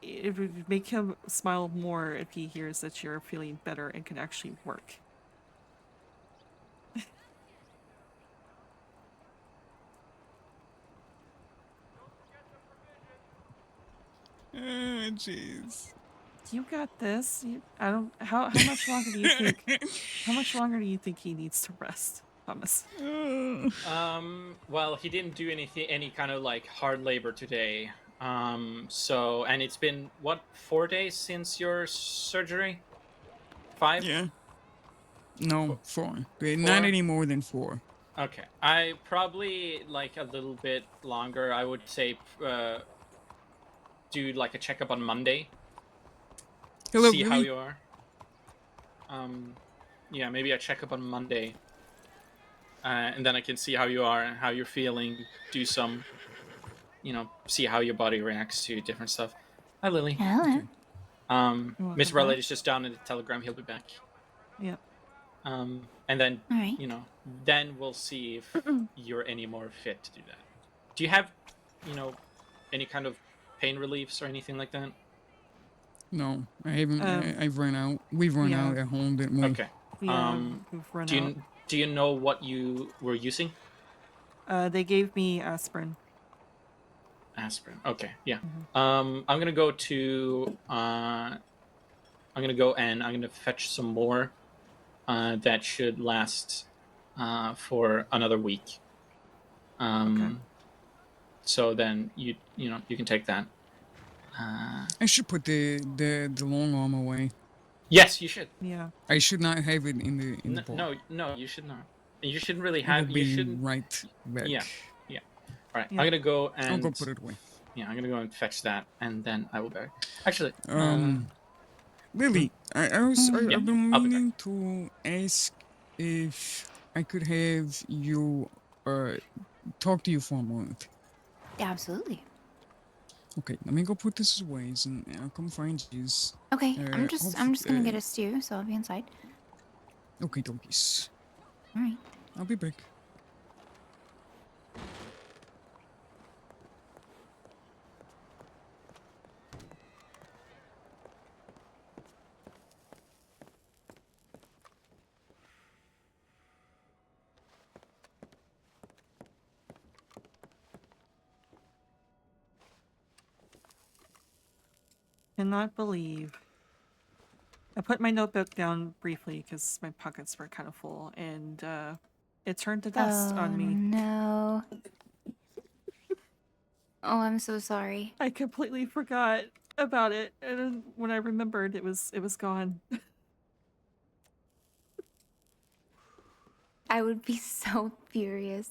it would make him smile more if he hears that you're feeling better and can actually work. Jeez. You got this. I don't. How much longer do you think? How much longer do you think he needs to rest, Thomas? Well, he didn't do any kind of like hard labor today. So, and it's been what, 4 days since your surgery? 5? Yeah. No, 4. Not any more than 4. Okay, I probably like a little bit longer. I would say do like a checkup on Monday. Hello, see how really? you are. Yeah, maybe a checkup on Monday, and then I can see how you are and how you're feeling. Do some, see how your body reacts to different stuff. Hi, Lily. Hello. Mr. Barlett is just down in the telegram. He'll be back. Yep. And then All right. then we'll see if you're any more fit to do that. Do you have, any kind of pain reliefs or anything like that? No, I haven't. I've run out. We've run out at home, didn't we? Okay. We've run out. Do you know what you were using? They gave me aspirin. Aspirin. Okay. Yeah. I'm gonna go to. I'm gonna go and I'm gonna fetch some more. That should last for another week. Okay. So then you can take that. I should put the long arm away. Yes, you should. Yeah. I should not have it in the ball. No, you should not. You shouldn't really It have. will You be shouldn't. right back. Yeah. All right. Yeah. I'm gonna go and. I'll go put it away. Yeah, I'm gonna go and fetch that, and then I will be back. Actually. Lily, I've been I'll be meaning to ask if I could have you talk to you for a moment. Absolutely. Okay, let me go put this away, and I'll come find you. Okay, I'm just gonna get a stew, so I'll be inside. Okay, donkeys. All right. I'll be back. Cannot believe. I put my notebook down briefly because my pockets were kind of full, and it turned to dust on me. No. Oh, I'm so sorry. I completely forgot about it, and then when I remembered, it was gone. I would be so furious.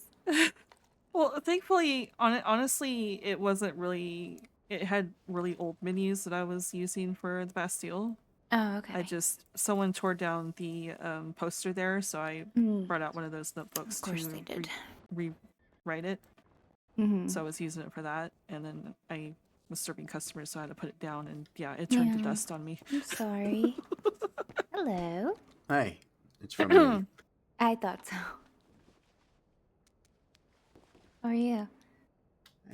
Well, thankfully, honestly, it wasn't really. It had really old menus that I was using for the Bastille. Oh, okay. Someone tore down the poster there, so I brought out one of those notebooks Of course to they did. rewrite it. Mm-hmm. So I was using it for that, and then I was serving customers, so I had to put it down, and yeah, it turned to dust on me. I'm sorry. Hello. Hi, it's from me. I thought so. How are you?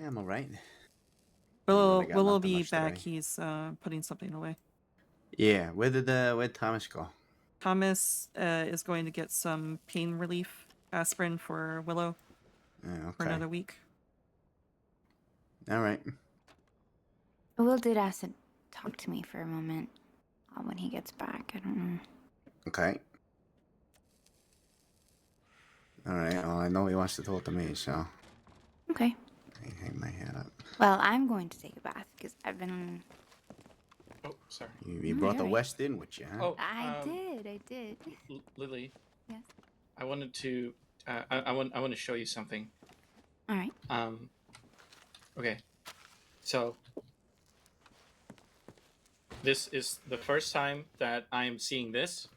I'm all right. Willow got will nothing be much back. today. He's putting something away. Yeah, where'd Thomas go? Thomas is going to get some pain relief aspirin for Willow for Okay. another week. All right. Will did ask to talk to me for a moment when he gets back. I don't know. Okay. All right. Well, I know he wants to talk to me, so. Okay. I hang my head up. Well, I'm going to take a bath because I've been. Oh, sorry. You No, brought you're the right. West in with you, huh? Oh, I did. Lily. Yes. I wanted to. I want to show you something. All right. Okay. So this is the first time that I am seeing this.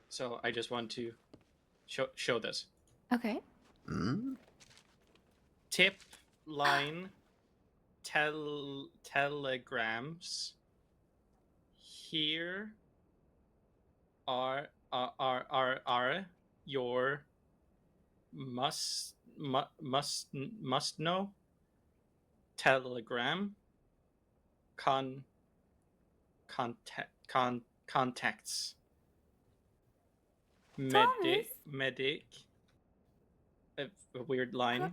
So I just want to show this. Okay. Tip line telegrams. Here are your must know telegram contacts medic a weird line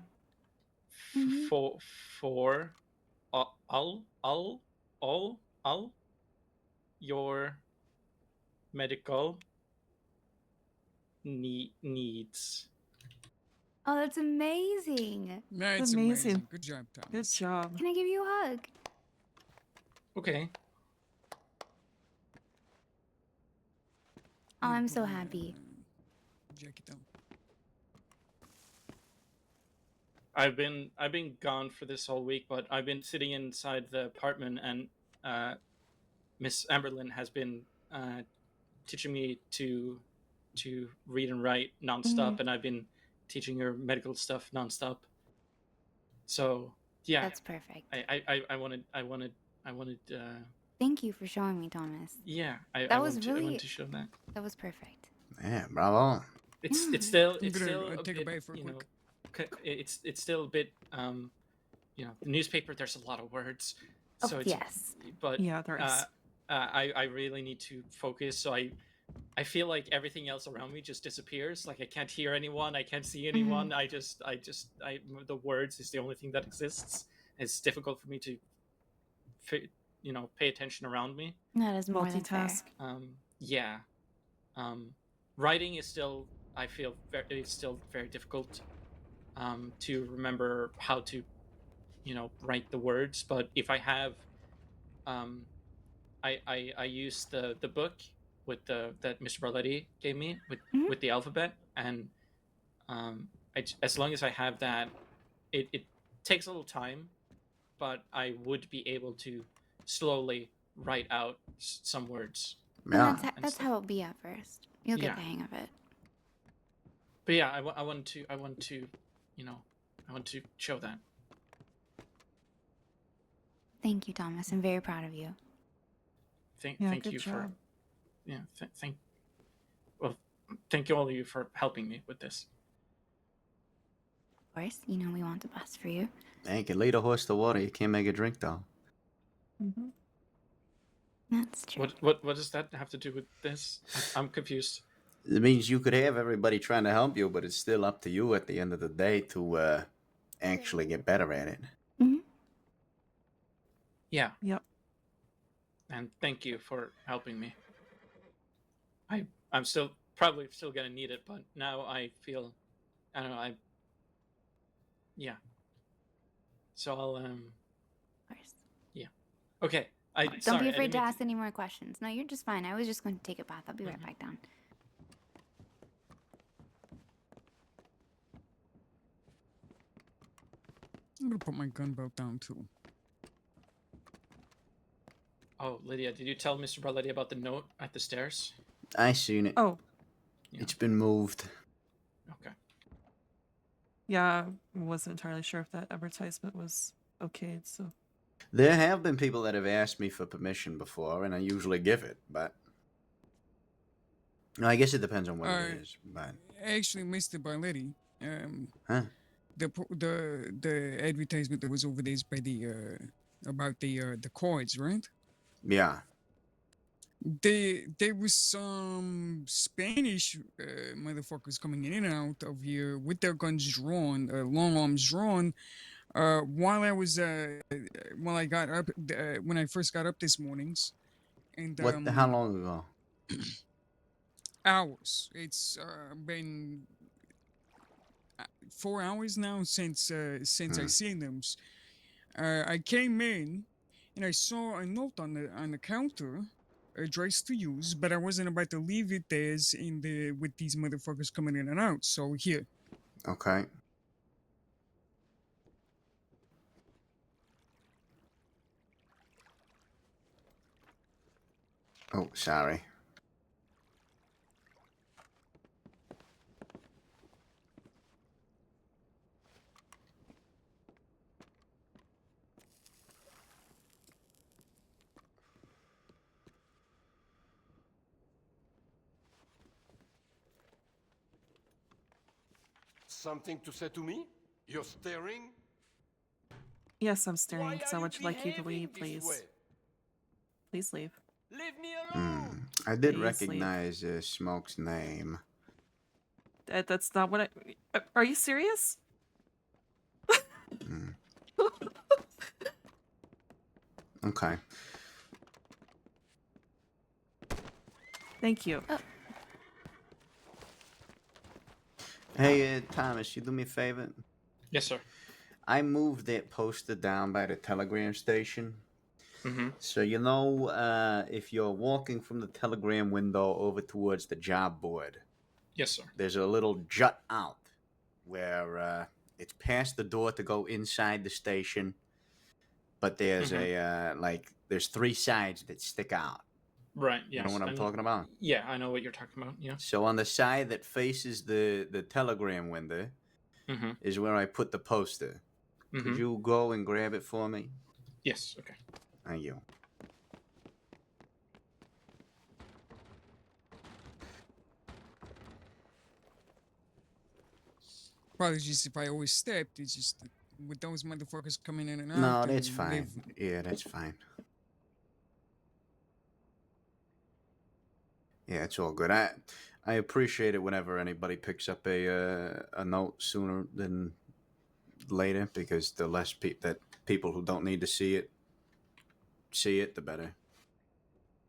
for all your medical needs. Oh, that's amazing. That's amazing. Good job, Thomas. Good job. Can I give you a hug? Okay. Oh, I'm so happy. Jack it down. I've been gone for this whole week, but I've been sitting inside the apartment, and Miss Amberlin has been teaching me to read and write nonstop, and I've been teaching her medical stuff nonstop. So yeah, That's perfect. I wanted. Thank you for showing me, Thomas. Yeah, That I was want really. to show that. That was perfect. Yeah, bravo. It's still I'm gonna a take a bit, bite for a quick. it's still a bit the newspaper, there's a lot of words, so Oh, it's yes. but Yeah, there is. I really need to focus, so I feel like everything else around me just disappears. Like I can't hear anyone, I can't see anyone. I the words is the only thing that exists. It's difficult for me to pay attention around me. That is more than fair. Yeah. Writing is still, I feel it's still very difficult to remember how to write the words. But if I have I use the book with that Mr. Barletti gave me with the alphabet, and as long as I have that, it takes a little time, but I would be able to slowly write out some words. And that's how it'll be at first. You'll get Yeah. the hang of it. But yeah, I want to show that. Thank you, Thomas. I'm very proud of you. Thank good you job. for thank you all of you for helping me with this. Of course, you know we want the best for you. Hey, you can lead a horse to water. You can't make a drink, though. That's true. What does that have to do with this? I'm confused. It means you could have everybody trying to help you, but it's still up to you at the end of the day to actually get better at it. Yeah. Yep. And thank you for helping me. I'm still probably still gonna need it, but now I feel, I don't know, yeah. So I'll Of course. yeah. Okay. Don't be afraid to ask any more questions. No, you're just fine. I was just going to take a bath. I'll be right back down. I'm gonna put my gun belt down too. Oh, Lydia, did you tell Mr. Barletti about the note at the stairs? I seen it. Oh. It's been moved. Okay. Yeah, I wasn't entirely sure if that advertisement was okayed, so. There have been people that have asked me for permission before, and I usually give it, but no, I guess it depends on what it is. But Actually, Mr. Barletti, huh? the advertisement that was over there is by the about the cards, right? Yeah. There was some Spanish motherfuckers coming in and out of here with their guns drawn, long arms drawn. While I was while I got up when I first got up this mornings, and How long ago? Hours. It's been 4 hours now since I seen them. I came in and I saw a note on the counter addressed to use, but I wasn't about to leave it there with these motherfuckers coming in and out. So here. Okay. Oh, sorry. Something to say to me? You're staring? Yes, I'm staring because I are would you like you to behaving leave, this please. way? Please leave. Leave me alone! I did Please recognize Smoke's name. That's not what I... Are you serious? Okay. Thank you. Hey, Thomas, you do me a favor? Yes, sir. I moved that poster down by the telegram station. Mm-hmm. So, you know, if you're walking from the telegram window over towards the job board, Yes, sir. there's a little jut out where it's past the door to go inside the station, but there's there's 3 sides that stick out. Right, You yes. know what I'm talking about? Yeah, I know what you're talking about, yeah. So on the side that faces the telegram window is where I put the poster. Could you go and grab it for me? Yes, okay. Thank you. Apologies if I overstepped. It's just that with those motherfuckers coming in and out. No, and that's fine. they've- Yeah, that's fine. Yeah, it's all good. I appreciate it whenever anybody picks up a note sooner than later, because the less that people who don't need to see it, the better.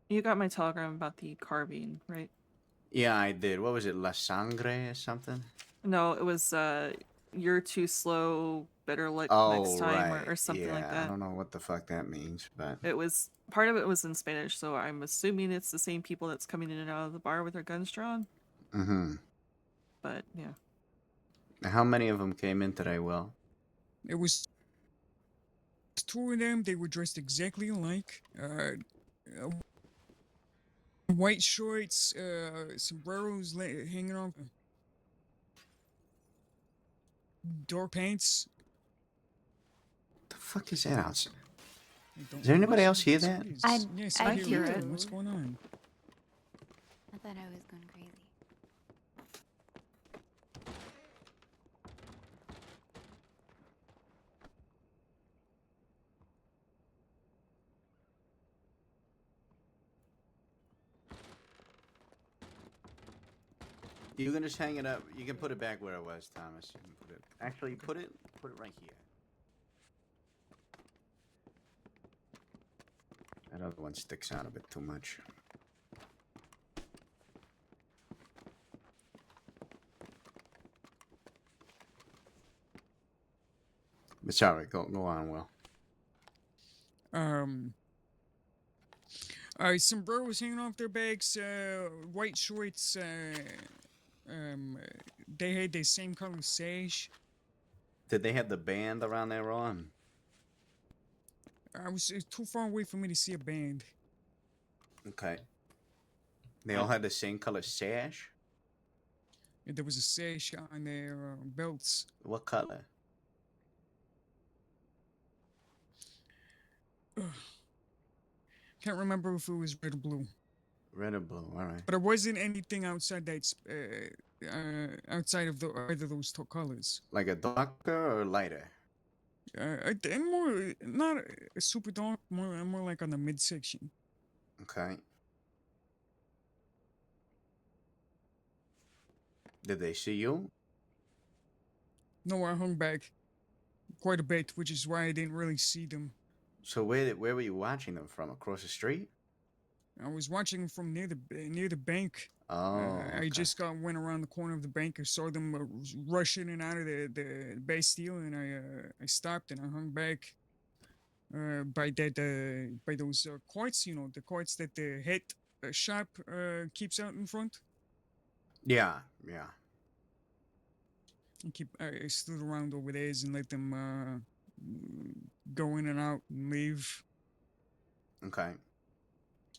You got my telegram about the carbine, right? Yeah, I did. What was it, La Sangre or something? No, it was you're too slow, better luck next time, or something like that. I don't know what the fuck that means, but It was part of it was in Spanish, so I'm assuming it's the same people that's coming in and out of the bar with their guns drawn. But yeah, how many of them came in today, Will? It was 2 of them. They were dressed exactly alike. White shorts, sombreros hanging off. Door pants. The fuck is that outside? Don't Is there know anybody what else hear this that? is. I Yes, I I hear hear it. it. What's going on? I thought I was going crazy. You can just hang it up. You can put it back where it was, Thomas. You can put it. Actually, put it right here. That other one sticks out a bit too much. But sorry, go on, Will. Sombreros hanging off their backs, white shorts, they had the same color sash. Did they have the band around their arm? I was too far away for me to see a band. Okay. They all had the same color sash? And there was a sash on their belts. What color? Can't remember if it was red or blue. Red or blue, alright. But it wasn't anything outside that, outside of either of those two colors. Like a darker or lighter? And more, not super dark, more like on the midsection. Okay. Did they see you? No, I hung back quite a bit, which is why I didn't really see them. So where were you watching them from? Across the street? I was watching from near the bank. Oh, I just went around the corner of the bank. I saw them rush in and out of the Bastille, and I stopped and I hung back by those courts. You know, the courts that the head shop keeps out in front. Yeah. I stood around over there and let them go in and out and leave. Okay.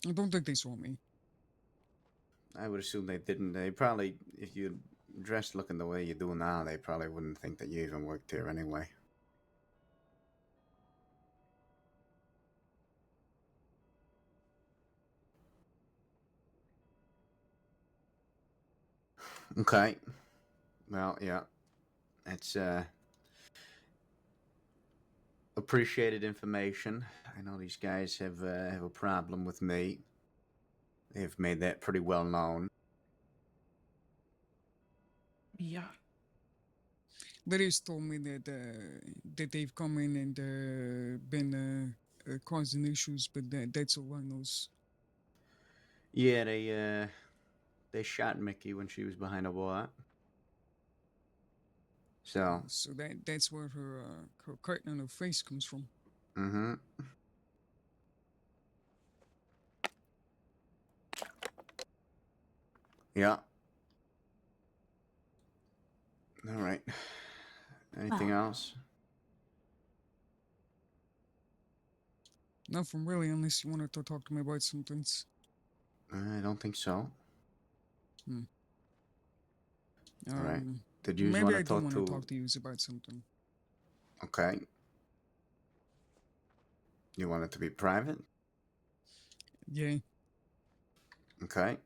I don't think they saw me. I would assume they didn't. They probably, if you dressed looking the way you do now, they probably wouldn't think that you even worked here anyway. Okay. Well, yeah. It's appreciated information. I know these guys have a problem with me. They've made that pretty well known. Yeah. Lydia's told me that they've come in and been causing issues, but that's all I know. Yeah, they shot Mickey when she was behind a wall. So. So that's where her cut on her face comes from. Mm-hmm. Yeah. All right. Anything else? Nothing really, unless you wanted to talk to me about some things. I don't think so. All right. Um, Did you maybe want I to do talk want to? to talk to you about something. Okay. You want it to be private? Yeah. Okay.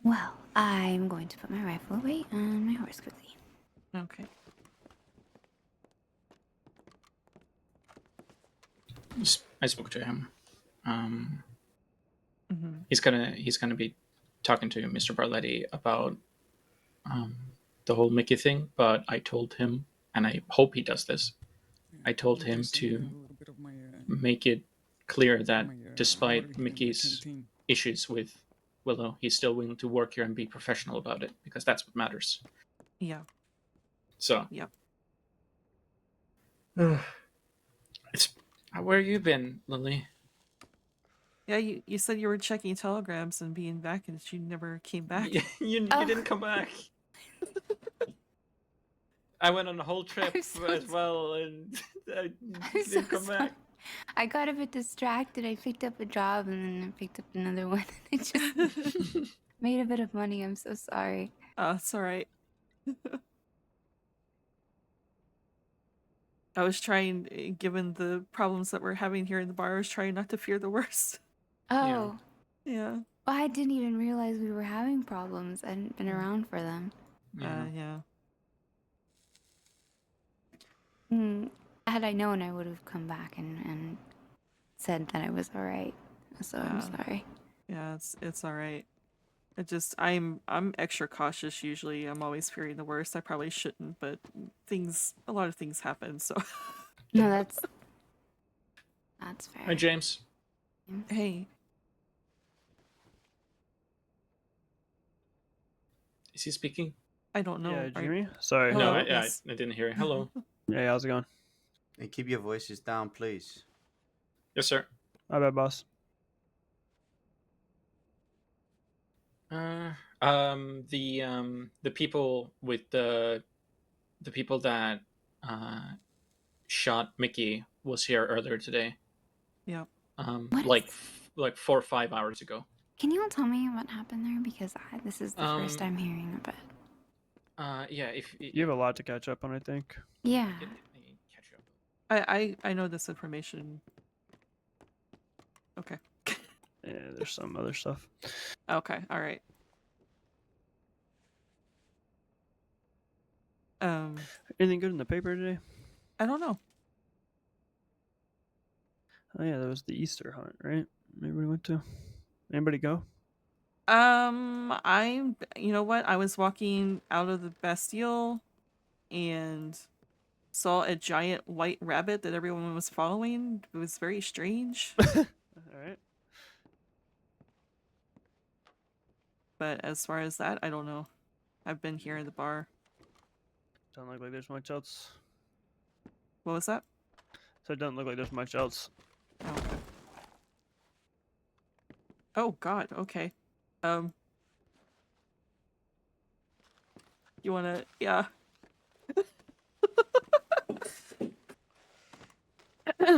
Well, I'm going to put my rifle away on my horse quickly. Okay. I spoke to him. Mm-hmm. He's gonna be talking to Mr. Barletti about the whole Mickey thing, but I told him, and I hope he does this. I told him to make it clear that despite Mickey's issues with Willow, he's still willing to work here and be professional about it, because that's what matters. Yeah. So. Yep. It's where you been, Lily? Yeah, you said you were checking telegrams and being back, and you never came back. You didn't come back. I went on a whole trip as well, and I didn't come back. I got a bit distracted. I picked up a job and then I picked up another one. I just made a bit of money. I'm so sorry. Oh, it's all right. I was trying, given the problems that we're having here in the bar, I was trying not to fear the worst. Oh. Yeah. Well, I didn't even realize we were having problems. I hadn't been around for them. Yeah. Had I known, I would have come back and said that I was all right. So I'm sorry. Yeah, it's all right. I'm extra cautious usually. I'm always fearing the worst. I probably shouldn't, but a lot of things happen, so. No, that's fair. Hi, James. Hey. Is he speaking? I don't know. Yeah, Jimmy. Sorry. No, I didn't hear it. Hello. Hey, how's it going? Hey, keep your voices down, please. Yes, sir. My bad, boss. The people with the people that shot Mickey was here earlier today. Yep. Like 4 or 5 hours ago. Can you all tell me what happened there? Because this is the first I'm hearing of it. Yeah. If You have a lot to catch up on, I think. Yeah. I know this information. Okay. Yeah, there's some other stuff. Okay. All right. Anything good in the paper today? I don't know. Oh yeah, there was the Easter hunt, right? Everybody went to. Anybody go? You know what? I was walking out of the Bastille and saw a giant white rabbit that everyone was following. It was very strange. All right. But as far as that, I don't know. I've been here in the bar. Doesn't look like there's much else. What was that? So it doesn't look like there's much else. Oh, okay. Oh God. Okay. You wanna? Yeah. Maybe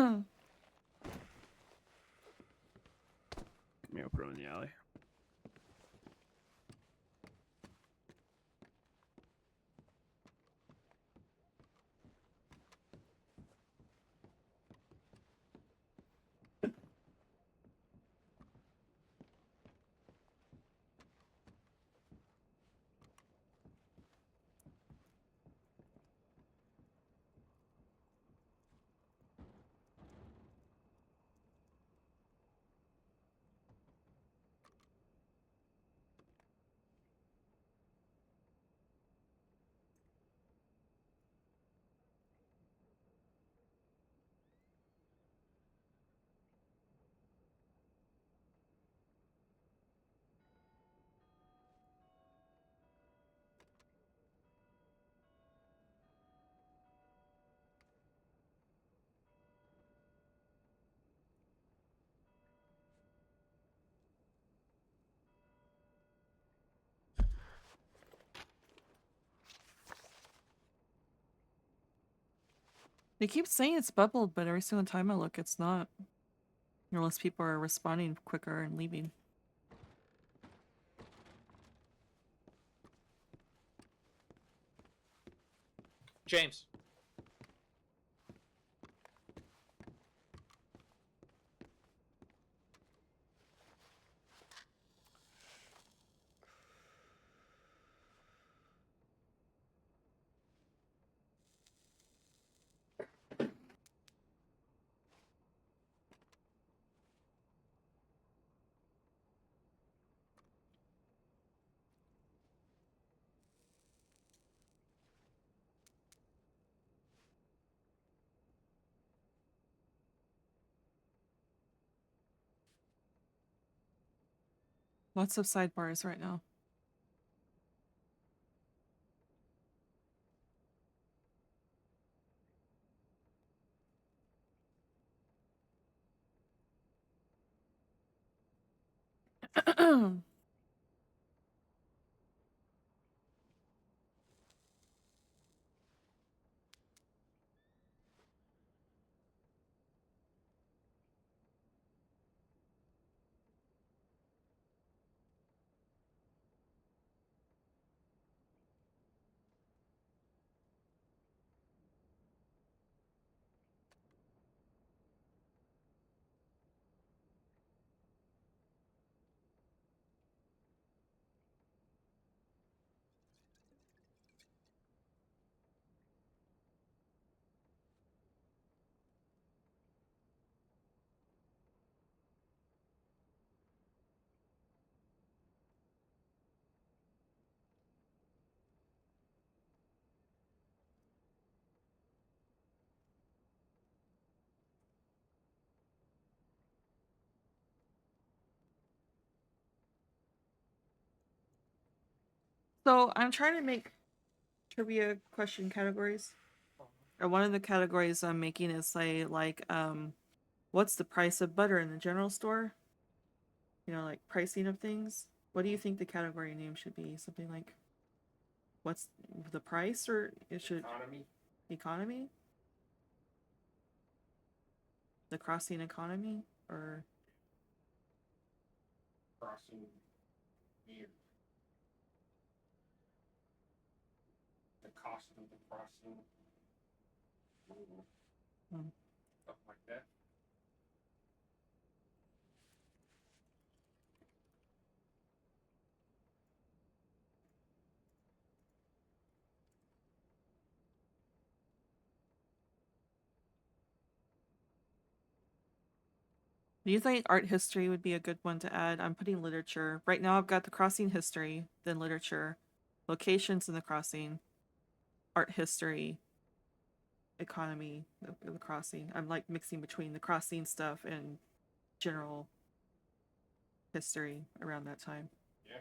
I'll put him in the alley. They keep saying it's bubbled, but every single time I look, it's not. Unless people are responding quicker and leaving. James. Lots of sidebars right now. So I'm trying to make trivia question categories. Or one of the categories I'm making is say what's the price of butter in the general store? You know, like pricing of things. What do you think the category name should be? Something like what's the price, or it should economy? The crossing economy, or Crossing here. The cost of the crossing. Hmm. Something like that. Do you think art history would be a good one to add? I'm putting literature. Right now I've got the crossing history, then literature, locations in the crossing, art history, economy of the crossing. I'm like mixing between the crossing stuff and general history around that time. Yeah.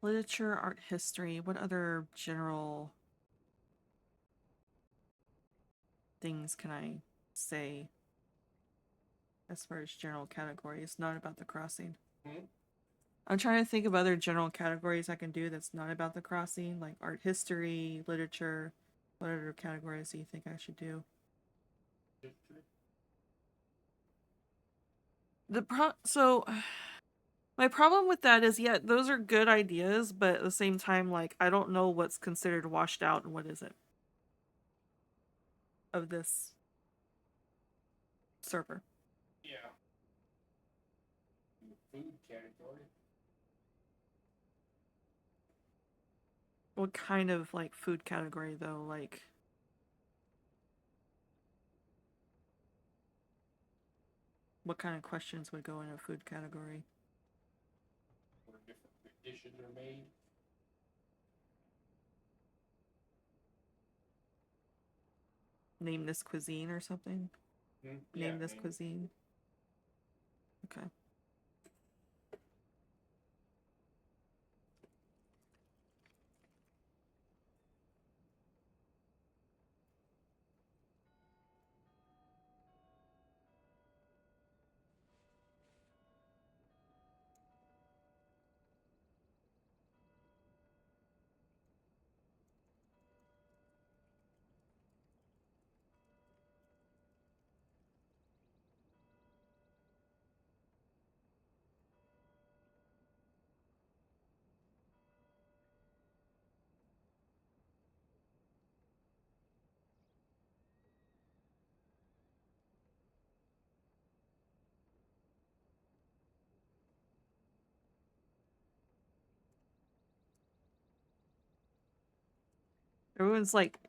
Literature, art history. What other general things can I say as far as general categories, not about the crossing? I'm trying to think of other general categories I can do that's not about the crossing, like art history, literature. What other categories do you think I should do? So my problem with that is, yeah, those are good ideas, but at the same time, like, I don't know what's considered washed out and what isn't of this server. Yeah. Food category. What kind of like food category though? Like, what kind of questions would go in a food category? Where different dishes are made. Name this cuisine or something? Yeah, Name this cuisine. Okay.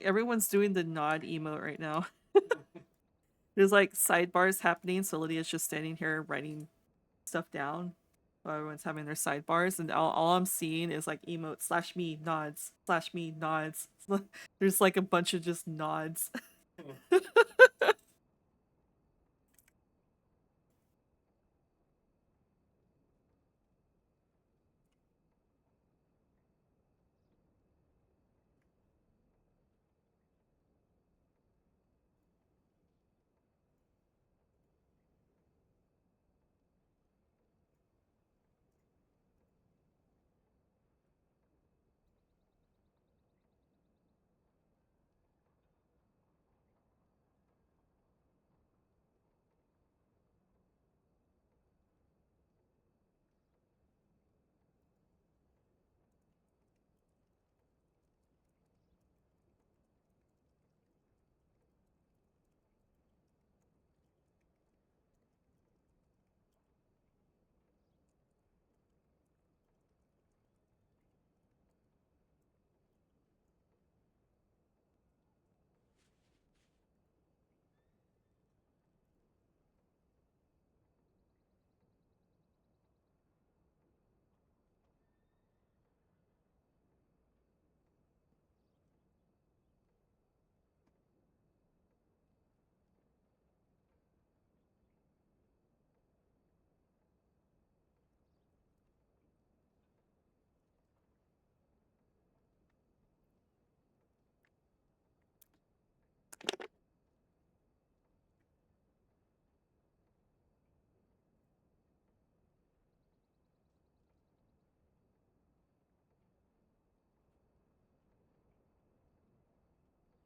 Everyone's doing the nod emote right now. There's like sidebars happening, so Lydia's just standing here writing stuff down while everyone's having their sidebars, and all I'm seeing is like emote /me nods /me nods. There's like a bunch of just nods.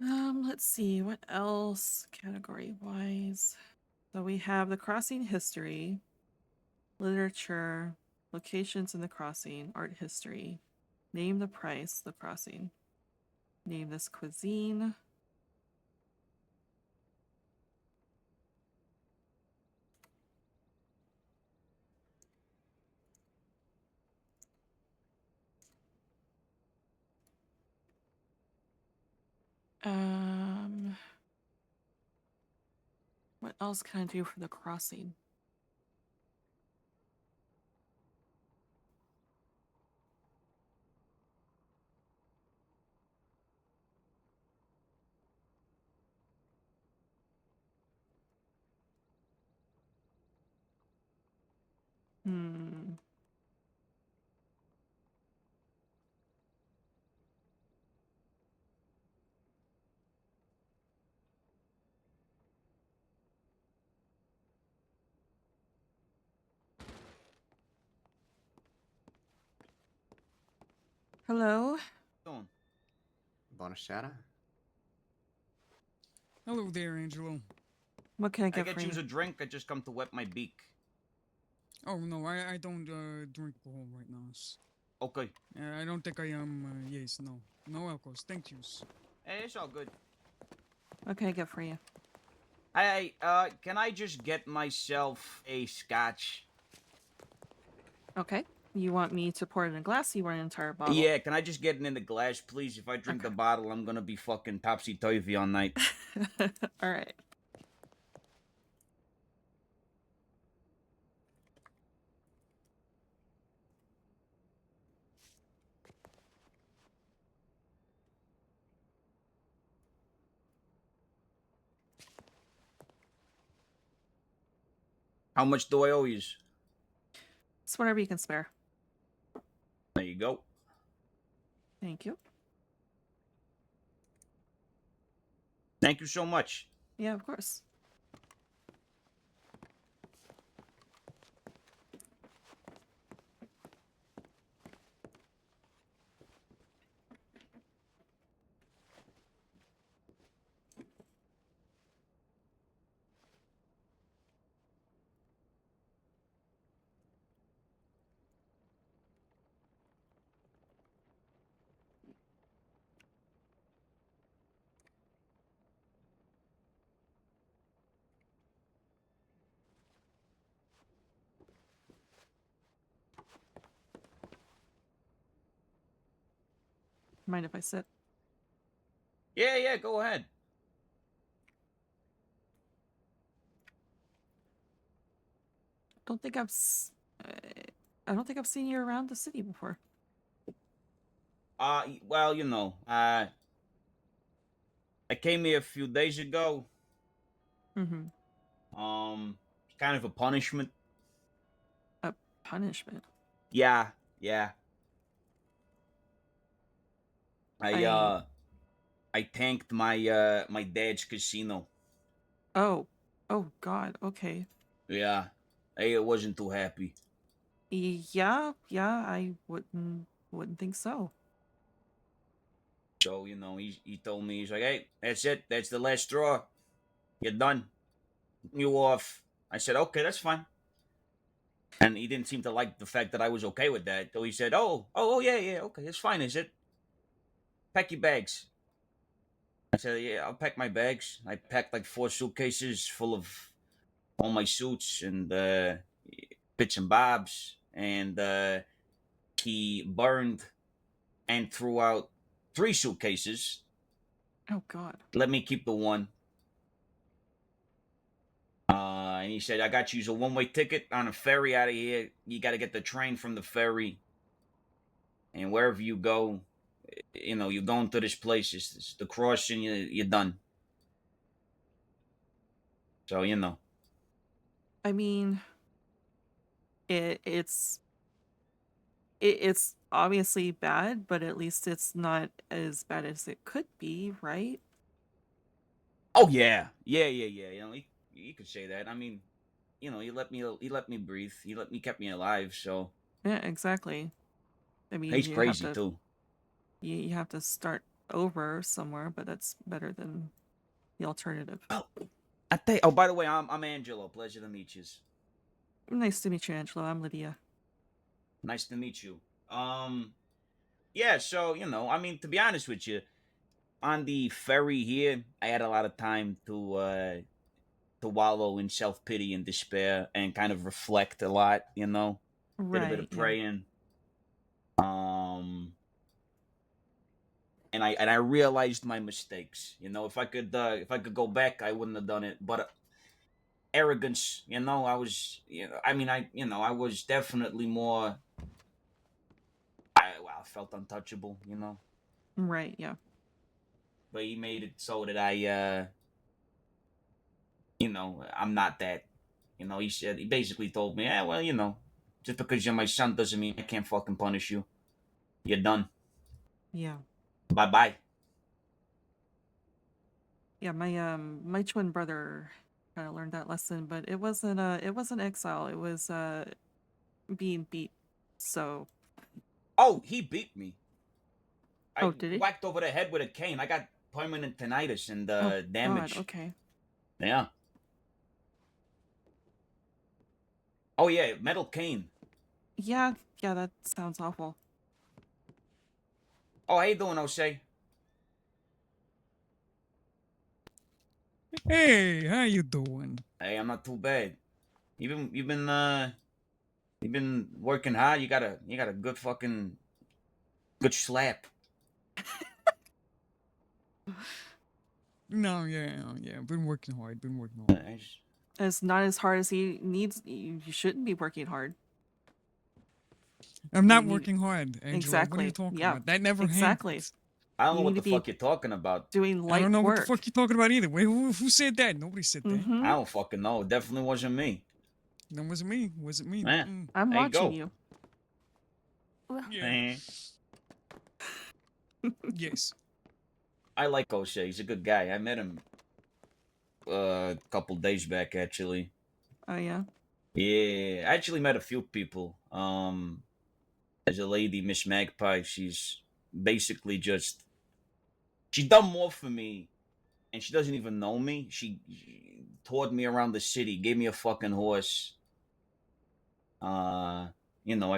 Let's see, what else category-wise? So we have the crossing history, literature, locations in the crossing, art history, name the price, the crossing, name this cuisine. What else can I do for the crossing? Hmm. Hello? Doing? Buonasera. Hello there, Angelo. What can I I get get for you you? a drink. I just come to wet my beak. Oh no, I don't drink alcohol right now. Okay. I don't think I am. Yes, no, no alcohol. Thank yous. Hey, it's all good. What can I get for you? Hey, can I just get myself a scotch? Okay. You want me to pour it in a glass? You want an entire bottle? Yeah, can I just get it in the glass, please? If I drink the bottle, I'm gonna be fucking topsy-turvy all night. All right. How much do I owe you? It's whatever you can spare. There you go. Thank you. Thank you so much. Yeah, of course. Mind if I sit? Yeah, go ahead. Don't think I don't think I've seen you around the city before. Well, I came here a few days ago. Mm-hmm. Kind of a punishment. A punishment? Yeah. I I tanked my my dad's casino. Oh. Oh God. Okay. Yeah. I wasn't too happy. Yeah. I wouldn't think so. So, he told me, he's like, hey, that's it. That's the last straw. You're done. You off. I said, okay, that's fine. And he didn't seem to like the fact that I was okay with that. So he said, yeah, okay, it's fine, is it? Pack your bags. I said, yeah, I'll pack my bags. I packed like 4 suitcases full of all my suits and bits and bobs. And he burned and threw out 3 suitcases. Oh God. Let me keep the one. And he said, I got you a one-way ticket on a ferry out of here. You got to get the train from the ferry. And wherever you go, you're going to this place. It's the crossing, you're done. So, I mean, it's obviously bad, but at least it's not as bad as it could be, right? Oh, yeah. Yeah. You could say that. I mean, he let me breathe. He kept me alive, so. Yeah, exactly. I mean, He's crazy, too. you have to start over somewhere, but that's better than the alternative. Oh, by the way, I'm Angelo. Pleasure to meet you. Nice to meet you, Angelo. I'm Lydia. Nice to meet you. Yeah. So I mean, to be honest with you, on the ferry here, I had a lot of time to wallow in self pity and despair and kind of reflect a lot. Did a bit Right, of yeah. praying. And I realized my mistakes. If I could go back, I wouldn't have done it. But arrogance, I was, I was definitely more. I felt untouchable, Right, yeah. But he made it so that I'm not that. He basically told me, well, just because you're my son doesn't mean I can't fucking punish you. You're done. Yeah. Bye bye. Yeah, my twin brother kind of learned that lesson, but it wasn't exile. It was being beat. So. Oh, he beat me. I Did he? whacked over the head with a cane. I got permanent tinnitus and damage. God, okay. Yeah. Oh yeah, metal cane. Yeah, that sounds awful. Oh, how you doing, O'Shea? Hey, how you doing? Hey, I'm not too bad. You've been working hard. You got a good fucking good slap. No, yeah. Been working hard. It's not as hard as he needs. You shouldn't be working hard. I'm not working hard, Angela. Exactly. What are you talking Yeah, about? That never exactly. happens. I don't know what the fuck you're talking about. Doing light I don't know work. what the fuck you're talking about either. Wait, who said that? Nobody said that. I don't fucking know. It definitely wasn't me. That wasn't me. Wasn't me. Yeah. I'm There watching you. Yeah. Yes. I like O'Shea. He's a good guy. I met him a couple days back, actually. Oh yeah. Yeah, I actually met a few people. There's a lady, Miss Magpie. She's basically she's done more for me, and she doesn't even know me. She toured me around the city, gave me a fucking horse. I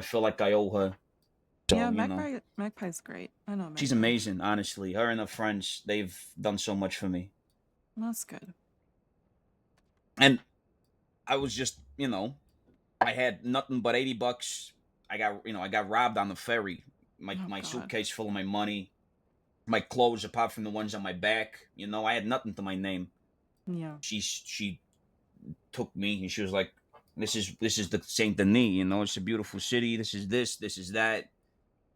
feel like I owe her. So, yeah, Magpie's great. I know Magpie. She's amazing, honestly. Her and her friends, they've done so much for me. That's good. And I was just, I had nothing but $80. I got robbed on the ferry. My suitcase full of my money, my clothes apart from the ones on my back. I had nothing to my name. Yeah. She took me and she was like, "This is the Saint Denis. It's a beautiful city. This is that.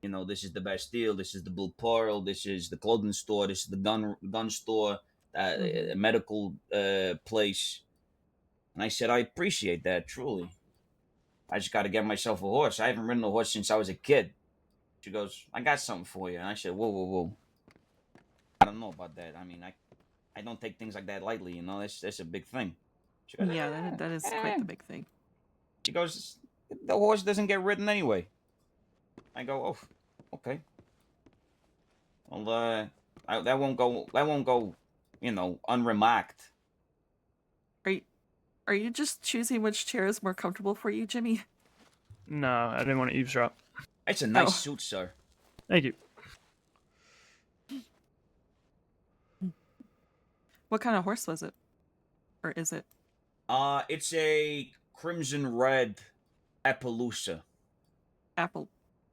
This is the Bastille. This is the Blue Pearl. This is the clothing store. This is the gun store, a medical place." And I said, "I appreciate that, truly. I just got to get myself a horse. I haven't ridden a horse since I was a kid." She goes, "I got something for you." And I said, whoa. I don't know about that. I mean, I don't take things like that lightly, That's a big thing. She goes, yeah, that is quite the big thing. She goes, "The horse doesn't get ridden anyway." I go, "Oh, okay. Well, that won't go, unremarked." Are you just choosing which chair is more comfortable for you, Jimmy? No, I didn't want to eavesdrop. It's a nice suit, sir. Thank you. What kind of horse was it? Or is it? It's a crimson red Appaloosa.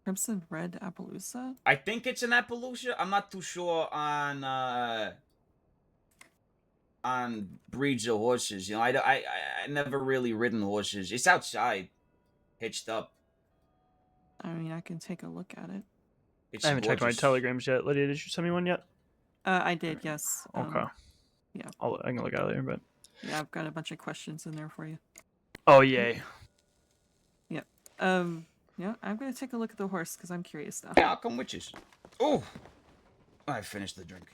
Crimson red Appaloosa? I think it's an Appaloosa. I'm not too sure on breeds of horses. I never really ridden horses. It's outside, hitched up. I mean, I can take a look at it. I haven't checked my telegrams yet. Lydia, did you send me one yet? I did, yes. Okay. Yeah. I can look at it later, but. Yeah, I've got a bunch of questions in there for you. Oh yay. Yeah. Yeah, I'm gonna take a look at the horse because I'm curious now. Yeah, I'll come with you. Oh, I finished the drink.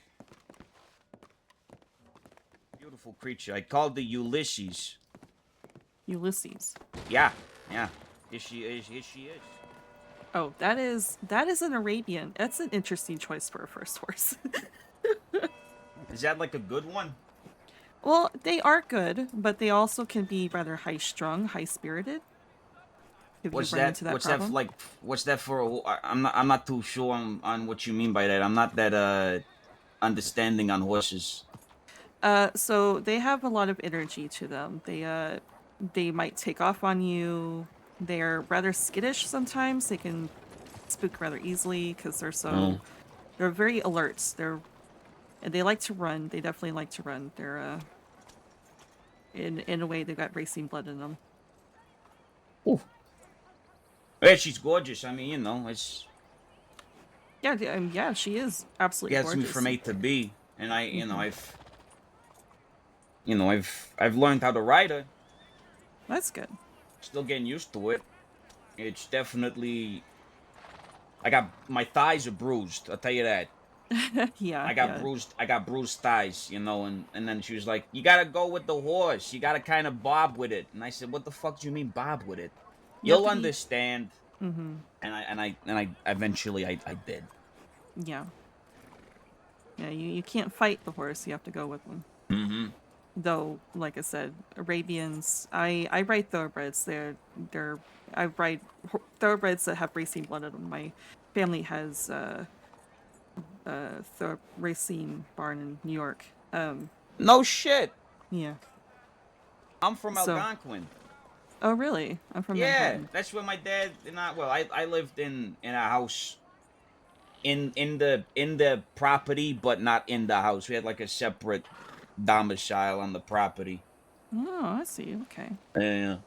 Beautiful creature. I called the Ulysses. Ulysses. Yeah. Here she is. Oh, that is an Arabian. That's an interesting choice for a first horse. Is that like a good one? Well, they are good, but they also can be rather high-strung, high-spirited. If What's you run that? into that What's problem. that like? What's that for? I'm not too sure on what you mean by that. I'm not that understanding on horses. So they have a lot of energy to them. They might take off on you. They're rather skittish sometimes. They can spook rather easily because they're very alert. And they like to run. They definitely like to run. They're in a way they've got racing blood in them. Ooh. Yeah, she's gorgeous. I mean, you know, it's Yeah, yeah, she is absolutely gets me gorgeous. from A to B, and Mhm. I've learned how to ride her. That's good. Still getting used to it. It's definitely. My thighs are bruised. I'll tell you that. Yeah, I got yeah. bruised thighs, you know, and then she was like, "You gotta go with the horse. You gotta kind of bob with it." And I said, "What the fuck do you mean bob with it? You have You'll to be. understand." Mm-hmm. And I eventually I did. Yeah. Yeah, you can't fight the horse. You have to go with them. Mm-hmm. Though, like I said, Arabians, I ride thoroughbreds. I ride thoroughbreds that have racing blood in them. My family has racing barn in New York. No shit. Yeah. I'm from So. Algonquin. Oh really? I'm from Yeah, Manhattan. that's where my dad and I lived in a house in the property, but not in the house. We had like a separate domicile on the property. Oh, I see. Okay. Yeah.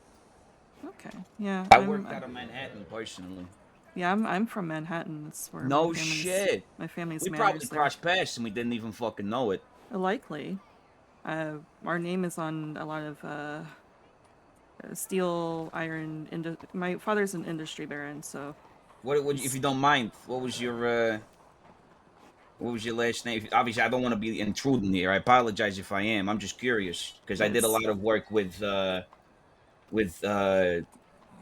Okay. Yeah. I worked out of Manhattan personally. Yeah, I'm from Manhattan. That's where No shit. my family's We probably manners there. crossed paths and we didn't even fucking know it. Likely. Our name is on a lot of steel, iron. My father's an industry baron, so. What if you don't mind? What was your last name? Obviously, I don't want to be intruding here. I apologize if I am. I'm just curious because I did a lot of work with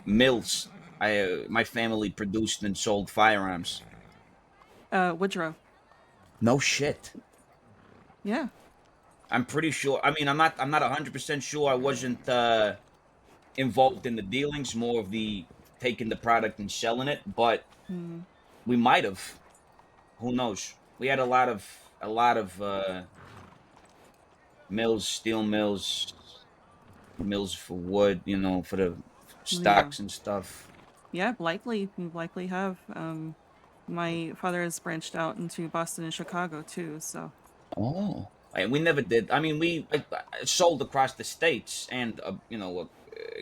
mills. My family produced and sold firearms. Woodrow. No shit. Yeah. I'm pretty sure. I mean, I'm not 100% sure. I wasn't involved in the dealings, more of the taking the product and selling it, but we might have. Who knows? We had a lot of mills, steel mills, mills for wood, you know, for the stocks and stuff. Yeah, likely. You likely have. My father has branched out into Boston and Chicago too, so. Oh. We never did. I mean, I sold across the states and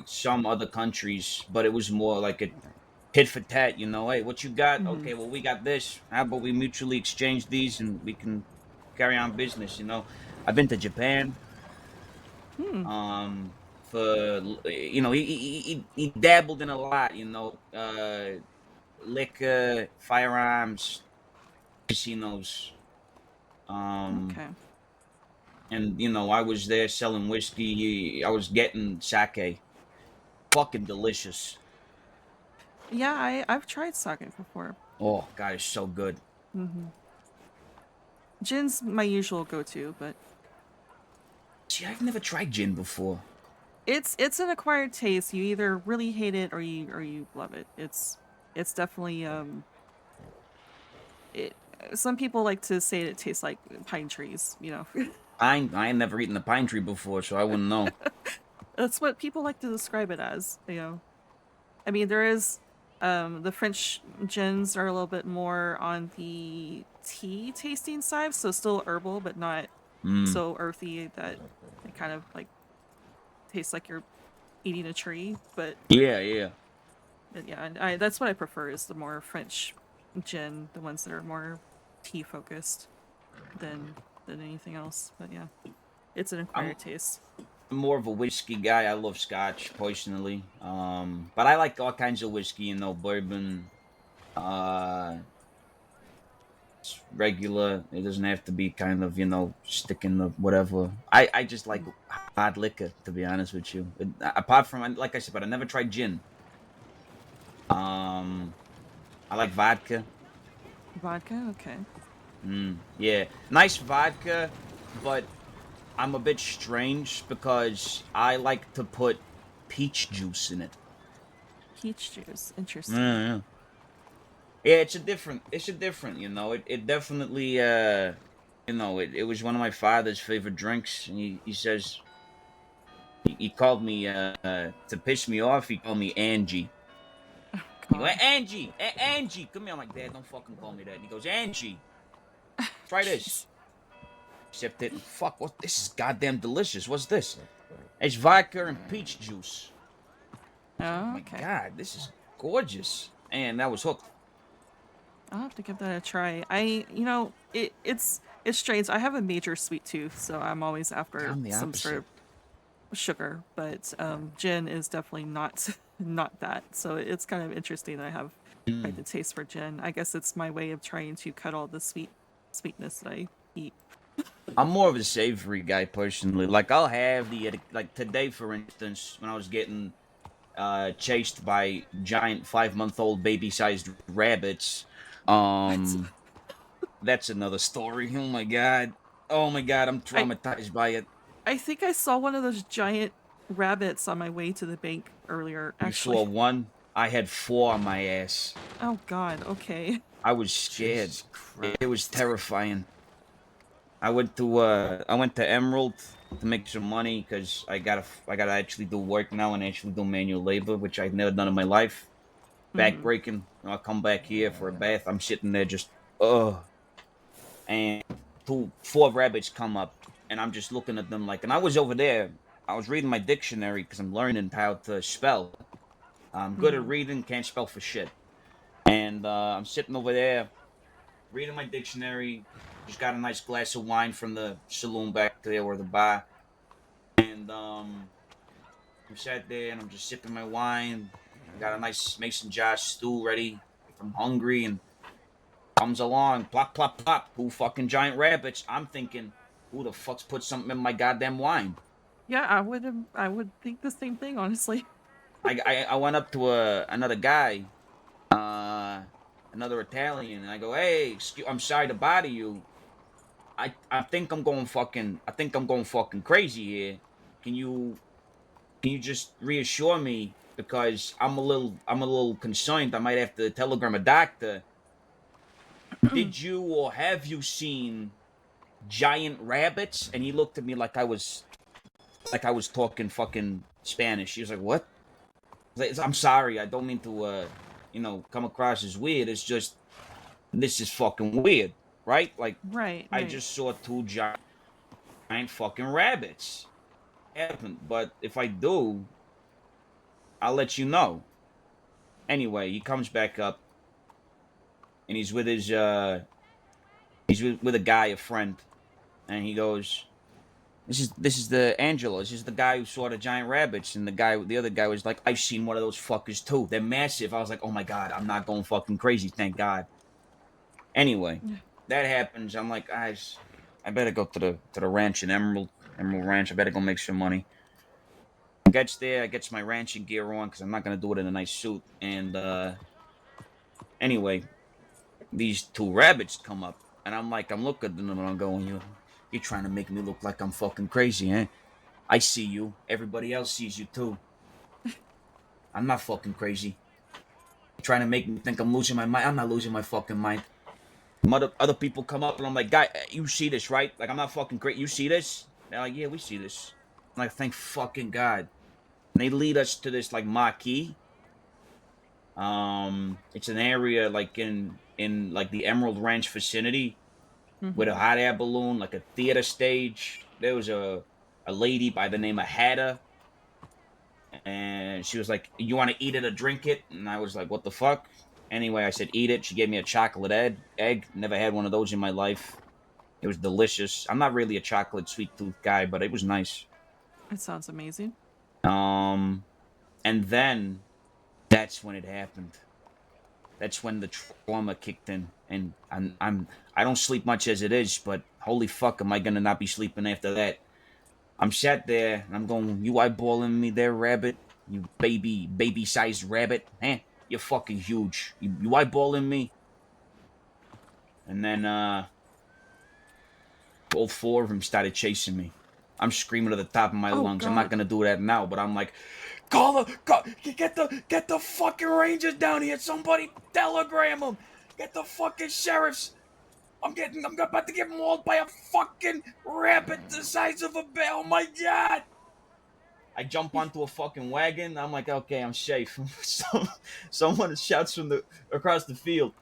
some other countries, but it was more like a tit for tat. You know, hey, what you got? Okay, well, we got this. How about we mutually exchange these and we can carry on business? You know, I've been to Japan. For he dabbled in a lot. You know, liquor, firearms, casinos. Okay. And I was there selling whiskey. I was getting sake. Fucking delicious. Yeah, I've tried sake before. Oh god, it's so good. Gin's my usual go-to, but see, I've never tried gin before. It's an acquired taste. You either really hate it or you love it. It's definitely some people like to say it tastes like pine trees, you know. I ain't never eaten a pine tree before, so I wouldn't know. That's what people like to describe it as, you know. I mean, there is the French gins are a little bit more on the tea tasting side, so still herbal but not so earthy that it kind of like tastes like you're eating a tree, but yeah. That's what I prefer is the more French gin, the ones that are more tea focused than anything else. But yeah, it's an acquired taste. I'm more of a whiskey guy. I love Scotch personally, but I like all kinds of whiskey. You know, bourbon, regular. It doesn't have to be kind of sticking the whatever. I just like hard liquor, to be honest with you. Apart from, like I said, but I never tried gin. I like vodka. Vodka? Okay. Yeah, nice vodka, but I'm a bit strange because I like to put peach juice in it. Peach juice. Interesting. Yeah, yeah, it's a different, you know. It definitely, you know, it was one of my father's favorite drinks, and he says he called me to piss me off. He called me Angie. He go, Angie, Angie, come here. I'm like, Dad, don't fucking call me that. And he goes, Angie, try this. Except it, fuck, what? This is goddamn delicious. What's this? It's vodka and peach juice. Oh, My okay. God, this is gorgeous. And that was hooked. I'll have to give that a try. It's strange. I have a major sweet tooth, so I'm always after I'm the some sort opposite. of sugar. But gin is definitely not not that. So it's kind of interesting that I have quite the taste for gin. I guess it's my way of trying to cut all the sweetness that I eat. I'm more of a savory guy personally. Like I'll have like today, for instance, when I was getting chased by giant 5-month-old baby-sized rabbits. That's another story. Oh my god. Oh my god, I'm traumatized by it. I think I saw one of those giant rabbits on my way to the bank earlier. You Actually. saw one? I had 4 on my ass. Oh god. Okay. I was scared. It was terrifying. I went to Emerald to make some money because I gotta actually do work now and actually do manual labor, which I've never done in my life. Backbreaking. I come back here for a bath. I'm sitting there just and 4 rabbits come up, and I'm just looking at them like. And I was over there. I was reading my dictionary because I'm learning how to spell. I'm good at reading, can't spell for shit. And I'm sitting over there reading my dictionary. Just got a nice glass of wine from the saloon back there or the bar. And I'm sat there and I'm just sipping my wine. I got a nice mason jar stew ready if I'm hungry, and comes along, plop, plop, plop, 2 fucking giant rabbits. I'm thinking, who the fuck's put something in my goddamn wine? Yeah, I would think the same thing, honestly. I went up to another guy, another Italian, and I go, hey, I'm sorry to bother you. I think I'm going fucking crazy here. Can you just reassure me, because I'm a little concerned. I might have to telegram a doctor. Did you or have you seen giant rabbits? And he looked at me like I was talking fucking Spanish. He was like, what? I'm sorry, I don't mean to come across as weird. It's just, this is fucking weird, right? Like, right. I just saw 2 giant fucking rabbits. Happened, but if I do, I'll let you know. Anyway, he comes back up, and he's with his with a guy, a friend, and he goes, This is the Angelo. This is the guy who saw the giant rabbits." And the other guy was like, "I've seen one of those fuckers too. They're massive." I was like, "Oh my god, I'm not going fucking crazy, thank God." Anyway, that happens. I'm like, I better go to the ranch in Emerald Ranch. I better go make some money. Gets there, I gets my ranching gear on because I'm not gonna do it in a nice suit. And anyway, these 2 rabbits come up, and I'm looking at them and I'm going, You're trying to make me look like I'm fucking crazy, eh? I see you. Everybody else sees you too. I'm not fucking crazy. You're trying to make me think I'm losing my mind. I'm not losing my fucking mind. Other people come up and I'm like, guy, you see this, right? Like, I'm not fucking crazy. You see this? They're like, yeah, we see this. I'm like, thank fucking God. And they lead us to this like marquee. It's an area like in like the Emerald Ranch vicinity, with a hot air balloon, like a theater stage. There was a lady by the name of Hatter, and she was like, "You want to eat it or drink it?" And I was like, "What the fuck?" Anyway, I said, "Eat it." She gave me a chocolate egg. Never had one of those in my life. It was delicious. I'm not really a chocolate sweet tooth guy, but it was nice. It sounds amazing. And then that's when it happened. That's when the trauma kicked in, and I don't sleep much as it is, but holy fuck, am I gonna not be sleeping after that? I'm sat there and I'm going, you eyeballing me there, rabbit? You baby-sized rabbit? Eh? you're fucking huge. You eyeballing me? And then all four of them started chasing me. I'm screaming at the top of my lungs. I'm not gonna do that now, but I'm like, call get the fucking Rangers down here. Somebody telegram them. Get the fucking sheriffs. I'm about to get mauled by a fucking rabbit the size of a bear. Oh my god! I jump onto a fucking wagon. I'm like, okay, I'm safe. Someone shouts from across the field.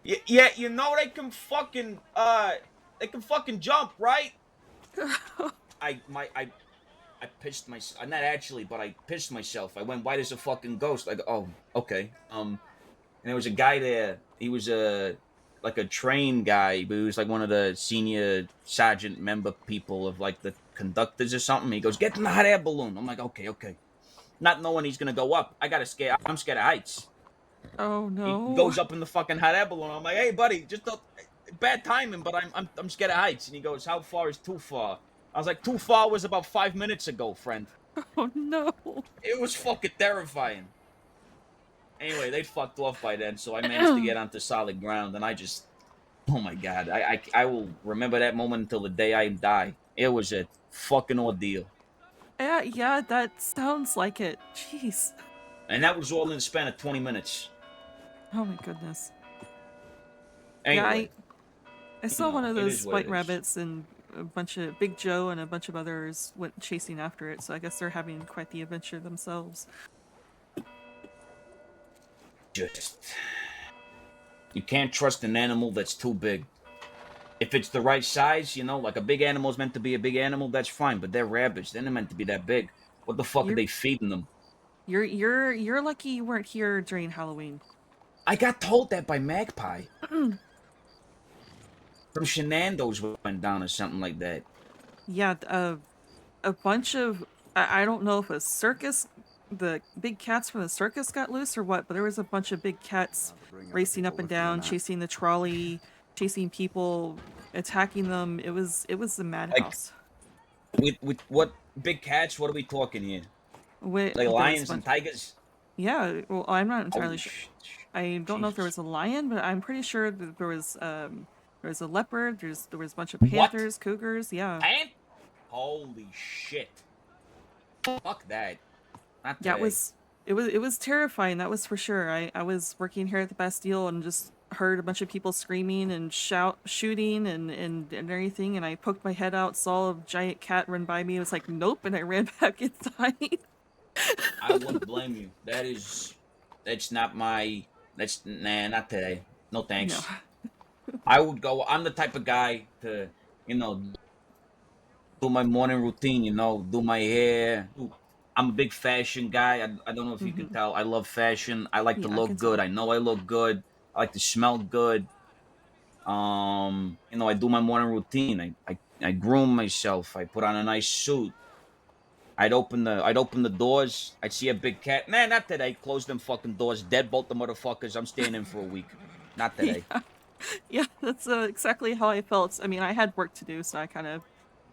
Yeah, you know they can fucking jump, right? I pissed myself. Not actually, but I pissed myself. I went, why there's a fucking ghost? I go, oh, okay. And there was a guy there. He was like a train guy, but he was like one of the senior sergeant member people of like the conductors or something. He goes, get in the hot air balloon. I'm like, okay. Not knowing he's gonna go up. I'm scared of heights. Oh no. He goes up in the fucking hot air balloon. I'm like, hey buddy, just bad timing, but I'm scared of heights. And he goes, how far is too far? I was like, too far was about 5 minutes ago, friend. Oh no. It was fucking terrifying. Anyway, they fucked off by then, so I managed to get onto solid ground, and I just, oh my god, I will remember that moment until the day I die. It was a fucking ordeal. Yeah, that sounds like it. Jeez. And that was all in the span of 20 minutes. Oh my goodness. Anyway. Yeah, I saw one of those white is. rabbits, and a bunch of Big Joe and a bunch of others went chasing after it, so I guess they're having quite the adventure themselves. You can't trust an animal that's too big. If it's the right size, like a big animal's meant to be a big animal, that's fine. But they're rabbits; they're not meant to be that big. What the fuck are they feeding them? You're lucky you weren't here during Halloween. I got told that by Magpie. Some shenanigans went down or something like that. Yeah, a bunch of I don't know if a circus, the big cats from the circus got loose or what, but there was a bunch of big cats racing up and down, chasing the trolley, chasing people, attacking them. It was a madhouse. With what big cats? What are we talking here? Like lions and tigers? Yeah, well, I'm not entirely sure. I don't know if there was a lion, but I'm pretty sure that there was a leopard. There was a bunch of panthers, cougars. Yeah. Holy shit! Fuck that. Not yeah, today. it was terrifying. That was for sure. I was working here at the Bastille and just heard a bunch of people screaming and shooting and everything. And I poked my head out, saw a giant cat run by me. It was like, nope, and I ran back inside. I wouldn't blame you. Not today. No thanks. No. I would go. I'm the type of guy to, do my morning routine. Do my hair. I'm a big fashion guy. I don't know if you can tell. I love fashion. I like to look good. I know I look good. I like to smell good. I do my morning routine. I groom myself. I put on a nice suit. I'd open the doors. I'd see a big cat. Man, not today. Close them fucking doors. Deadbolt the motherfuckers. I'm staying in for a week. Not today. Yeah, that's exactly how I felt. I mean, I had work to do, so I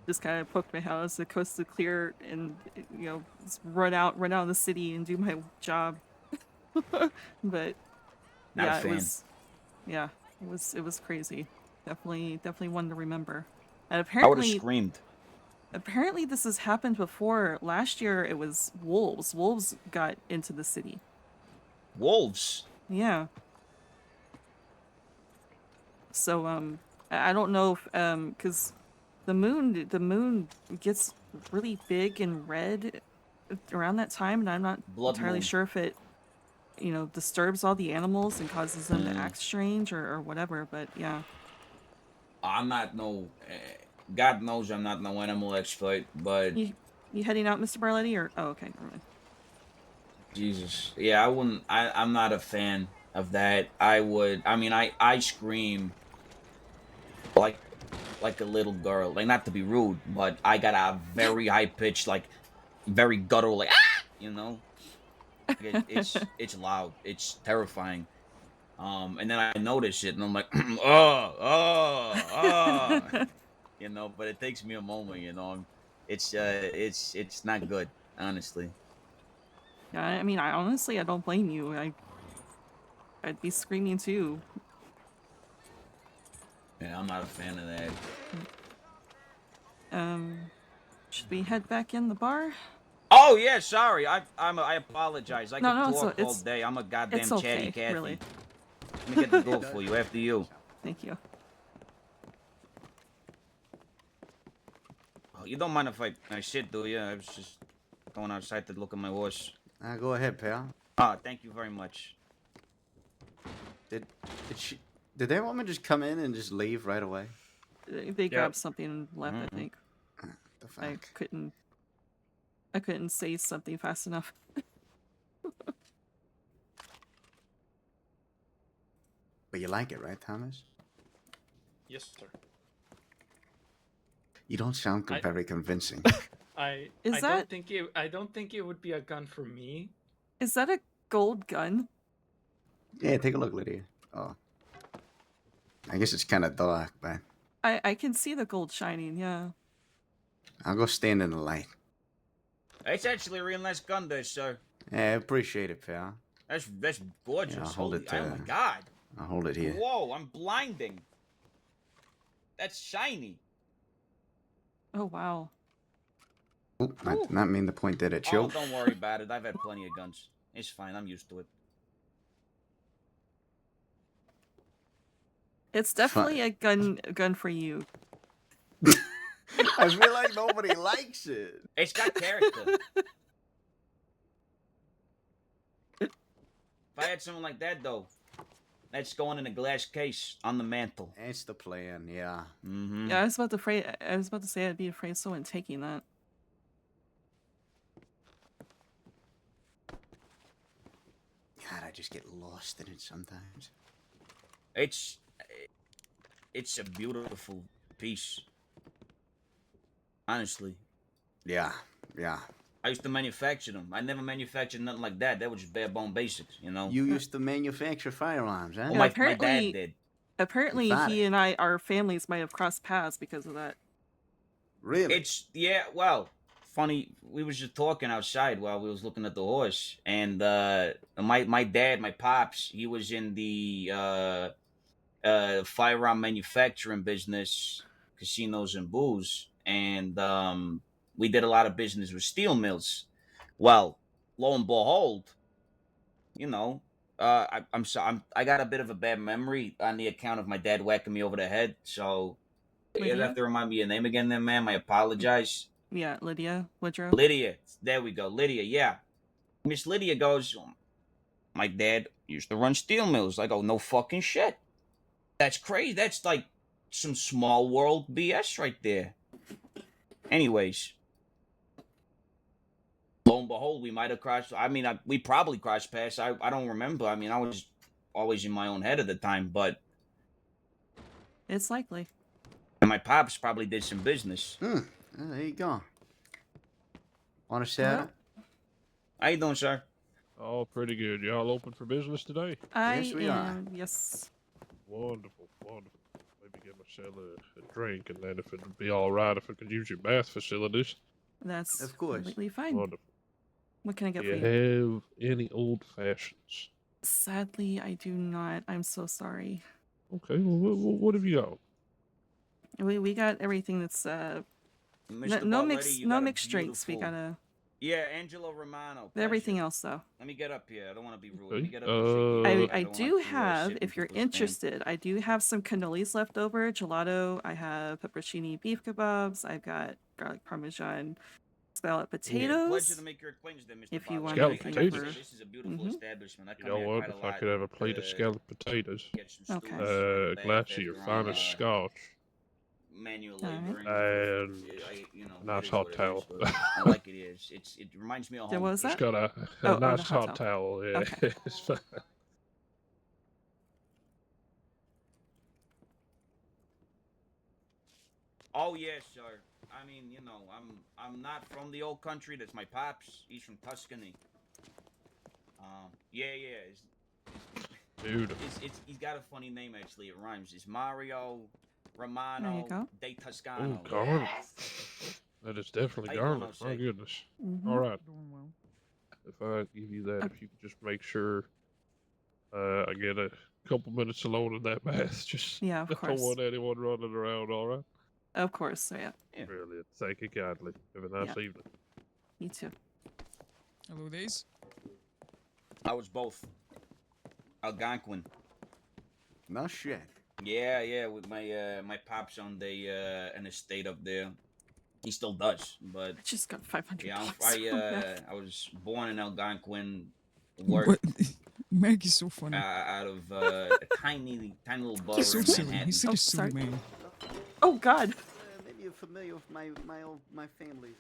just poked my head out as the coast to clear and just run out in the city and do my job. But not yeah, a fan. It was crazy. Definitely one to remember. And I would have screamed. Apparently this has happened before. Last year it was wolves. Wolves got into the city. Wolves? Yeah. So I don't know if cuz the moon gets really big and red around that time, and I'm not entirely sure if it disturbs all the animals and causes them to act strange or whatever, but yeah. I'm not God knows I'm not no animal expert, but you heading out, Mr. Barletti, or okay, never mind. Jesus, yeah, I'm not a fan of that. I scream like a little girl. Like, not to be rude, but I got a very high pitched, like very guttural, like it's loud. It's terrifying. And then I notice it, and I'm like, but it takes me a moment, It's not good, honestly. Yeah, I mean, I don't blame you. I'd be screaming too. Yeah, I'm not a fan of that. Should we head back in the bar? Oh yeah, sorry. I apologize. I No, could no, talk all it's day. I'm a goddamn it's chatty okay, Cathy. really. Let me get the door for you. After you. Thank you. Oh, you don't mind if I sit, do you? I was just going outside to look at my horse. Go ahead, pal. Ah, thank you very much. Did that woman just come in and just leave right away? They grabbed something and left, I think. The fuck? I couldn't say something fast enough. But you like it, right, Thomas? Yes, sir. You don't sound very convincing. I Is don't think it would be a gun for me. Is that a gold gun? Yeah, take a look, Lydia. Oh. I guess it's kind of dark, but I can see the gold shining, yeah. I'll go stand in the light. It's actually a real nice gun there, sir. Yeah, I appreciate it, pal. That's gorgeous. Yeah, I'll hold it, oh my god. I'll hold it here. Whoa, I'm blinding. That's shiny. Oh, wow. Oh, I did not mean to point that at you. Oh, don't worry about it. I've had plenty of guns. It's fine. I'm used to it. It's definitely a gun for you. I feel like nobody likes it. It's got character. If I had something like that, though, that's going in a glass case on the mantle. That's the plan, yeah. Mm-hmm. Yeah, I was about to say I'd be afraid of someone taking that. God, I just get lost in it sometimes. It's a beautiful piece. Honestly. Yeah. I used to manufacture them. I never manufactured nothing like that. That was just bare bone basics, you know? You used to manufacture firearms, huh? Well, my dad did. Apparently, he and our families might have crossed paths because of that. Really? Well, funny, we was just talking outside while we was looking at the horse, and my dad, my pops, he was in the firearm manufacturing business, casinos and booze, and we did a lot of business with steel mills. Well, lo and behold, you know, I'm sorry, I got a bit of a bad memory on the account of my dad whacking me over the head, so Lydia? you have to remind me your name again then, ma'am. I apologize. Yeah, Lydia Woodrow. Lydia. There we go. Lydia, yeah. Miss Lydia goes, my dad used to run steel mills. I go, no fucking shit. That's crazy. That's like some small world BS right there. Anyways, lo and behold, we might have crossed. I mean, we probably crossed paths. I don't remember. I mean, I was always in my own head at the time, but it's likely. And my pops probably did some business. Oh, there you go. Want to set up? How you doing, sir? Oh, pretty good. Y'all open for business today? Yes, we are. Yes. Wonderful. Maybe get myself a drink, and then if it'd be all right if I could use your bath facilities. That's of course completely fine. Wonderful. What can I get Do for you? have any old fashions? Sadly, I do not. I'm so sorry. Okay, well, what have you got? We got everything that's no mixed drinks. We got Yeah, Angelo Romano. everything else though. Let me get up here. I don't want to be rude. Okay. Let me get up here. I do have, if you're interested, I do have some cannolis left over, gelato. I have pepperoncini beef kebabs. I've got garlic parmesan scallop potatoes. Pleasure to make your acquaintance, then, Mr. If you want Scallop anything potatoes? This is a beautiful establishment. I You come know here what? quite a If I lot. could have a plate of scalloped potatoes, Okay. a glass of your finest scotch, Manual Alright. laboring. and a nice hot towel. I like it is. It reminds me of home. What was Just that? got a Oh, nice the hot towel. Yeah, Okay. it's fine. Oh yes, sir. I mean, you know, I'm not from the old country. That's my pops. He's from Tuscany. Yeah. Beautiful. He's got a funny name actually. It rhymes. It's Mario Romano go. de Toscano. Oh, garlic. That is definitely How you doing, garlic. Jose? My goodness. Mhm. All right. If I give you that, if you could just make sure I get a couple minutes alone in that bath. Just Yeah, of don't course. want anyone running around. All right. Of course, so yeah. Brilliant. Thank you kindly. Have a nice Yeah. evening. Me too. Hello, Days. I was both. Algonquin. No shit. Yeah, with my my pops on the an estate up there. He still does, but I just got 500 yeah, bucks. I was born in Algonquin, worked What? Meg is so funny. out of a tiny little borough He's so in silly. Manhattan. He's such a silly man. Oh God. Maybe you're familiar with my family's.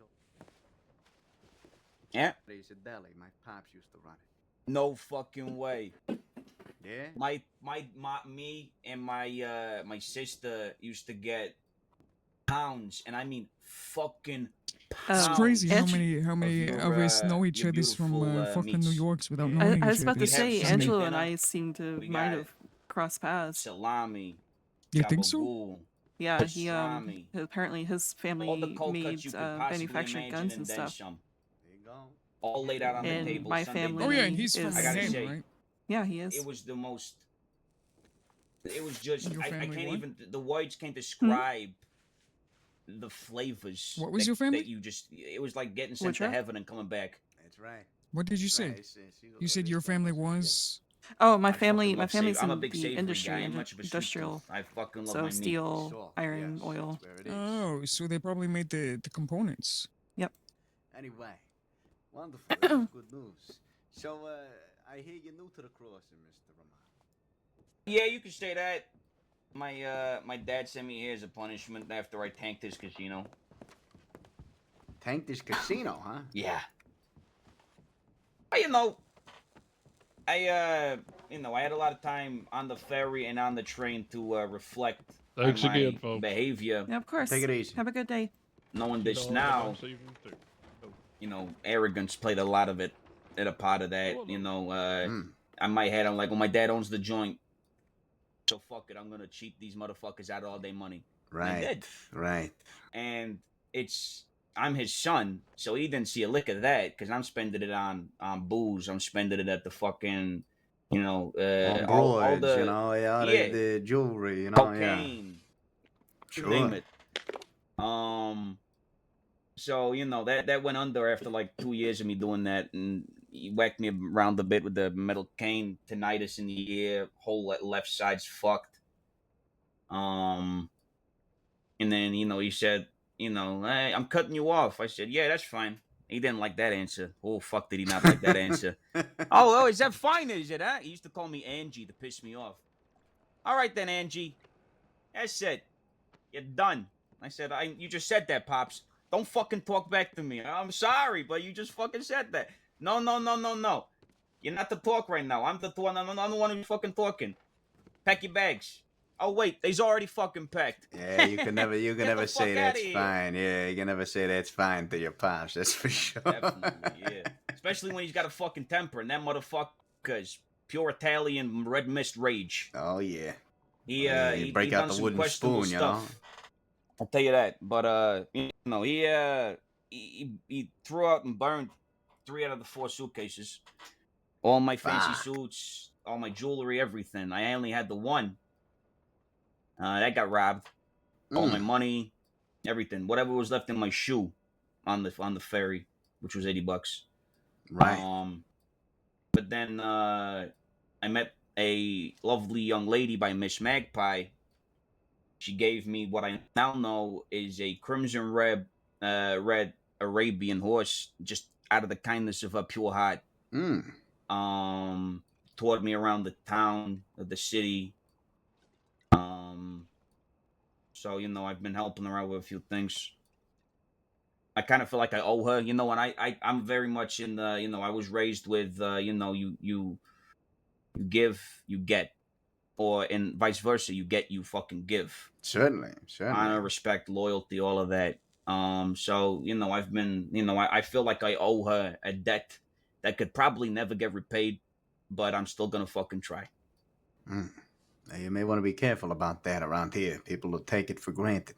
Yeah. There's a deli. My pops used to run it. No fucking way. Yeah. Me and my my sister used to get pounds, and I mean fucking pounds. It's crazy how of many your, of us know each your other from beautiful, fucking New meats. Yorks without I knowing was each about other. to say, Sunday Angelo and dinner. I seem to We might got have crossed paths. Salami. You think so? gabagool, Yeah, he pastrami, apparently his all the family cold made cuts you could possibly manufactured imagine, guns and and then stuff. some. There you go. All laid out on the And table. my Sunday family Oh yeah, dinner. and he's from is- I gotta Manhattan, say, right? Yeah, he is. it was the most. It was just Your I family can't what? even the words can't describe the flavors. What was that, your family? That you just it was like getting sent Which to one? heaven and coming back. That's right. What did you say? You said your family was. Oh, my I family. fucking My love family's I'm a in big the savory industry, guy. I'm much of a sweet industrial. tooth. I fucking love So my meat. steel, Salt, iron, yes, oil. that's where it is. Oh, so they probably made the components. Yep. Anyway, wonderful. That's good news. So, I hear you're new to the crossing, Mr. Rahman. Yeah, you can say that. My dad sent me here as a punishment after I tanked his casino. Tanked this casino, huh? Yeah. Well, you know, I had a lot of time on the ferry and on the train to reflect Thanks on my again, folks. behavior. Yeah, of course. Take it easy. Have a good day. Knowing this Have a now, nice evening, too. you know, arrogance played a lot of it, at a part of that. You know, on my head, I'm like, well, my dad owns the joint, so fuck it, I'm gonna cheat these motherfuckers out of all their money. And I Right. did. Right. And I'm his son, so he didn't see a lick of that because I'm spending it on booze. I'm spending it at the fucking, you know, all all the, you know, yeah, yeah, the jewelry, you know, cocaine, yeah. you name it. So you know that went under after like 2 years of me doing that, and he whacked me around a bit with the metal cane, tinnitus in the ear, whole left side's fucked. And then you know he said, you know, hey, I'm cutting you off. I said, yeah, that's fine. He didn't like that answer. Oh fuck, did he not like that answer? Oh, is that fine? Is it? Huh? He used to call me Angie to piss me off. All right then, Angie. That's it. You're done. I said, you just said that, Pops. Don't fucking talk back to me. I'm sorry, but you just fucking said that. No. You're not the talk right now. I'm the one who's fucking talking. Pack your bags. Oh wait, they's already fucking packed. Yeah, you can never the say fuck that's outta here. fine. Yeah, you can never say that's fine to your pops. That's for sure. Definitely, yeah. Especially when he's got a fucking temper, and that motherfucker's pure Italian red mist rage. Oh yeah. He break out done the some wooden questionable spoon, you know. stuff. I'll tell you that. But you know, he threw out and burned 3 out of the 4 suitcases. All my fancy suits, all my jewelry, everything. I only had the one. That got robbed. All my money, everything. Whatever was left in my shoe on the ferry, which was $80. Right. But then I met a lovely young lady by Miss Magpie. She gave me what I now know is a crimson red Arabian horse, just out of the kindness of her pure heart. Toured me around the town, the city. So you know, I've been helping her out with a few things. I kind of feel like I owe her, you know, and I'm very much in the, you know, I was raised with, you know, you give, you get, or and vice versa, you get, you fucking give. Certainly. Honor, respect, loyalty, all of that. So you know, I've been, you know, I feel like I owe her a debt that could probably never get repaid, but I'm still gonna fucking try. Now, you may want to be careful about that around here. People will take it for granted.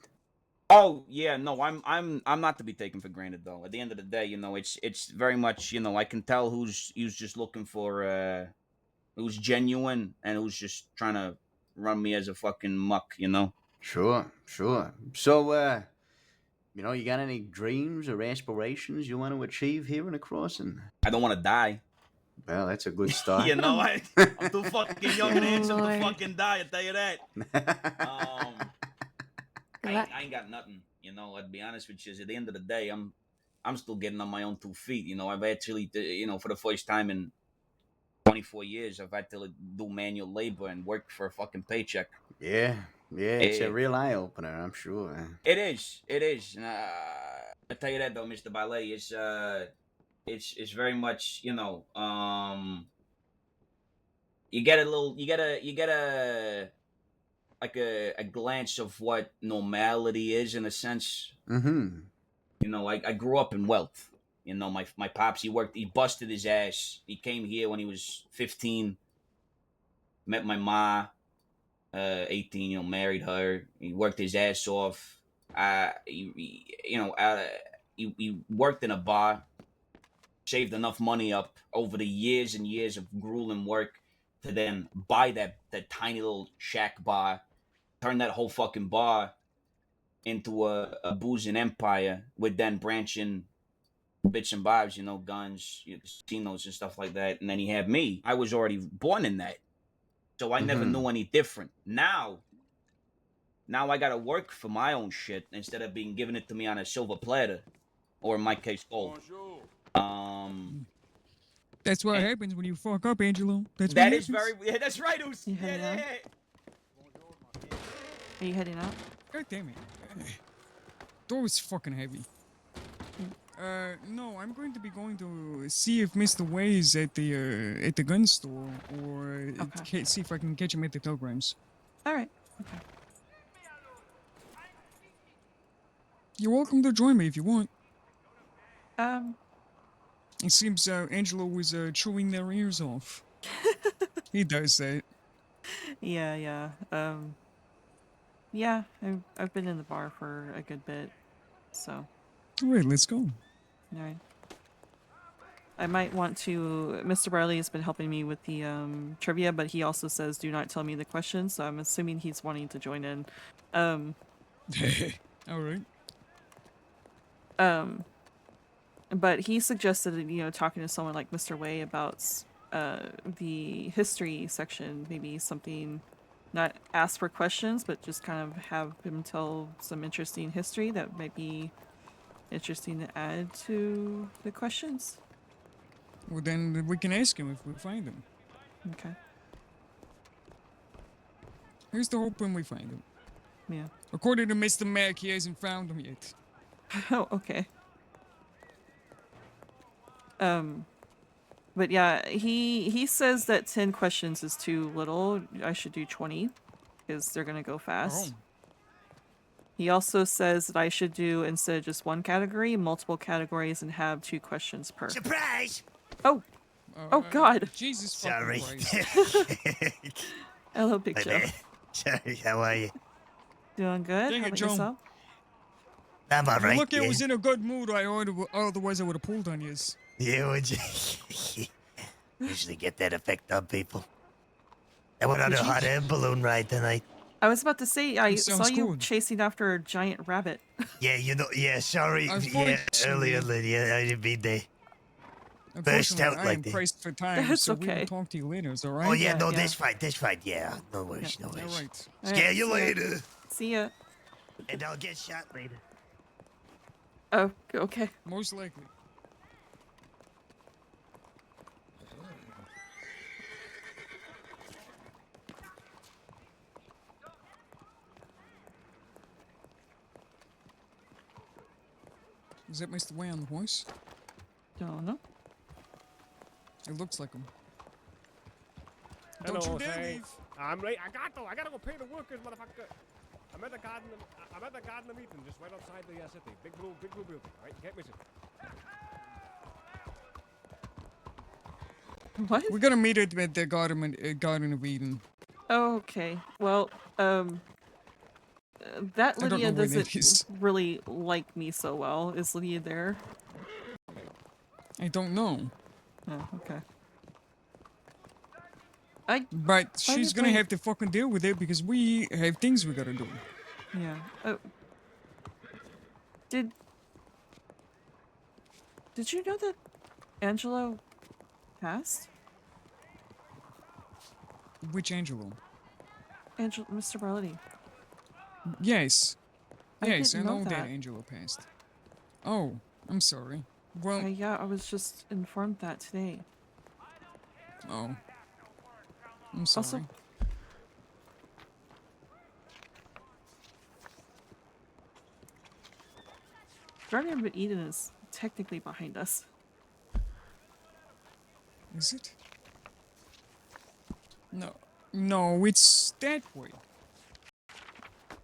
Oh yeah, no, I'm not to be taken for granted though. At the end of the day, you know, it's very much, you know, I can tell who's just looking for It was genuine, and it was just trying to run me as a fucking muck, you know. Sure, sure. So, you got any dreams or aspirations you want to achieve here in the crossing? I don't want to die. Well, that's a good start. You know, I'm too fucking young and handsome to Lord. fucking die. I tell you that. I ain't got nothing. You know, I'd be honest with you. At the end of the day, I'm still getting on my own 2 feet. You know, I've actually, for the first time in 24 years, I've had to do manual labor and work for a fucking paycheck. Yeah, it's a real eye opener, I'm sure. It is. And, I tell you that though, Mr. Ballet, it's very much, you get a like a glance of what normality is in a sense. Mm-hmm. You know, I grew up in wealth. You know, my pops, he busted his ass. He came here when he was 15. Met my ma, 18. You know, married her. He worked his ass off. He worked in a bar. Saved enough money up over the years and years of grueling work to then buy that tiny little shack bar, turn that whole fucking bar into a boozing empire with then branching bits and bobs, guns, casinos and stuff like that. And then he had me. I was already born in that. So I never knew any different. Now I gotta work for my own shit instead of being given it to me on a silver platter. Or in my case, gold. That's what happens when you fuck up, Angelo. That's That what is happens. very. Yeah, that's right. Oos. You heading out? Are you heading out? God damn it. Door is fucking heavy. No, I'm going to be going to see if Mr. Way is at the gun store, or see if I can catch him at the Pilgrims. All right. Okay. You're welcome to join me if you want. Um. It seems Angelo was chewing their ears off. He does that. Yeah. Yeah. I've been in the bar for a good bit, so. All right, let's go. All right. I might want to. Mr. Barley has been helping me with the trivia, but he also says do not tell me the questions, so I'm assuming he's wanting to join in. All right. But he suggested, talking to someone like Mr. Way about the history section, maybe something, not ask for questions, but just kind of have him tell some interesting history that might be interesting to add to the questions. Well, then we can ask him if we find him. Okay. Here's the hope when we find him. Yeah. According to Mr. Mac, he hasn't found him yet. Oh, okay. But yeah, he says that 10 questions is too little. I should do 20 because they're gonna go fast. Oh. He also says that I should do, instead of just one category, multiple categories and have 2 questions per. Surprise! Oh! Oh God! Jesus Sorry. fucking Christ. Hello, Big Joe. Sorry, how are you? Doing good? Dang How it, about Joe. yourself? I'm alright. Look, I was in a good mood. Otherwise I would have pulled on you. Yeah, would you? Usually get that effect on people. I went on a hot air balloon ride tonight. I was about to say, I saw sounds you good. chasing after a giant rabbit. Yeah, sorry. Unfortunately- Earlier, Lydia, I didn't mean to burst Unfortunately, out I like am that. pressed for time, That's so we okay. will talk to you later. Is all right? Oh, yeah, no, yeah. this fine. Yeah, no worries, no worries. All right. Scare you see ya. later. See ya. And I'll get shot later. Oh, okay. Most likely. Is that Mr. Way on the horse? Don't know. It looks like him. Hello, Don't you dare Jose. leave. I'm late. I gotta go pay the workers, motherfucker. I'm at the garden meeting just right outside the city. Big blue building. All right, you can't miss it. What? We're gonna meet at the Garden of Eden. Okay. Well, that I don't Lydia know where that doesn't is. really like me so well. Is Lydia there? I don't know. Oh, okay. But why she's did gonna they- have to fucking deal with it because we have things we gotta do. Yeah. Oh. Did you know that Angelo passed? Which Angelo? Mr. Barletti. Yes. I Yes, didn't I know know that that. Angelo passed. Oh, I'm sorry. Well, Yeah, I was just informed that today. oh. I'm sorry. Also, Guardian of Eden is technically behind us. Is it? No. No, it's that way.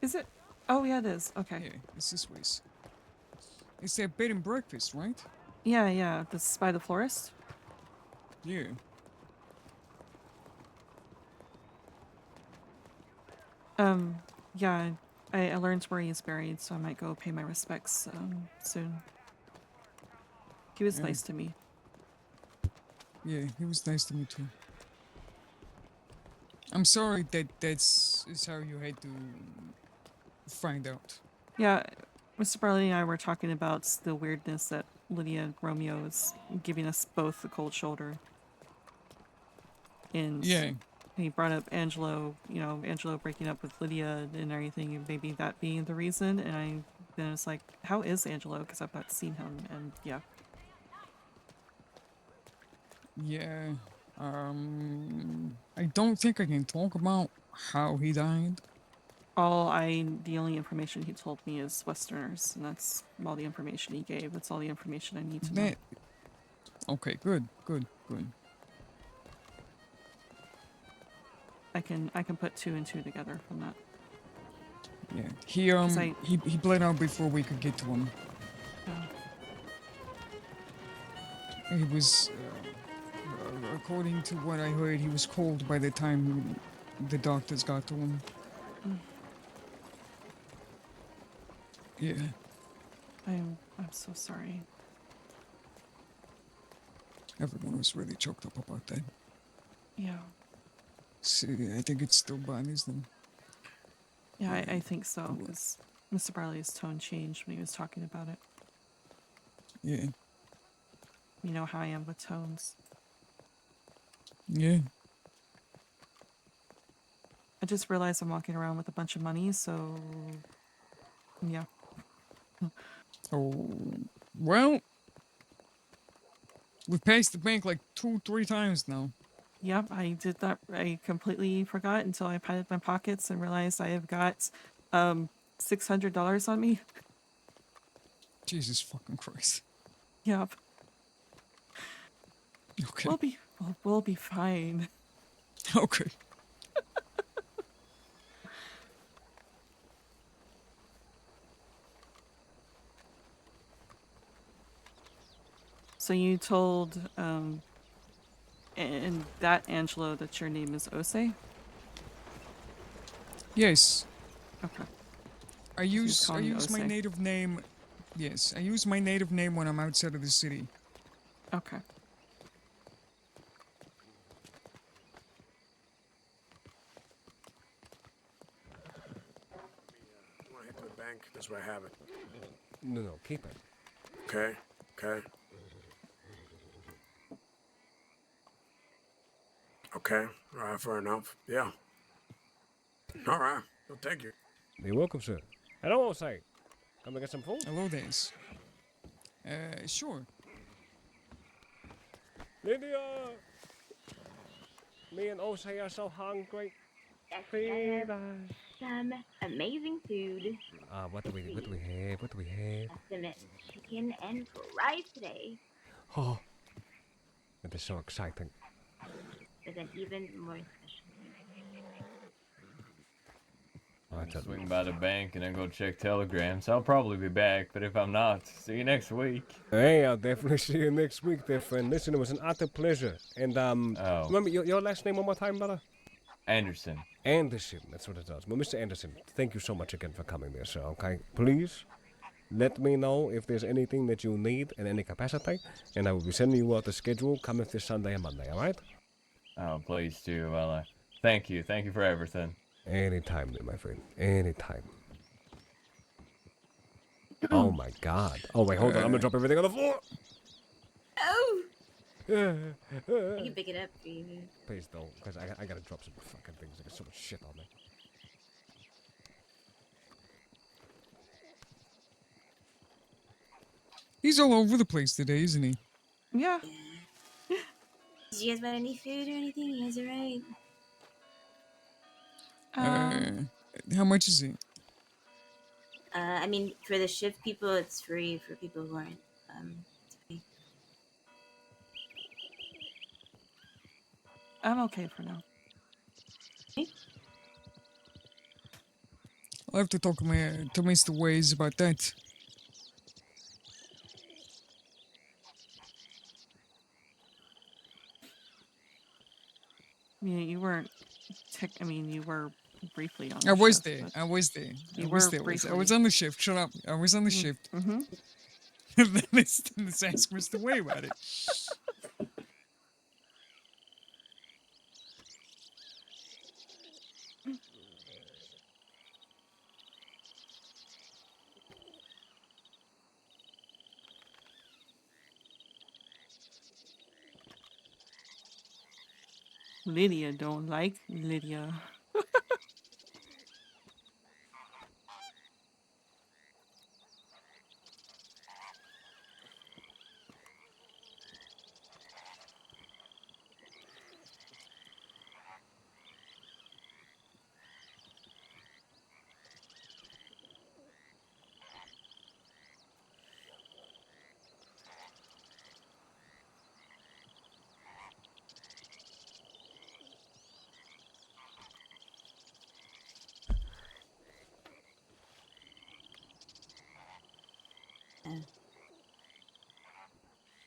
Is it? Oh, yeah, it is. Okay. Yeah, it's this way. It's that bed and breakfast, right? Yeah. This is by the florist? Yeah. Yeah, I learned where he's buried, so I might go pay my respects, soon. He was Yeah. nice to me. Yeah, he was nice to me too. I'm sorry that is how you had to find out. Yeah, Mr. Barley and I were talking about the weirdness that Lydia and Romeo is giving us both the cold shoulder. And Yeah. he brought up Angelo, Angelo breaking up with Lydia and everything, and maybe that being the reason. And then it's like, how is Angelo? Because I've not seen him, and yeah. Yeah. I don't think I can talk about how he died. The only information he told me is Westerners, and that's all the information he gave. That's all the information I need to know. Okay, good. I can put 2 and 2 together from that. Yeah, he bled out before we could get to him. He was, according to what I heard, he was cold by the time the doctors got to him. Yeah. I'm so sorry. Everyone was really choked up about that. Yeah. See, I think it still bothers them. Yeah, I think so, because Mr. Barley's tone changed when he was talking about it. Yeah. You know how I am with tones. Yeah. I just realized I'm walking around with a bunch of money, so yeah. Oh, well, we've passed the bank like 2-3 times now. Yep, I completely forgot until I patted my pockets and realized I have got $600 on me. Jesus fucking Christ. Yep. Okay. We'll be fine. Okay. So you told and that Angelo that your name is Ose? Yes. Okay. I use calling you my Ose? native name. Yes, I use my native name when I'm outside of the city. Okay. When I head to the bank, that's where I have it. No, keep it. Okay. Okay. All right, fair enough. Yeah. All right. Well, thank you. You're welcome, sir. I don't want to say. Come and get some food. Hello, Days. Sure. Lydia! Me and Osei are so hungry. Yes, Feed I us. have some amazing food. What do we have? Some chicken and fries today, Oh, it is so exciting. with an even more special. Swing by the bank and then go check telegrams. I'll probably be back, but if I'm not, see you next week. Hey, I'll definitely see you next week, dear friend. Listen, it was an utter pleasure. And remember your last name one more time, brother? Anderson. Anderson, that's what it does. Well, Mr. Anderson, thank you so much again for coming there, sir. Okay, please let me know if there's anything that you need in any capacity, and I will be sending you out the schedule coming this Sunday and Monday. All right? Oh, please do. Well, thank you. Thank you for everything. Anytime, my friend. Anytime. Oh my god. Oh wait, hold on. I'm gonna drop everything on the floor. Oh! I I can pick it up for you. Please don't, because I gotta drop some fucking things. I got so much shit on me. He's all over the place today, isn't he? Yeah. Did you guys want any food or anything? You guys alright? How much is it? I mean, for the shift people, it's free. For people who aren't, it's free. I'm okay for now. I'll have to talk to Mr. Ways about that. You weren't. I mean, you were briefly on. I was shift, there. but I was there. You I were was there. briefly. I was on the shift. Shut up. I was on the shift. Mm-hmm. let's ask Mr. Way about it. Lydia don't like Lydia.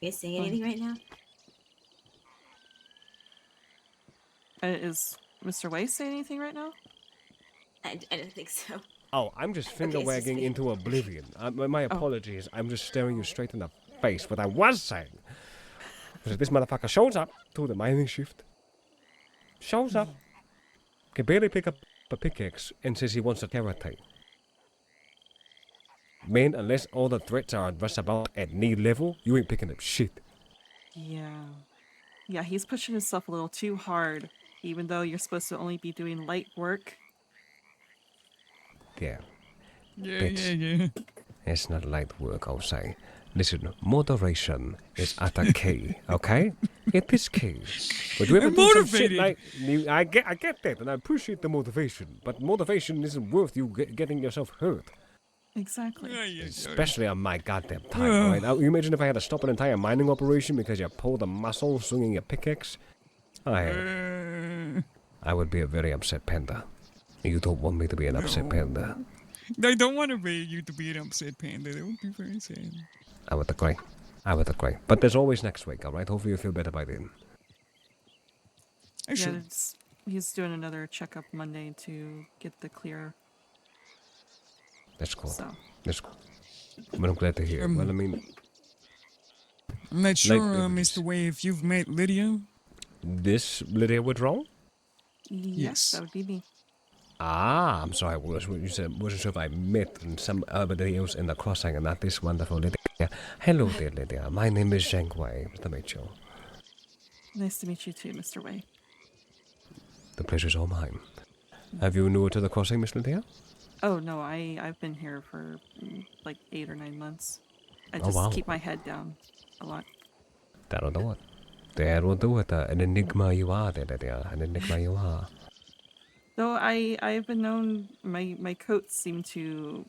You guys saying anything right now? Is Mr. Way saying anything right now? I don't think so. Oh, I'm just finger Okay, wagging excuse me. into oblivion. My apologies. I'm just staring you straight in the face. What I was saying was that this motherfucker shows up to the mining shift. Shows up. Can barely pick up a pickaxe and says he wants a karate. Man, unless all the threats are addressed about at knee level, you ain't picking up shit. Yeah. Yeah, he's pushing himself a little too hard, even though you're supposed to only be doing light work. Yeah. Yeah. It's not light work, I'll say. Listen, moderation is at a key, okay? It is key. But you ever I'm do some shit motivated. like... I get that, and I appreciate the motivation. But motivation isn't worth you getting yourself hurt. Exactly. Especially on my goddamn time, alright? Now, you imagine if I had to stop an entire mining operation because you pulled a muscle swinging your pickaxe? I would be a very upset panda. You don't want me to be an upset panda. I don't want you to be an upset panda. That would be very sad. I would agree. But there's always next week, alright? Hopefully you feel better by then. Yeah, he's doing another checkup Monday to get the clear. That's cool. So. That's cool. But I'm glad to hear. Well, I mean... I'm not sure, Mr. Way, if you've met Lydia. This Lydia Woodrow? Yes, that would be me. Ah, I'm sorry. You said wasn't sure if I met somebody else in the crossing and not this wonderful Lydia. Hello there, Lydia. My name is Zhang Wei. Nice to meet you. Nice to meet you too, Mr. Wei. The pleasure's all mine. Have you newer to the crossing, Miss Lydia? Oh no, I've been here for like 8 or 9 months. I just keep my head down a lot. That'll do it. That'll do it. An enigma you are, Lydia. An enigma you are. Though I've been known, my coats seem to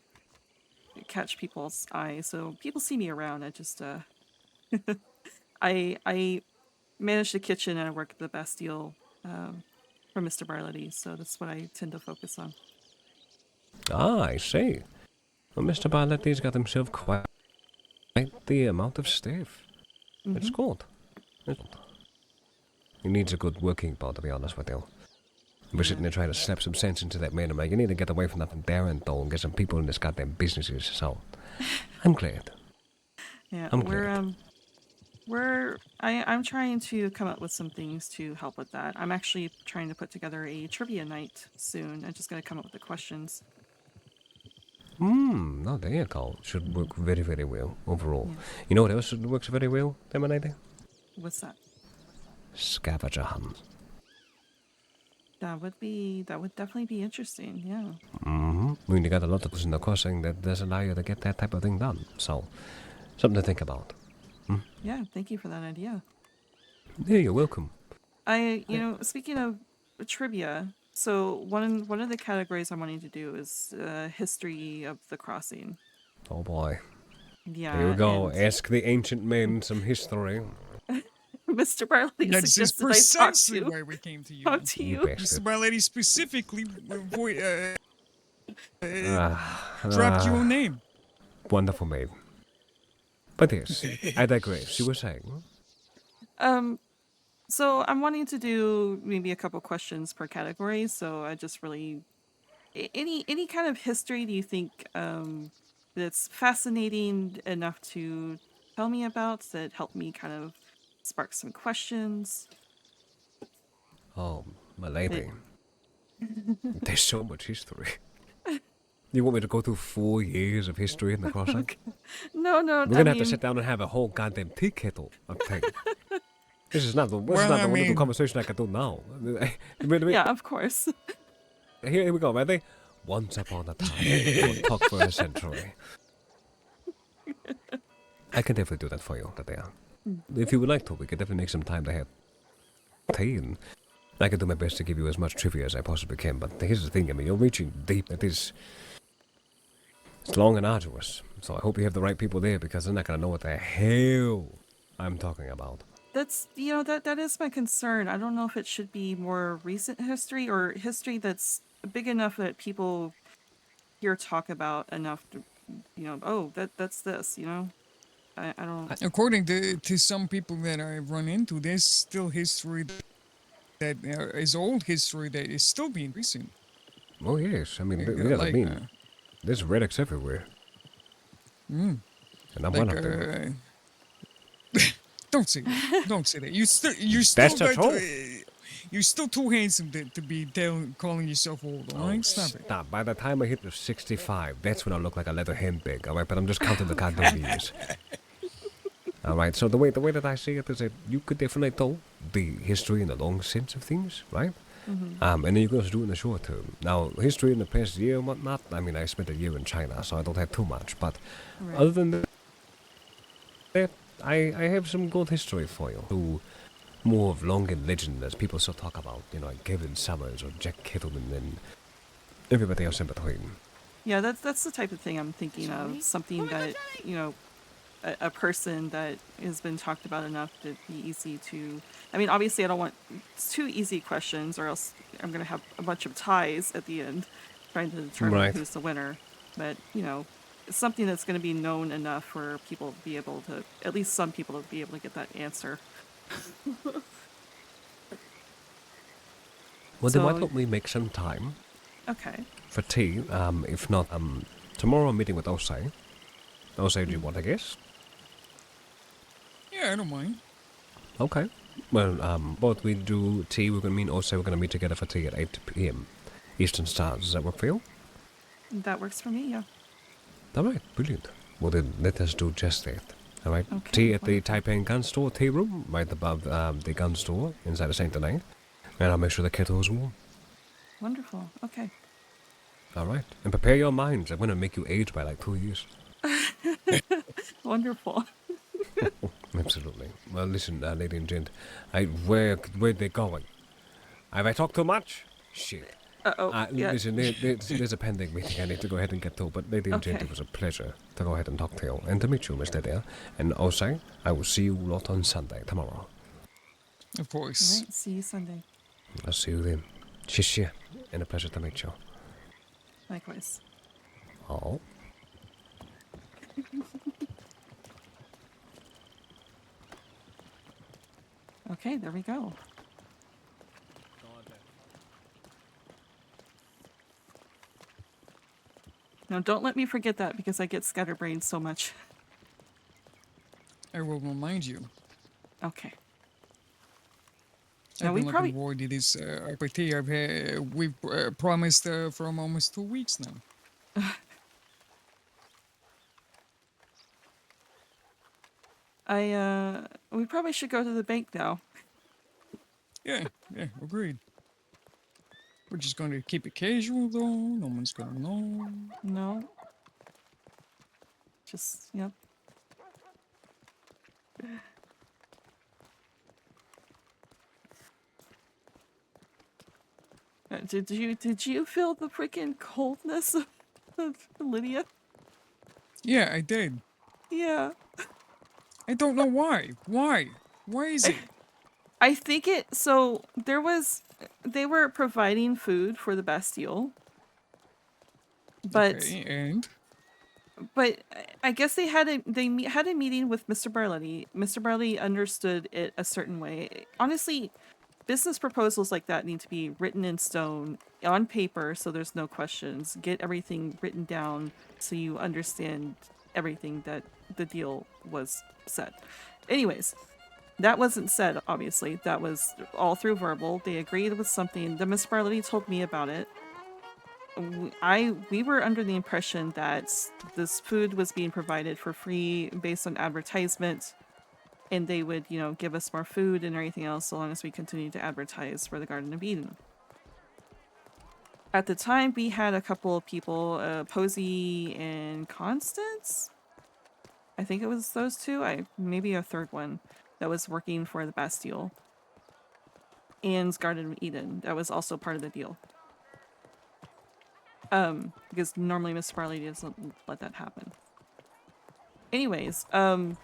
catch people's eyes, so people see me around. I just I manage the kitchen and I work at the Bastille for Mr. Barlady, so that's what I tend to focus on. Ah, I see. Well, Mr. Barletti's got himself quite the amount of staff. It's good. He needs a good working ball, to be honest with you. We're sitting there trying to slap some sense into that man. I'm like, you need to get away from that Darren though and get some people in this goddamn businesses. So, I'm glad. Yeah, I'm we're glad. I'm trying to come up with some things to help with that. I'm actually trying to put together a trivia night soon. I'm just going to come up with the questions. No, there you go. Should work very, very well overall. Yeah. You know what else works very well, Lemonade? What's that? Scavenger hunt. That would definitely be interesting. Yeah. We only got a lot of those in the crossing that does allow you to get that type of thing done. So, something to think about. Yeah. Thank you for that idea. Yeah, you're welcome. Speaking of trivia, so one of the categories I'm wanting to do is history of the crossing. Oh boy. Yeah. Here we go. and- Ask the ancient men some history. Mr. Barley That is suggested I precisely why we came to you. talk to you. Mr. Barlady specifically dropped your name. Wonderful maid. But yes, I digress. You were saying? So I'm wanting to do maybe a couple questions per category. So I just really any kind of history do you think that's fascinating enough to tell me about that helped me kind of spark some questions? Oh, my lady. There's so much history. You want me to go through 4 years of history in the crossing? No. We're gonna have to sit down and have a whole goddamn tea kettle of tea. This is not the wonderful conversation I can do now. Yeah, of course. Here we go, ready? Once upon a time, we'll talk for a century. I can definitely do that for you, Lydia. If you would like to, we could definitely make some time to have tea, and I can do my best to give you as much trivia as I possibly can. But here's the thing, I mean, you're reaching deep. It's long and arduous. So I hope you have the right people there, because they're not going to know what the hell I'm talking about. That's that is my concern. I don't know if it should be more recent history or history that's big enough that people hear talk about enough to, that's this, I don't. According to some people that I've run into, there's still history that is old history that is still being recent. Oh yes, I mean, there's relics everywhere. And I'm one of them. Don't say that. Don't say that. You're still too handsome to be calling yourself old. All right, stop it. Stop. By the time I hit the 65, that's when I look like a leather handbag. All right, but I'm just counting the goddamn years. All right. So the way that I see it is that you could definitely tell the history in the long sense of things, right? Mm-hmm. And then you can also do it in the short term. Now, history in the past year and whatnot. I mean, I spent a year in China, so I don't have too much. But other than that, I have some good history for you. So, more of long and legend as people still talk about, like Kevin Summers or Jack Kettleman and everybody else in between. Yeah, that's the type of thing I'm thinking of. Something that, a person that has been talked about enough to be easy to... I mean, obviously I don't want too easy questions or else I'm going to have a bunch of ties at the end trying to determine who's the winner. But, it's something that's going to be known enough for people to be able to... At least some people to be able to get that answer. Well, then why don't we make some time for tea? If not, tomorrow I'm meeting with Osei. Osei, do you want to guess? Yeah, I don't mind. Okay. Well, both we do tea, we're going to meet Osei, we're going to meet together for tea at 8 p.m. Eastern Stars. Does that work for you? That works for me, yeah. All right, brilliant. Well, then let us do just that. All right. Tea at the Taipei gun store tea room, right above the gun store inside the Saint Denis. And I'll make sure the kettle is warm. Wonderful. Okay. All right. And prepare your minds. I'm going to make you age by like 2 years. Wonderful. Absolutely. Well, listen, lady and gent. Where they going? Have I talked too much? Shit. Yeah. Listen, there's a pending meeting I need to go ahead and get to, but lady and gent, it was a pleasure to go ahead and talk to you and to meet you, Miss Lydia. And Osei, I will see you lot on Sunday, tomorrow. Of course. All right, see you Sunday. I'll see you then. Shishia, and a pleasure to meet you. Likewise. Oh. Okay, there we go. Now, don't let me forget that because I get scatterbrained so much. I will remind you. Okay. I've Now we been looking probably forward to this RPT. We've promised from almost 2 weeks now. we probably should go to the bank now. Yeah, agreed. We're just going to keep it casual, though. No one's gonna know. No. Just, yep. Did you feel the freaking coldness of Lydia? Yeah, I did. Yeah. I don't know why. Why? Why is it? I think so they were providing food for the Bastille. But Okay, and I guess they had a meeting with Mr. Barletti. Mr. Barletti understood it a certain way. Honestly, business proposals like that need to be written in stone on paper so there's no questions. Get everything written down so you understand everything that the deal was said. Anyways, that wasn't said, obviously. That was all through verbal. They agreed with something. The Miss Barletti told me about it. We were under the impression that this food was being provided for free based on advertisement, and they would, give us more food and everything else so long as we continued to advertise for the Garden of Eden. At the time, we had a couple of people, Posey and Constance? I think it was those two, maybe a third one, that was working for the Bastille. And Garden of Eden, that was also part of the deal. Because normally Miss Farley doesn't let that happen. Anyways, at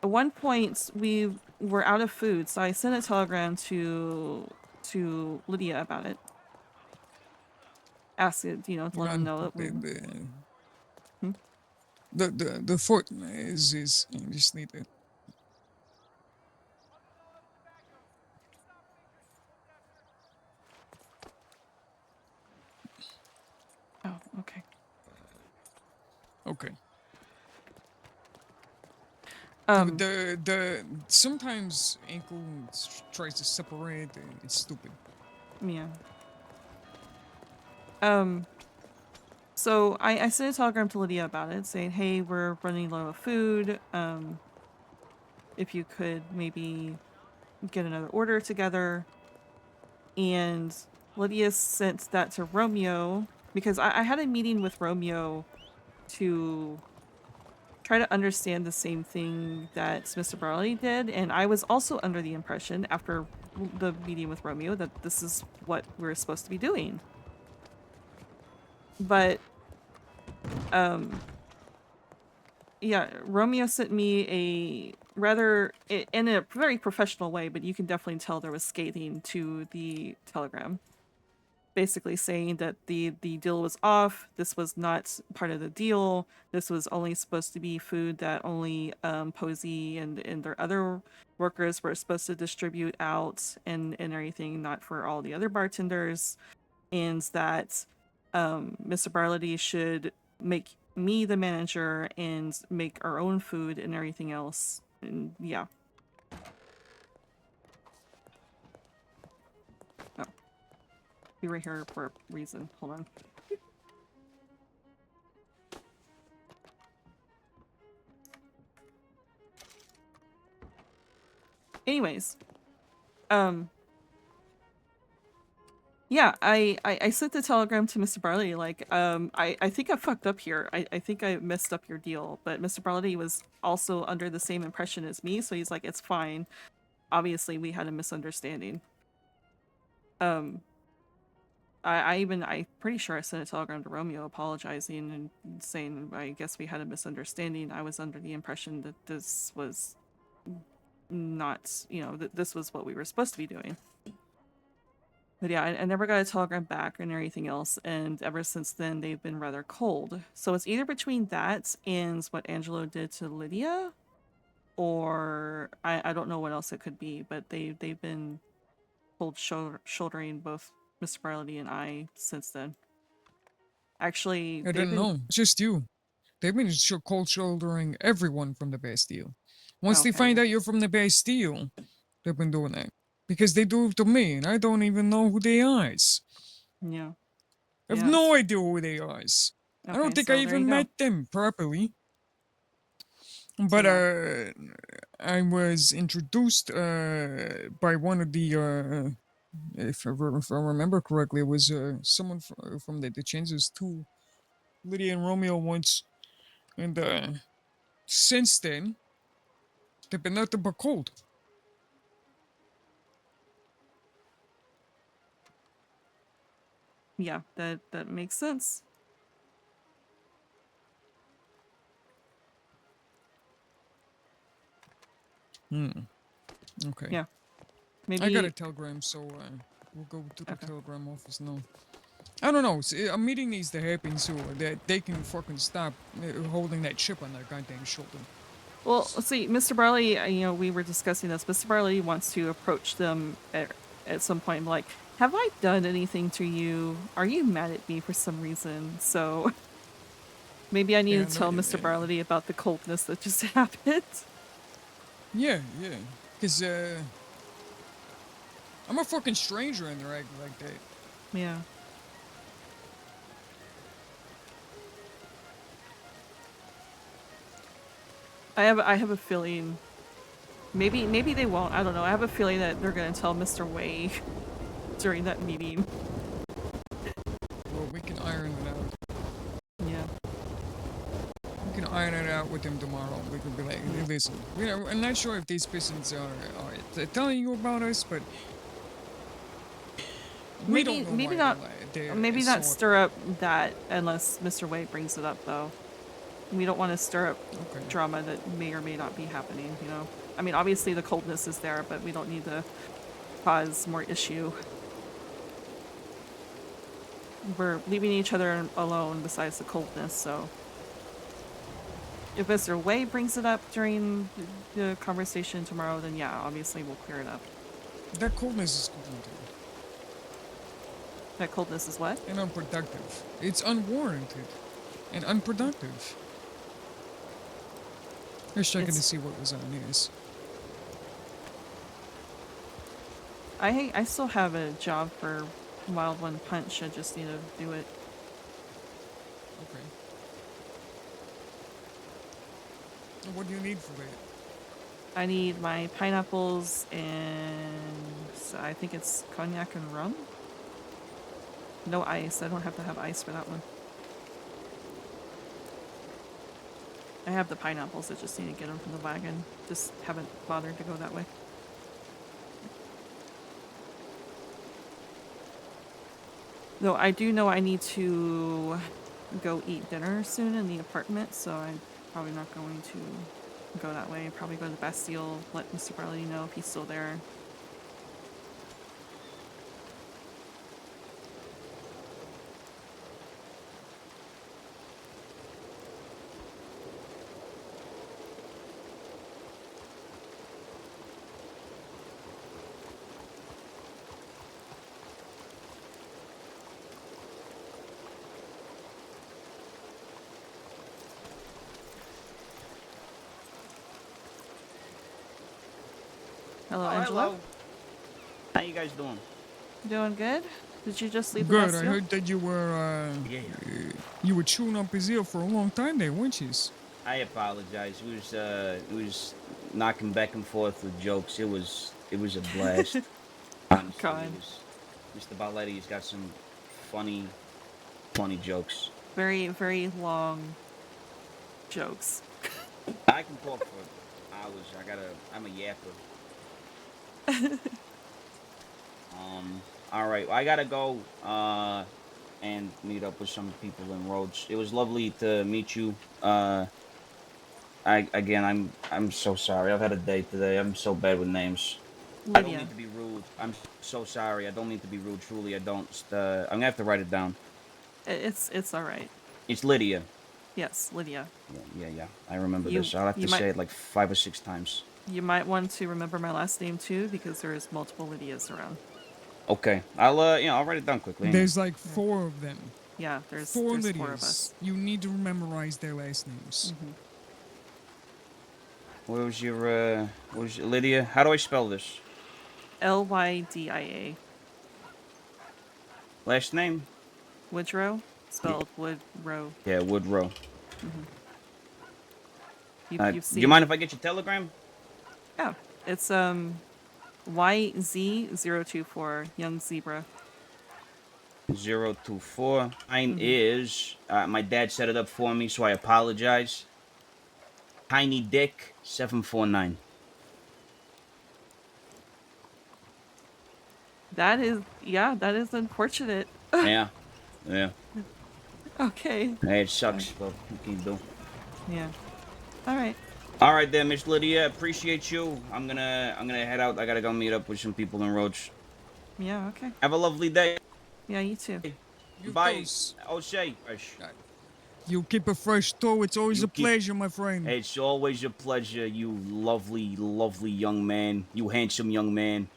one point we were out of food, so I sent a telegram to Lydia about it. Ask it, let them know that we. The foot is you just need to. Oh, okay. Okay. The sometimes ankle tries to separate. It's stupid. Yeah. So I sent a telegram to Lydia about it, saying, "Hey, we're running low of food. If you could maybe get another order together." And Lydia sent that to Romeo because I had a meeting with Romeo to try to understand the same thing that Mr. Barley did, and I was also under the impression after the meeting with Romeo that this is what we're supposed to be doing. But yeah, Romeo sent me a rather in a very professional way, but you can definitely tell there was scathing to the telegram. Basically saying that the deal was off, this was not part of the deal, this was only supposed to be food that only Posey and their other workers were supposed to distribute out and everything, not for all the other bartenders, and that Mr. Barlady should make me the manager and make our own food and everything else, and yeah. We were here for a reason. Hold on. Anyways, yeah, I sent the telegram to Mr. Barley, like, I think I fucked up here. I think I messed up your deal, but Mr. Barley was also under the same impression as me, so he's like, it's fine. Obviously, we had a misunderstanding. I'm pretty sure I sent a telegram to Romeo apologizing and saying, I guess we had a misunderstanding. I was under the impression that this was not, that this was what we were supposed to be doing. But yeah, I never got a telegram back and everything else, and ever since then they've been rather cold. So it's either between that and what Angelo did to Lydia, or I don't know what else it could be, but they've been cold shouldering both Mr. Barley and I since then. Actually, I didn't know. Just you. They've been cold shouldering everyone from the Bastille. Once they Okay. find out you're from the Bastille, they've been doing that. Because they do it to me, and I don't even know who they are. Yeah. I have Yeah, no it's- idea who they are. I don't Okay, think so I there even you go. met them properly. But yeah. I was introduced by one of the if I remember correctly, it was someone from the Chances to Lydia and Romeo once, and since then they've been nothing but cold. Yeah, that makes sense. Okay. Yeah. I got Maybe. a telegram, so we'll go to the Okay. telegram office now. I don't know. A meeting needs to happen so that they can fucking stop holding that chip on their goddamn shoulder. Well, let's see, Mr. Barley, we were discussing this. Mr. Barley wants to approach them at some point, like, have I done anything to you? Are you mad at me for some reason? So maybe I need to tell Mr. Barley about the coldness that just happened. Yeah. Because I'm a fucking stranger and they're acting like that. Yeah. I have a feeling. Maybe they won't. I don't know. I have a feeling that they're gonna tell Mr. Wei during that meeting. Well, we can iron it out. Yeah. We can iron it out with him tomorrow. We can be like, hey, listen, I'm not sure if these pistons are telling you about us, but we don't know Maybe why not. they're Maybe not so stir up that unless Mr. Wei brings it up, though. We don't want to stir up drama that may or may not be happening. I mean, obviously the coldness is there, but we don't need to cause more issue. We're leaving each other alone besides the coldness, so if Mr. Wei brings it up during the conversation tomorrow, then yeah, obviously we'll clear it up. That coldness is cold. That coldness is what? And unproductive. It's unwarranted and unproductive. Just checking to see what was on his. I still have a job for Wild One Punch. I just need to do it. Okay. What do you need for that? I need my pineapples and I think it's cognac and rum. No ice. I don't have to have ice for that one. I have the pineapples. I just need to get them from the wagon. Just haven't bothered to go that way. Though I do know I need to go eat dinner soon in the apartment, so I'm probably not going to go that way. Probably go to the Bastille, let Mr. Barley know if he's still there. Hello, Angela. Hello. How you guys doing? Doing good? Did you just leave the Good. I Bastille? heard that you were chewing up his ear for a long time there, weren't you? I apologize. We was knocking back and forth with jokes. It was a blast. Honestly, God. Mr. Balletti's got some funny jokes. Very, very long jokes. I can talk for hours. I'm a yapper. All right. I gotta go and meet up with some people in Rhodes. It was lovely to meet you. I'm so sorry. I've had a day today. I'm so bad with names. Lydia. I don't mean to be rude. I'm so sorry. I don't mean to be rude. Truly, I don't. I'm gonna have to write it down. It's all right. It's Lydia. Yes, Lydia. Yeah. I remember this. I'll have to say it like 5 or 6 times. You might want to remember my last name too, because there is multiple Lydias around. Okay. I'll write it down quickly. There's like 4 of them. Yeah, there's 4 Lydias. 4 of us. You need to memorize their last names. Mm-hmm. What was your Lydia? How do I spell this? Lydia. Last name? Woodrow, spelled Woodrow. Yeah, Woodrow. Mm-hmm. Do You've you seen mind it. if I get your telegram? Yeah, it's YZ024 Young Zebra. 024. Mine is my dad set it up for me, so I apologize. Tiny Dick 749. That is unfortunate. Yeah. Okay. Hey, it sucks, but what can you do? Yeah. All right. All right, there, Miss Lydia. Appreciate you. I'm gonna head out. I gotta go meet up with some people in Roach. Yeah. Okay. Have a lovely day. Yeah. You too. Bye. O'Shea. You keep it fresh too. It's always a pleasure, my friend. It's always a pleasure, you lovely, lovely young man. You handsome young man.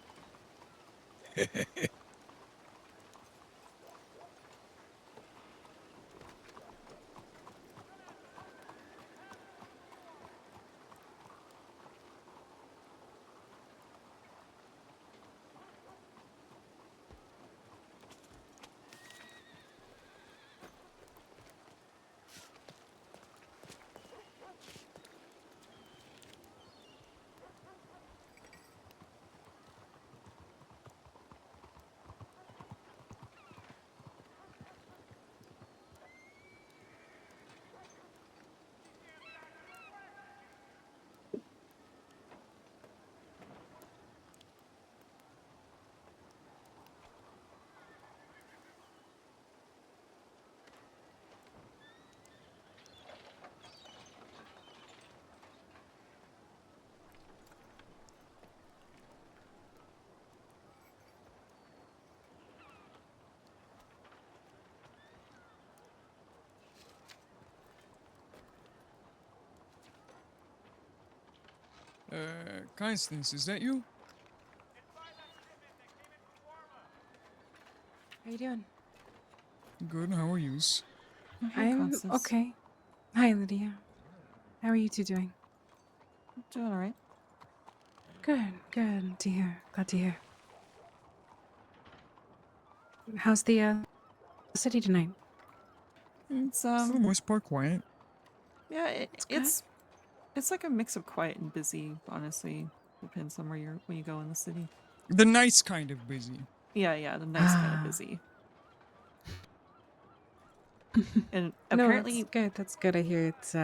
Constance, is that you? How you doing? Good, how are you? I'm okay. Hi, Lydia. How are you two doing? Doing all right. Good to hear. Glad to hear. How's the city tonight? It's For the most part, quiet. Yeah, it's like a mix of quiet and busy. Honestly, depends on when you go in the city. The nice kind of busy. Yeah, the nice kind of busy. And apparently, no, that's good. That's good. I hear it's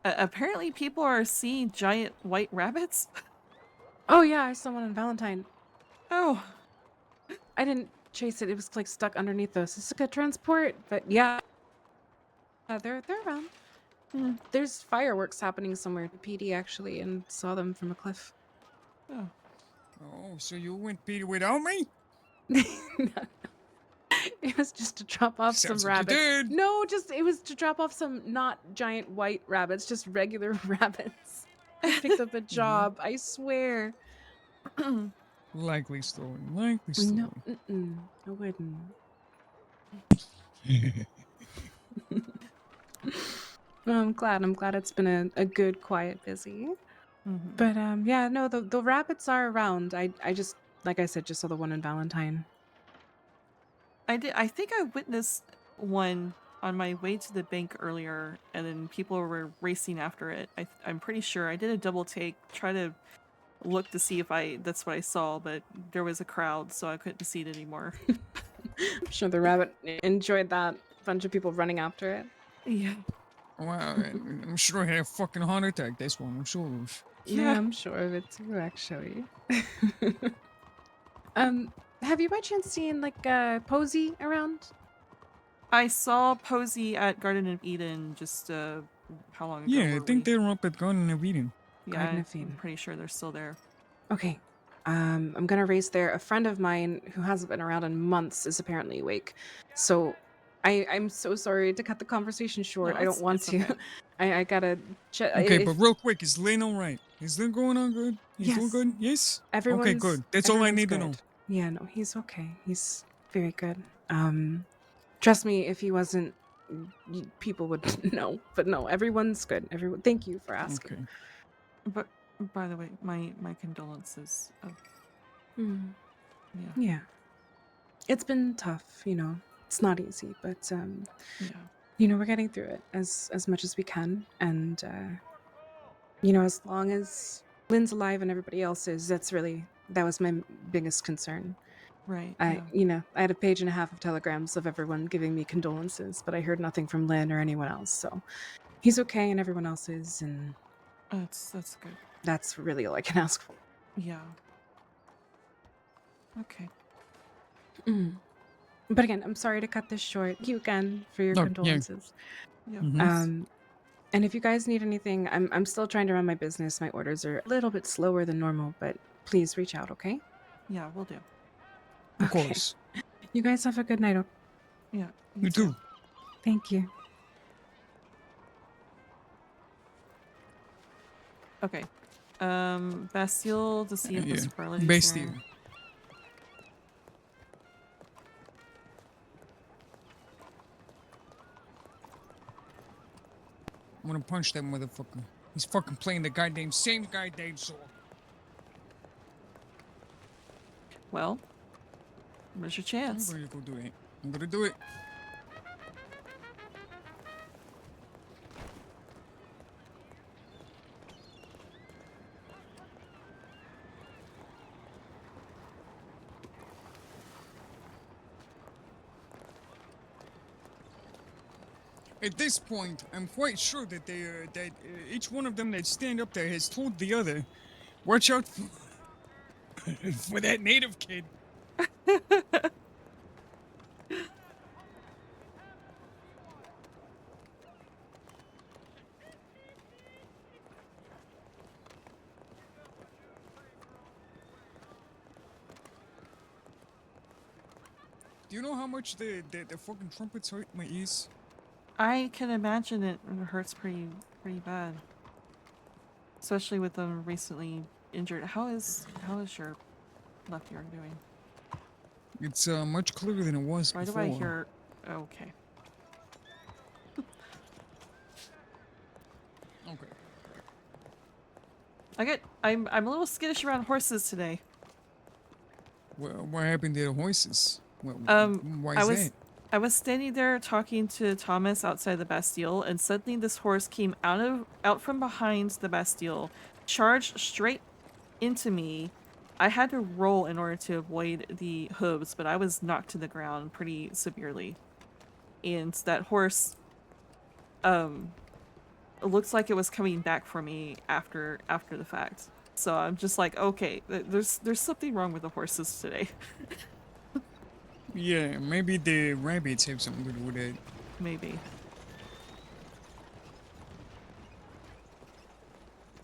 apparently people are seeing giant white rabbits. Oh yeah, I saw one on Valentine. Oh, I didn't chase it. It was like stuck underneath the Sisika transport. But yeah, they're around. There's fireworks happening somewhere. PD actually, and saw them from a cliff. Oh, so you went PD without me? No. It was just to drop off Sounds some like you rabbits. did. No, it was to drop off some not giant white rabbits, just regular rabbits. I picked up a job, I swear. Likely story. Likely story. No, I wouldn't. Well, I'm glad it's been a good, quiet, busy. But yeah, no, the rabbits are around. I just, like I said, just saw the one in Valentine. I think I witnessed one on my way to the bank earlier, and then people were racing after it. I'm pretty sure I did a double take, try to look to see if that's what I saw, but there was a crowd, so I couldn't see it anymore. I'm sure the rabbit enjoyed that. Bunch of people running after it. Yeah. Wow, I'm sure I had a fucking heart attack. This one, I'm sure. Yeah, I'm sure of it too, actually. Have you by chance seen like Posey around? I saw Posey at Garden of Eden just how long ago? Yeah, I think they're up at Garden of Eden. Yeah, Garden of Eden. I'm pretty sure they're still there. Okay. I'm gonna race there. A friend of mine who hasn't been around in months is apparently awake. So I'm so sorry to cut the conversation short. No, I don't want to. okay. I gotta check. Okay, but real quick, is Lynn alright? Is Lynn going on good? He's doing good? Yes? Okay, good. That's all I need to know. Yeah, no, he's okay. He's very good. Trust me, if he wasn't people would know. But no, everyone's good. Everyone, thank you for asking. Okay. But by the way, my condolences. Mm. Yeah. Yeah. It's been tough, It's not easy, but Yeah. we're getting through it as much as we can, and as long as Lynn's alive and everybody else is, that was my biggest concern. Right. I Yeah. I had a page and a half of telegrams of everyone giving me condolences, but I heard nothing from Lynn or anyone else. So he's okay and everyone else is, and That's good. that's really all I can ask for. Yeah. Okay. But again, I'm sorry to cut this short. Thank you again for your No, yeah. condolences. Yeah. And if you guys need anything, I'm still trying to run my business. My orders are a little bit slower than normal, but please reach out, okay? Yeah, we'll do. Of course. You guys have a good night. Yeah. You too. Thank you. Okay. Bastille to see if the Yeah. superlatives Bastille. there. I'm gonna punch that motherfucker. He's fucking playing the same goddamn song. Well, where's your chance? I'm gonna go do it. I'm gonna do it. At this point, I'm quite sure that each one of them that stand up there has told the other, "Watch out for that native kid." Do you know how much the fucking trumpets hurt my ears? I can imagine it hurts pretty bad. Especially with them recently injured. How is your left ear doing? It's much clearer than it was Why before. do I hear okay. Okay. I'm a little skittish around horses today. Well, what happened to the horses? Why is that? I was standing there talking to Thomas outside the Bastille, and suddenly this horse came out from behind the Bastille, charged straight into me. I had to roll in order to avoid the hooves, but I was knocked to the ground pretty severely. And that horse, it looks like it was coming back for me after the fact. So I'm just like, okay, there's something wrong with the horses today. Yeah, maybe the rabbits have something to do with it. Maybe.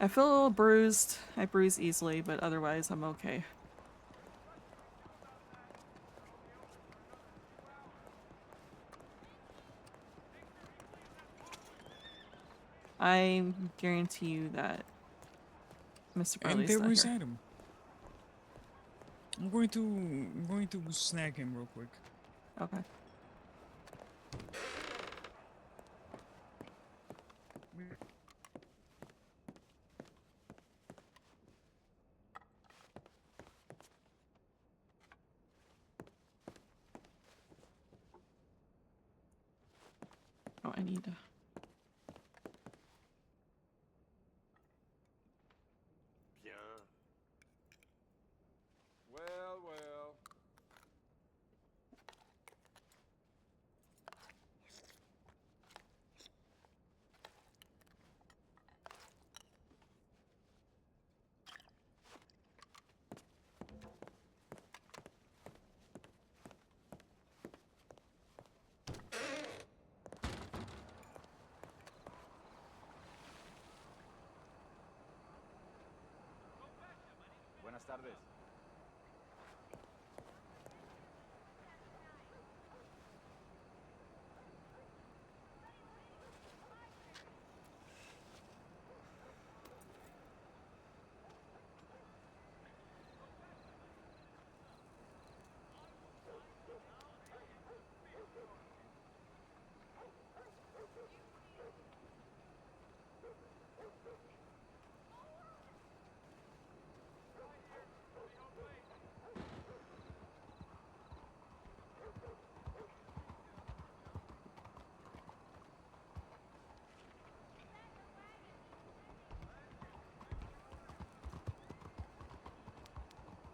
I feel a little bruised. I bruise easily, but otherwise I'm okay. I guarantee you that Mr. And Burley's there not was here. Adam. I'm going to snag him real quick. Okay. Oh, I need to. Bien. Well, well. Buenas tardes.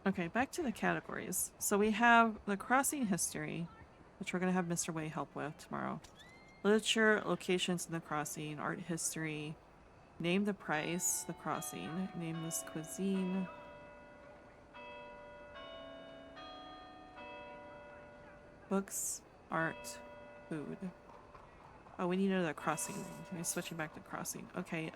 Okay, back to the categories. So we have the crossing history, which we're going to have Mr. Way help with tomorrow. Literature, locations in the crossing, art history, name the price, the crossing, name this cuisine. Books, art, food. Oh, we need another crossing. We're switching back to crossing. Okay,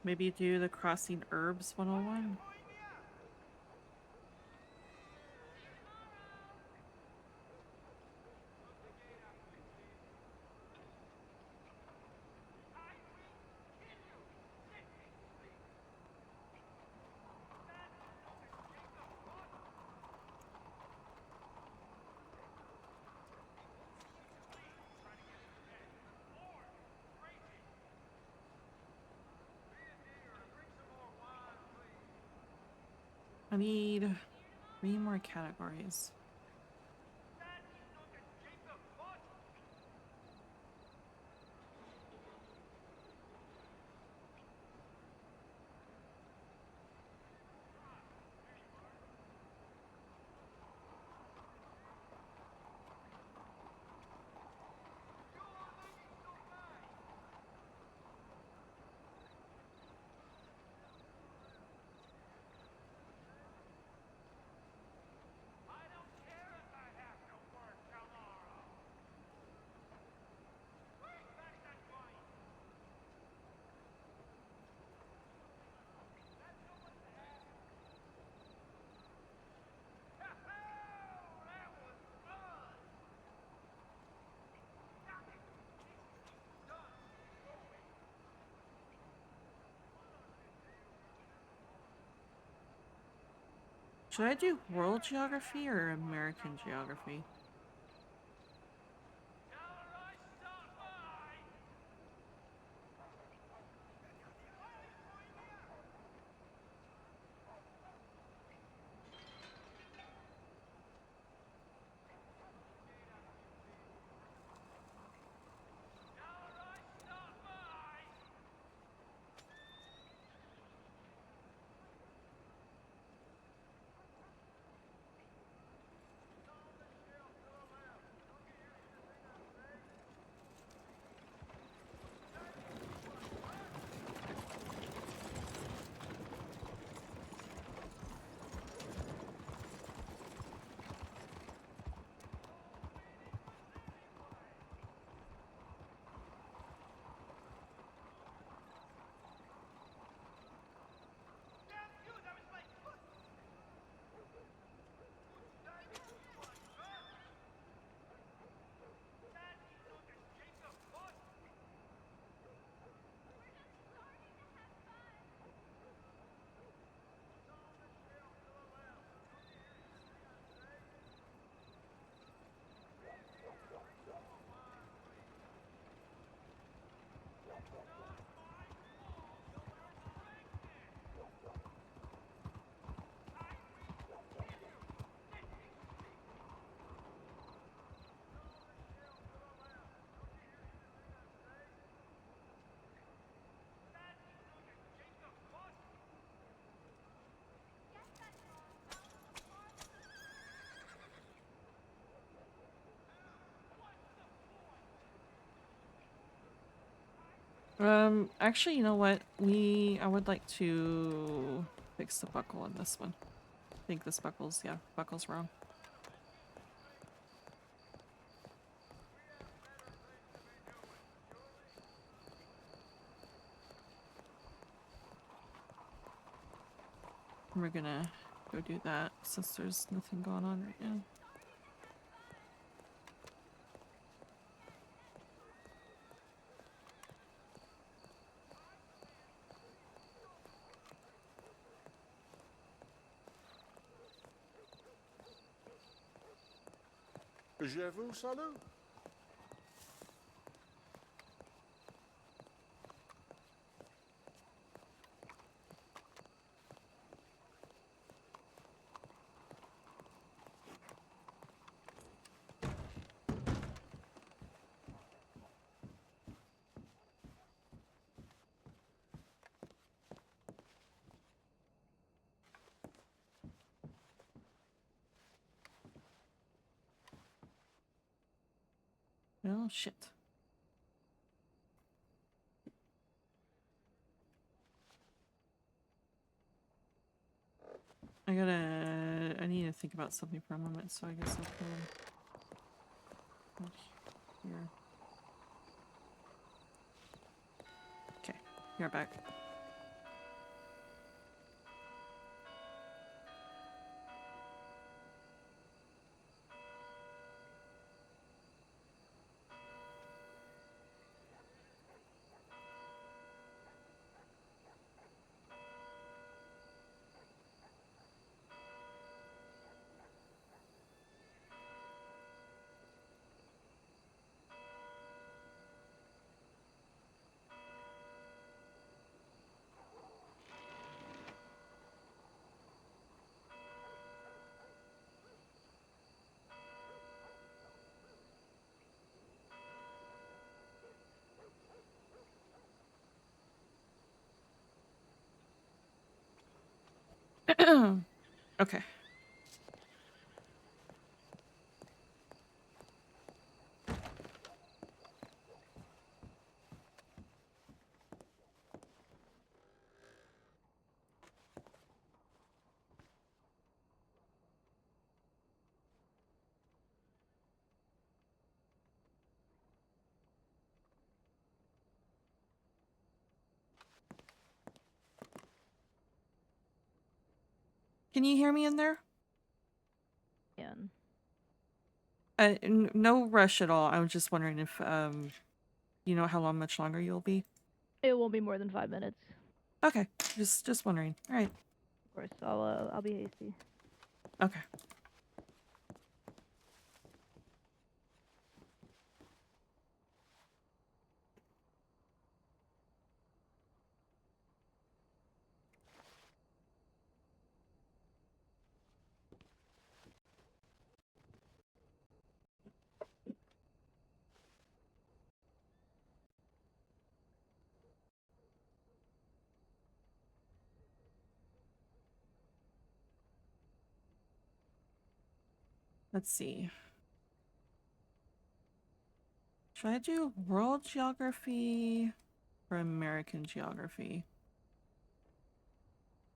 maybe do the crossing herbs 101. I need 3 more categories. Should I do world geography or American geography? Actually, you know what? I would like to fix the buckle on this one. I think this buckle's wrong. We're gonna go do that since there's nothing going on right now. Je vous salue. Oh shit. I need to think about something for a moment, so I guess I'll put here. Okay, you're back. Okay. Can you hear me in there? Yeah. No rush at all. I was just wondering if you know how much longer you'll be. It won't be more than 5 minutes. Okay, just wondering. All right. Of course, I'll be hasty. Okay. Let's see. Should I do world geography or American geography?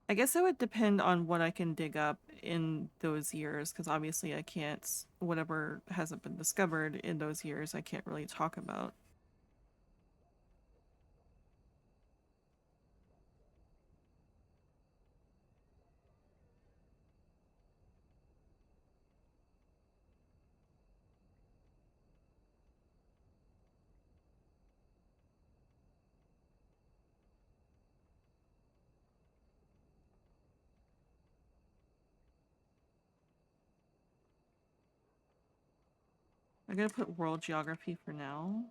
I guess it would depend on what I can dig up in those years, because obviously I can't, whatever hasn't been discovered in those years, I can't really talk about. I'm gonna put world geography for now.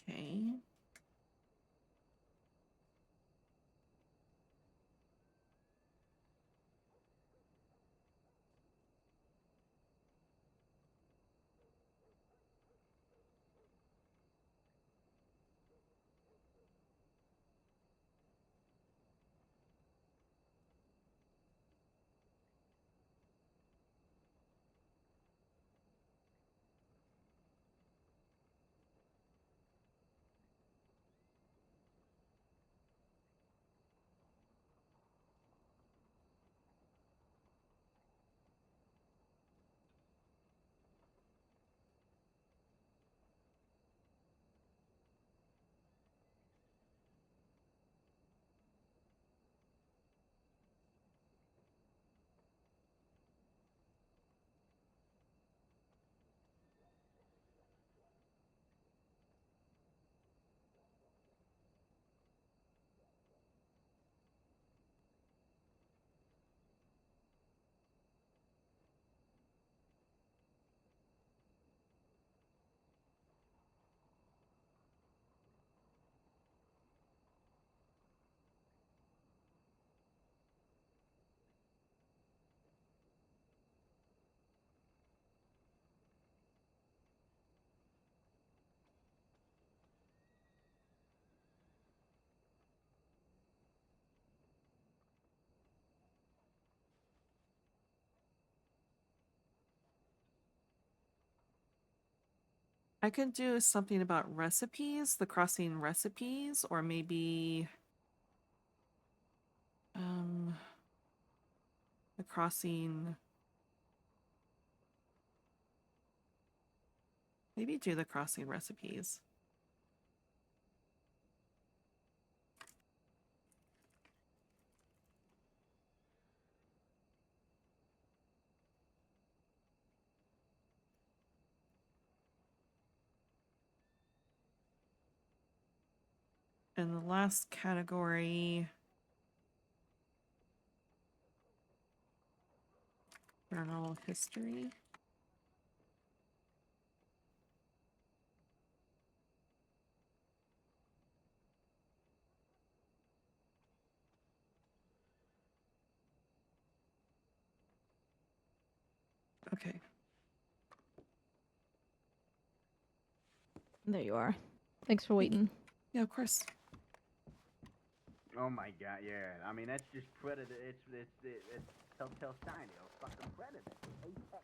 Okay. I could do something about recipes, the crossing recipes, or maybe the crossing. Maybe do the crossing recipes. And the last category, journal history. Okay. There you are. Thanks for waiting. Yeah, of course. Oh my god, yeah. I mean, that's just Predator. It's Telltale Sign, fucking Predator. Apex.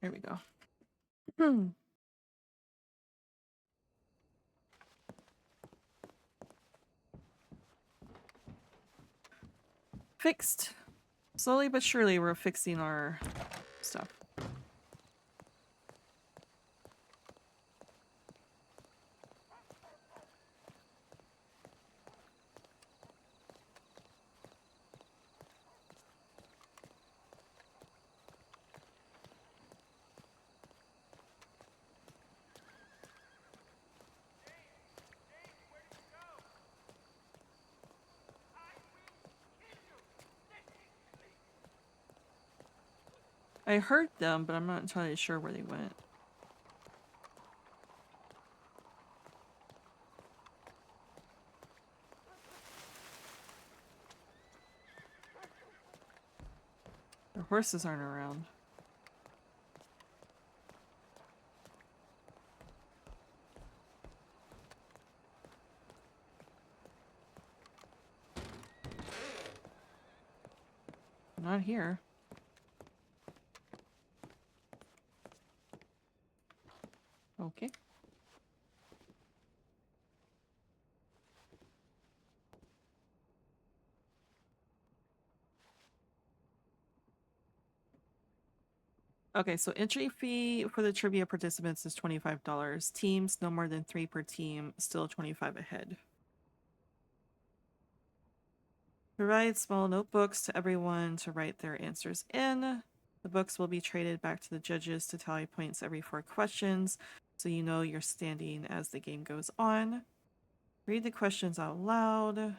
There we go. Fixed. Slowly but surely we're fixing our stuff. I heard them, but I'm not entirely sure where they went. The horses aren't around. Not here. Okay. Okay, so entry fee for the trivia participants is $25. Teams, no more than 3 per team, still 25 ahead. Provide small notebooks to everyone to write their answers in. The books will be traded back to the judges to tally points every 4 questions, so you know you're standing as the game goes on. Read the questions out loud.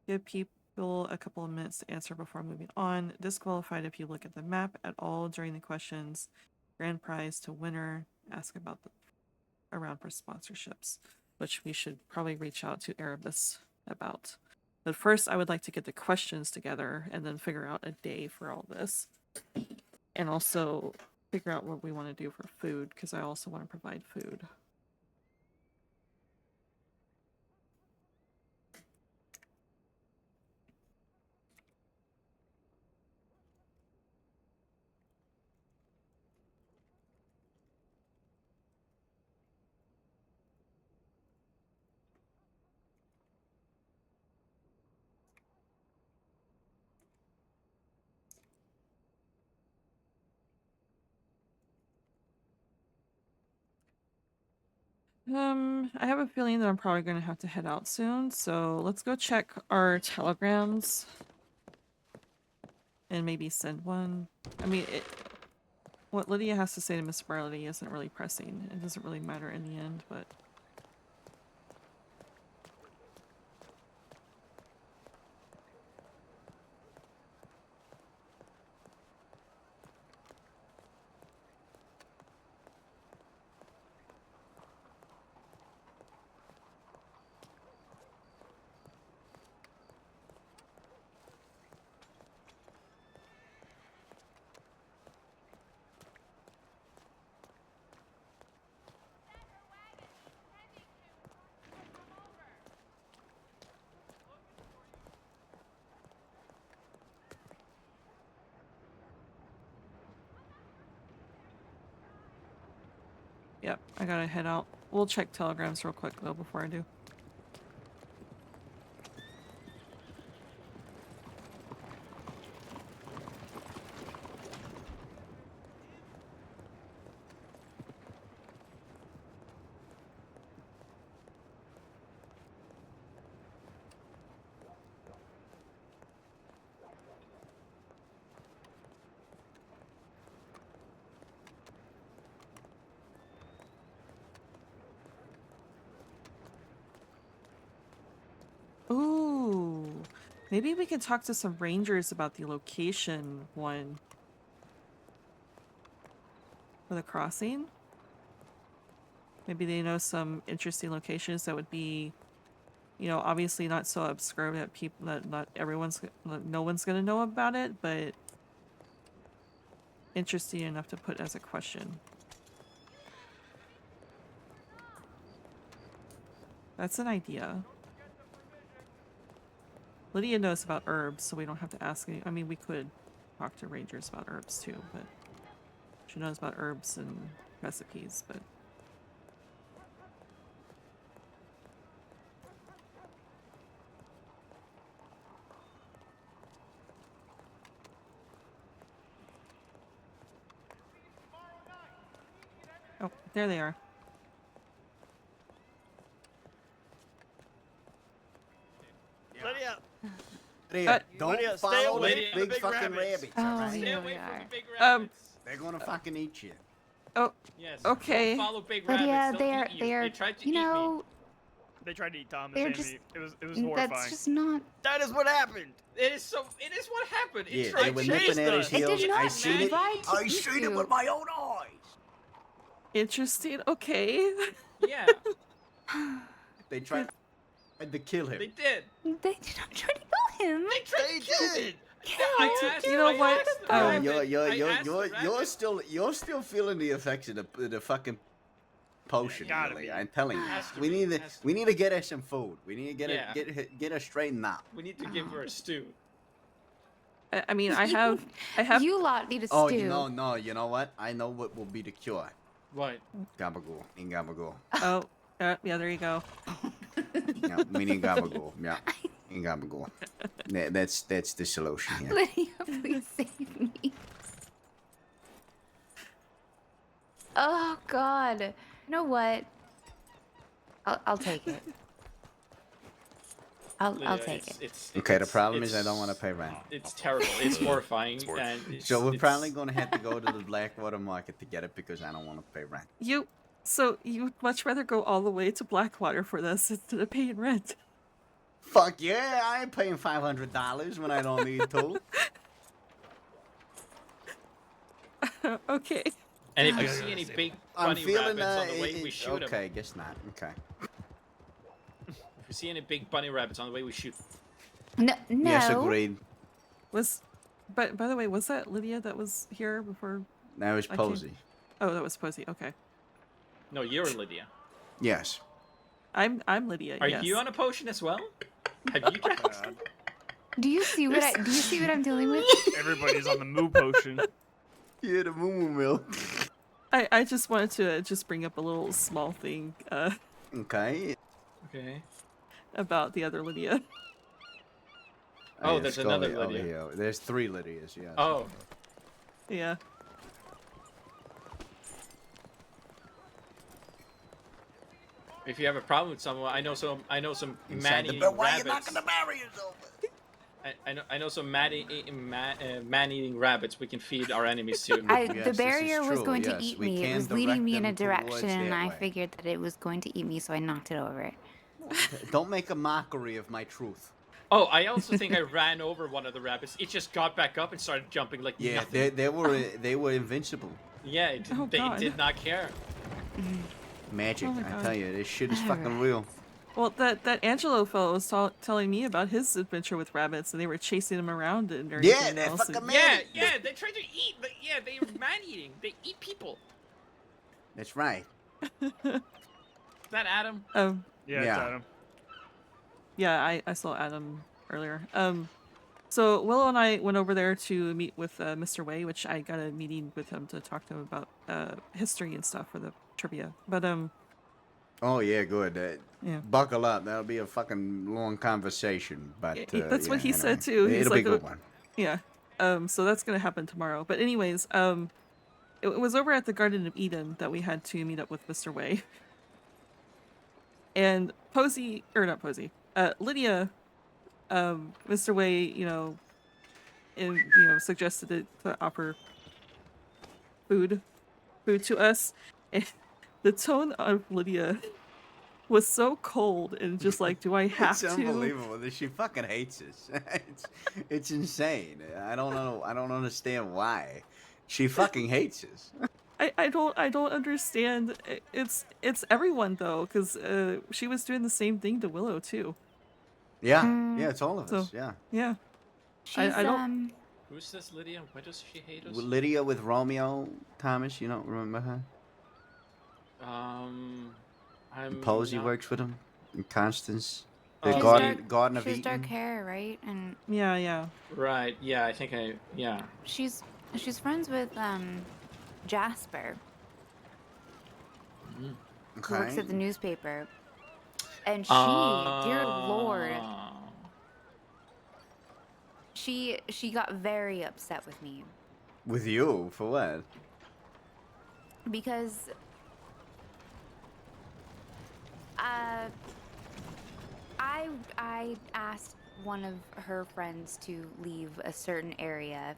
Give people a couple of minutes to answer before moving on. Disqualified if you look at the map at all during the questions. Grand prize to winner. Ask about around for sponsorships, which we should probably reach out to Erebus about. But first, I would like to get the questions together and then figure out a day for all this. And also figure out what we want to do for food, because I also want to provide food. I have a feeling that I'm probably going to have to head out soon, so let's go check our telegrams and maybe send one. I mean, what Lydia has to say to Miss Barley isn't really pressing. It doesn't really matter in the end, but... Yep, I gotta head out. We'll check telegrams real quick though before I do. Ooh, maybe we can talk to some rangers about the location one for the crossing. Maybe they know some interesting locations that would be, you know, obviously not so obscure that people that no one's gonna know about it, but interesting enough to put as a question. That's an idea. Lydia knows about herbs, so we don't have to ask any. I mean, we could talk to rangers about herbs too, but she knows about herbs and recipes, but... Oh, there they are. Lydia! Lydia, don't Lydia, stay follow away the from the big big fucking rabbits. rabbits, Oh, alright? here we From are. the big rabbits. They're gonna fucking eat you. Oh, Yes. okay. Don't follow big But rabbits. yeah, They'll eat you. they're, They tried to you eat me. know, They tried to eat Thomas they're and just, me. It was horrifying. that's just not, That is what happened. It is what happened. It Yeah, tried they were to nipping chase at his us. heels. did I not seen it. try to I eat seen it you. with my own eyes. Interesting. Okay. Yeah, They tried to kill him. they did. they did not try to kill him. They tried to kill me. You know what? You're still feeling the effects of the fucking potion. Gotta Really. be. I'm telling you. Has to We be, need has to we need to get her some food. We need to Yeah. get her straightened out. We need to give her a stew. I mean, I have. You lot need a stew. Oh, you know what? I know what will be the cure. What? Gabagool. In gabagool. Oh, yeah, there you go. Yeah, we need gabagool. Yeah, in gabagool. That's the solution here. Lydia, please save me. Oh God. You know what? I'll take it. I'll Lydia, take it. Okay, the problem is I don't want to pay rent. It's terrible. It's horrifying. And So we're probably gonna have to go to the Blackwater Market to get it because I don't want to pay rent. So you'd much rather go all the way to Blackwater for this instead of paying rent? Fuck yeah, I ain't paying $500 when I don't need to. Okay. And if you see any big bunny rabbits on the way, we shoot them. Okay, guess not. Okay. If we see any big bunny rabbits on the way, we shoot them. No. Yes, agreed. But by the way, was that Lydia that was here before? That was I came? Posey. Oh, that was Posey. Okay. No, you're Lydia. Yes. I'm Lydia. Are yes. you on a potion as well? Have you drank? Do you see what I'm dealing with? Everybody's on the moo potion. Yeah, the moo milk. I just wanted to just bring up a little small thing. Okay. Okay. About the other Lydia. Oh, yeah, there's Scully another over Lydia. here. There's 3 Lydias, yeah. Oh. Yeah. If you have a problem with someone, I know some Inside the man-eating bed. Why are you rabbits. knocking the barriers over? I know some man-eating rabbits we can feed our enemies to. The barrier was going to eat me. It was leading me in a direction, and I way. figured that it was going to eat me, so I knocked it over. Don't make a mockery of my truth. Oh, I also think I ran over one of the rabbits. It just got back up and started jumping like Yeah, nothing. they were invincible. Yeah, they did not care. Magic, Oh my I God. tell you, this shit is fucking real. Well, that Angelo fellow was telling me about his adventure with rabbits, and they were chasing him around and everything Yeah, they're else. fucking Yeah, they try to eat, but yeah, they're man-eating. They eat people. That's right. Is that Adam? Yeah, it's Yeah. Adam. Yeah, I saw Adam earlier. So Willow and I went over there to meet with Mr. Way, which I got a meeting with him to talk to him about history and stuff for the trivia. But Oh yeah, good. Yeah. Buckle up. That'll be a fucking long conversation. But that's what yeah, he said too. He's It'll like, be a good one. Yeah. So that's gonna happen tomorrow. But anyways, it was over at the Garden of Eden that we had to meet up with Mr. Way. And Lydia, Mr. Way, suggested it to offer food to us. And the tone of Lydia was so cold and just like, do I have It's to? unbelievable. She fucking hates us. It's insane. I don't know. I don't understand why. She fucking hates us. I don't understand. It's everyone though, because she was doing the same thing to Willow too. Yeah, yeah, it's all of So, us. Yeah. Yeah. She's I don't. Who's this Lydia? Why does she hate us? Lydia with Romeo Thomas. You don't remember her? Posey not- works with him. And Constance. The She's Garden of She has Eden. dark hair, right? And Yeah. Right. Yeah, I think yeah. she's friends with Jasper, who works at the newspaper. And she, dear lord, she got very upset with me With you for what? because I asked one of her friends to leave a certain area,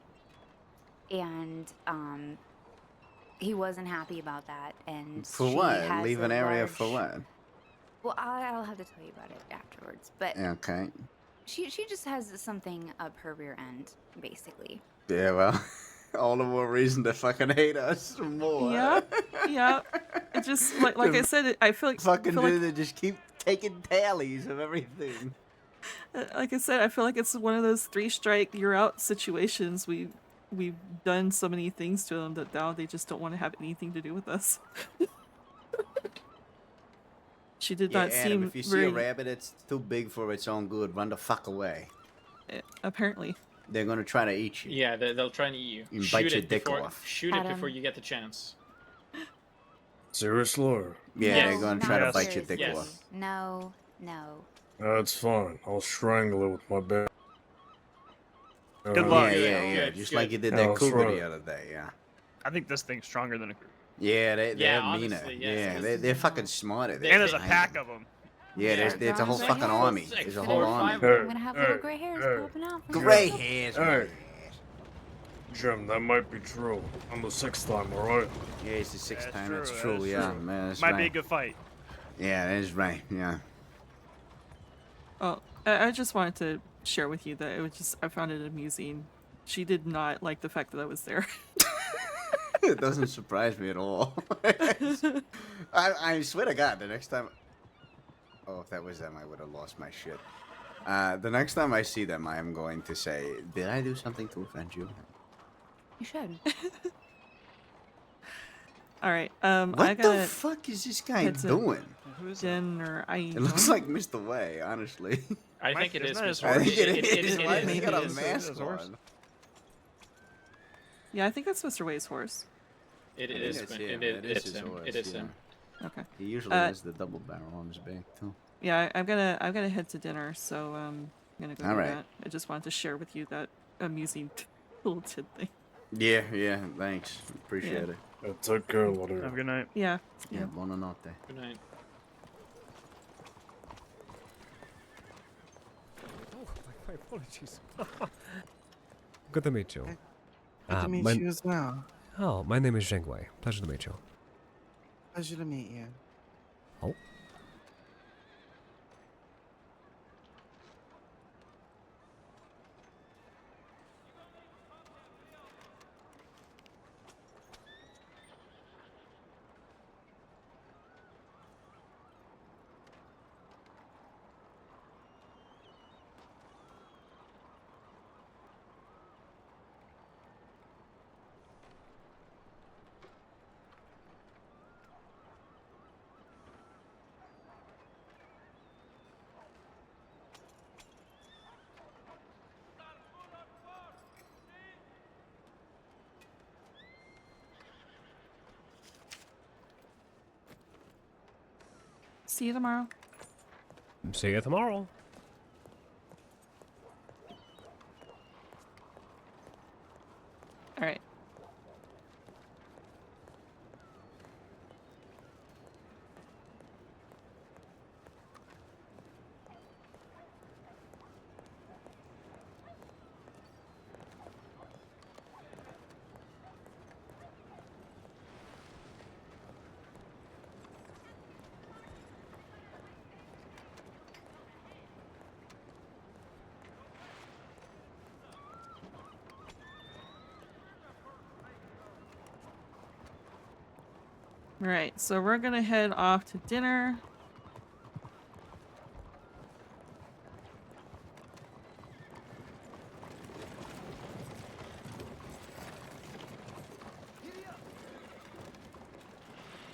and he wasn't happy about that. And For she what? has Leave a an area large- for what? Well, I'll have to tell you about it afterwards. But Okay. she just has something up her rear end, basically. Yeah, well, all the more reason to fucking hate us more. Yeah. It just like I said, I feel like Fucking feel like- they just keep taking tallies of everything. like I said, I feel like it's one of those 3-strike you're out situations. We've done so many things to them that now they just don't want to have anything to do with us. She did not Adam, seem if you see very a rabbit that's too big for its own good, run the fuck away. apparently. They're gonna try to eat you. Yeah, they'll try and eat you. You Shoot bite your it dick before, off. Shoot it Adam. before you get the chance. Seriously? Or? Yeah, Yes. they're gonna try to Not bite your dick seriously. off. No. That's fine. I'll strangle it with my bare. Good luck. Yeah. Good, Just good. like you did Yeah, that that's cougar right. the other day. Yeah. I think this thing's stronger than a cougar. Yeah, they're Yeah, meaner. honestly, yes, Yeah, this they're fucking smarter. And there's a pack of them. Yeah, there's a whole Drones fucking are army. It's like There's a 4 whole or army. 5 I'm gonna have little gray hairs popping out. from Gray my- hairs. Hey. Jim, that might be true. I'm the 6th time, alright? Yeah, it's the 6th That's time. true, That's that true. is Yeah, true. man. That's Might right. be a good fight. Yeah, that is right. Yeah. Well, I just wanted to share with you that I found it amusing. She did not like the fact that I was there. It doesn't surprise me at all. I swear to God, the next time. Oh, if that was them, I would have lost my shit. The next time I see them, I am going to say, "Did I do something to offend you?" You should. All right. What I gotta the fuck is this guy head to doing? dinner. It looks like Mr. Way, honestly. I think it is. isn't that his Mr. I horse? think it It is. Why has he is. got a It is. mask horse. on? Yeah, I think that's Mr. Way's horse. It I think is. that's It him. is. It is It's his him. horse, It is yeah. him. Okay. He usually has the double barrel on his back too. Yeah, I'm gonna head to dinner, so I'm gonna go All do right. that. I just wanted to share with you that amusing little tid thing. Yeah. Thanks. Appreciate Yeah. it. Take care, whatever. Have a good night. Yeah. Yeah. Buonanotte. Good night. My apologies. Good to meet you. Good to meet you as well. Oh, my name is Zheng Wei. Pleasure to meet you. Pleasure to meet you. Oh. See you tomorrow. See you tomorrow. All right. All right, so we're gonna head off to dinner.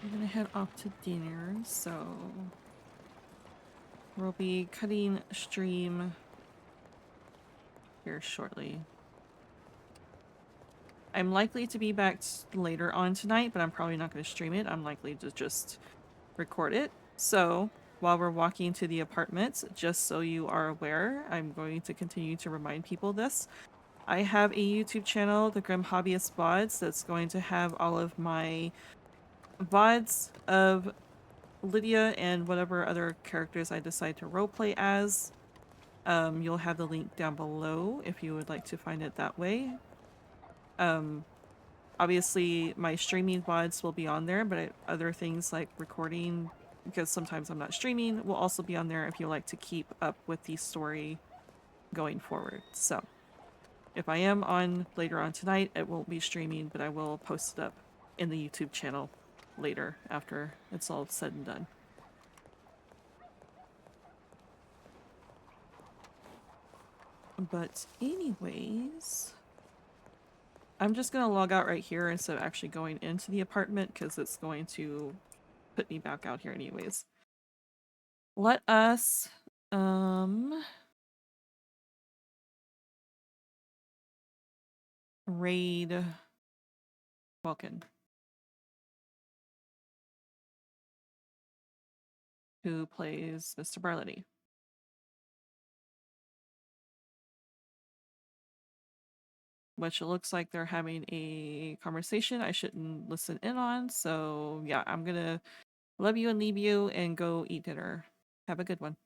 We're gonna head off to dinner, so we'll be cutting stream here shortly. I'm likely to be back later on tonight, but I'm probably not going to stream it. I'm likely to just record it. So while we're walking to the apartment, just so you are aware, I'm going to continue to remind people this. I have a YouTube channel, The Grim Hobbyist VODs, that's going to have all of my VODs of Lydia and whatever other characters I decide to roleplay as. You'll have the link down below if you would like to find it that way. Obviously my streaming VODs will be on there, but other things like recording, because sometimes I'm not streaming, will also be on there if you like to keep up with the story going forward. So if I am on later on tonight, it won't be streaming, but I will post it up in the YouTube channel later after it's all said and done. But anyways, I'm just going to log out right here instead of actually going into the apartment because it's going to put me back out here anyways. Let us raid Vulcan, who plays Mr. Barlady. Which it looks like they're having a conversation I shouldn't listen in on. So yeah, I'm gonna love you and leave you and go eat dinner. Have a good one.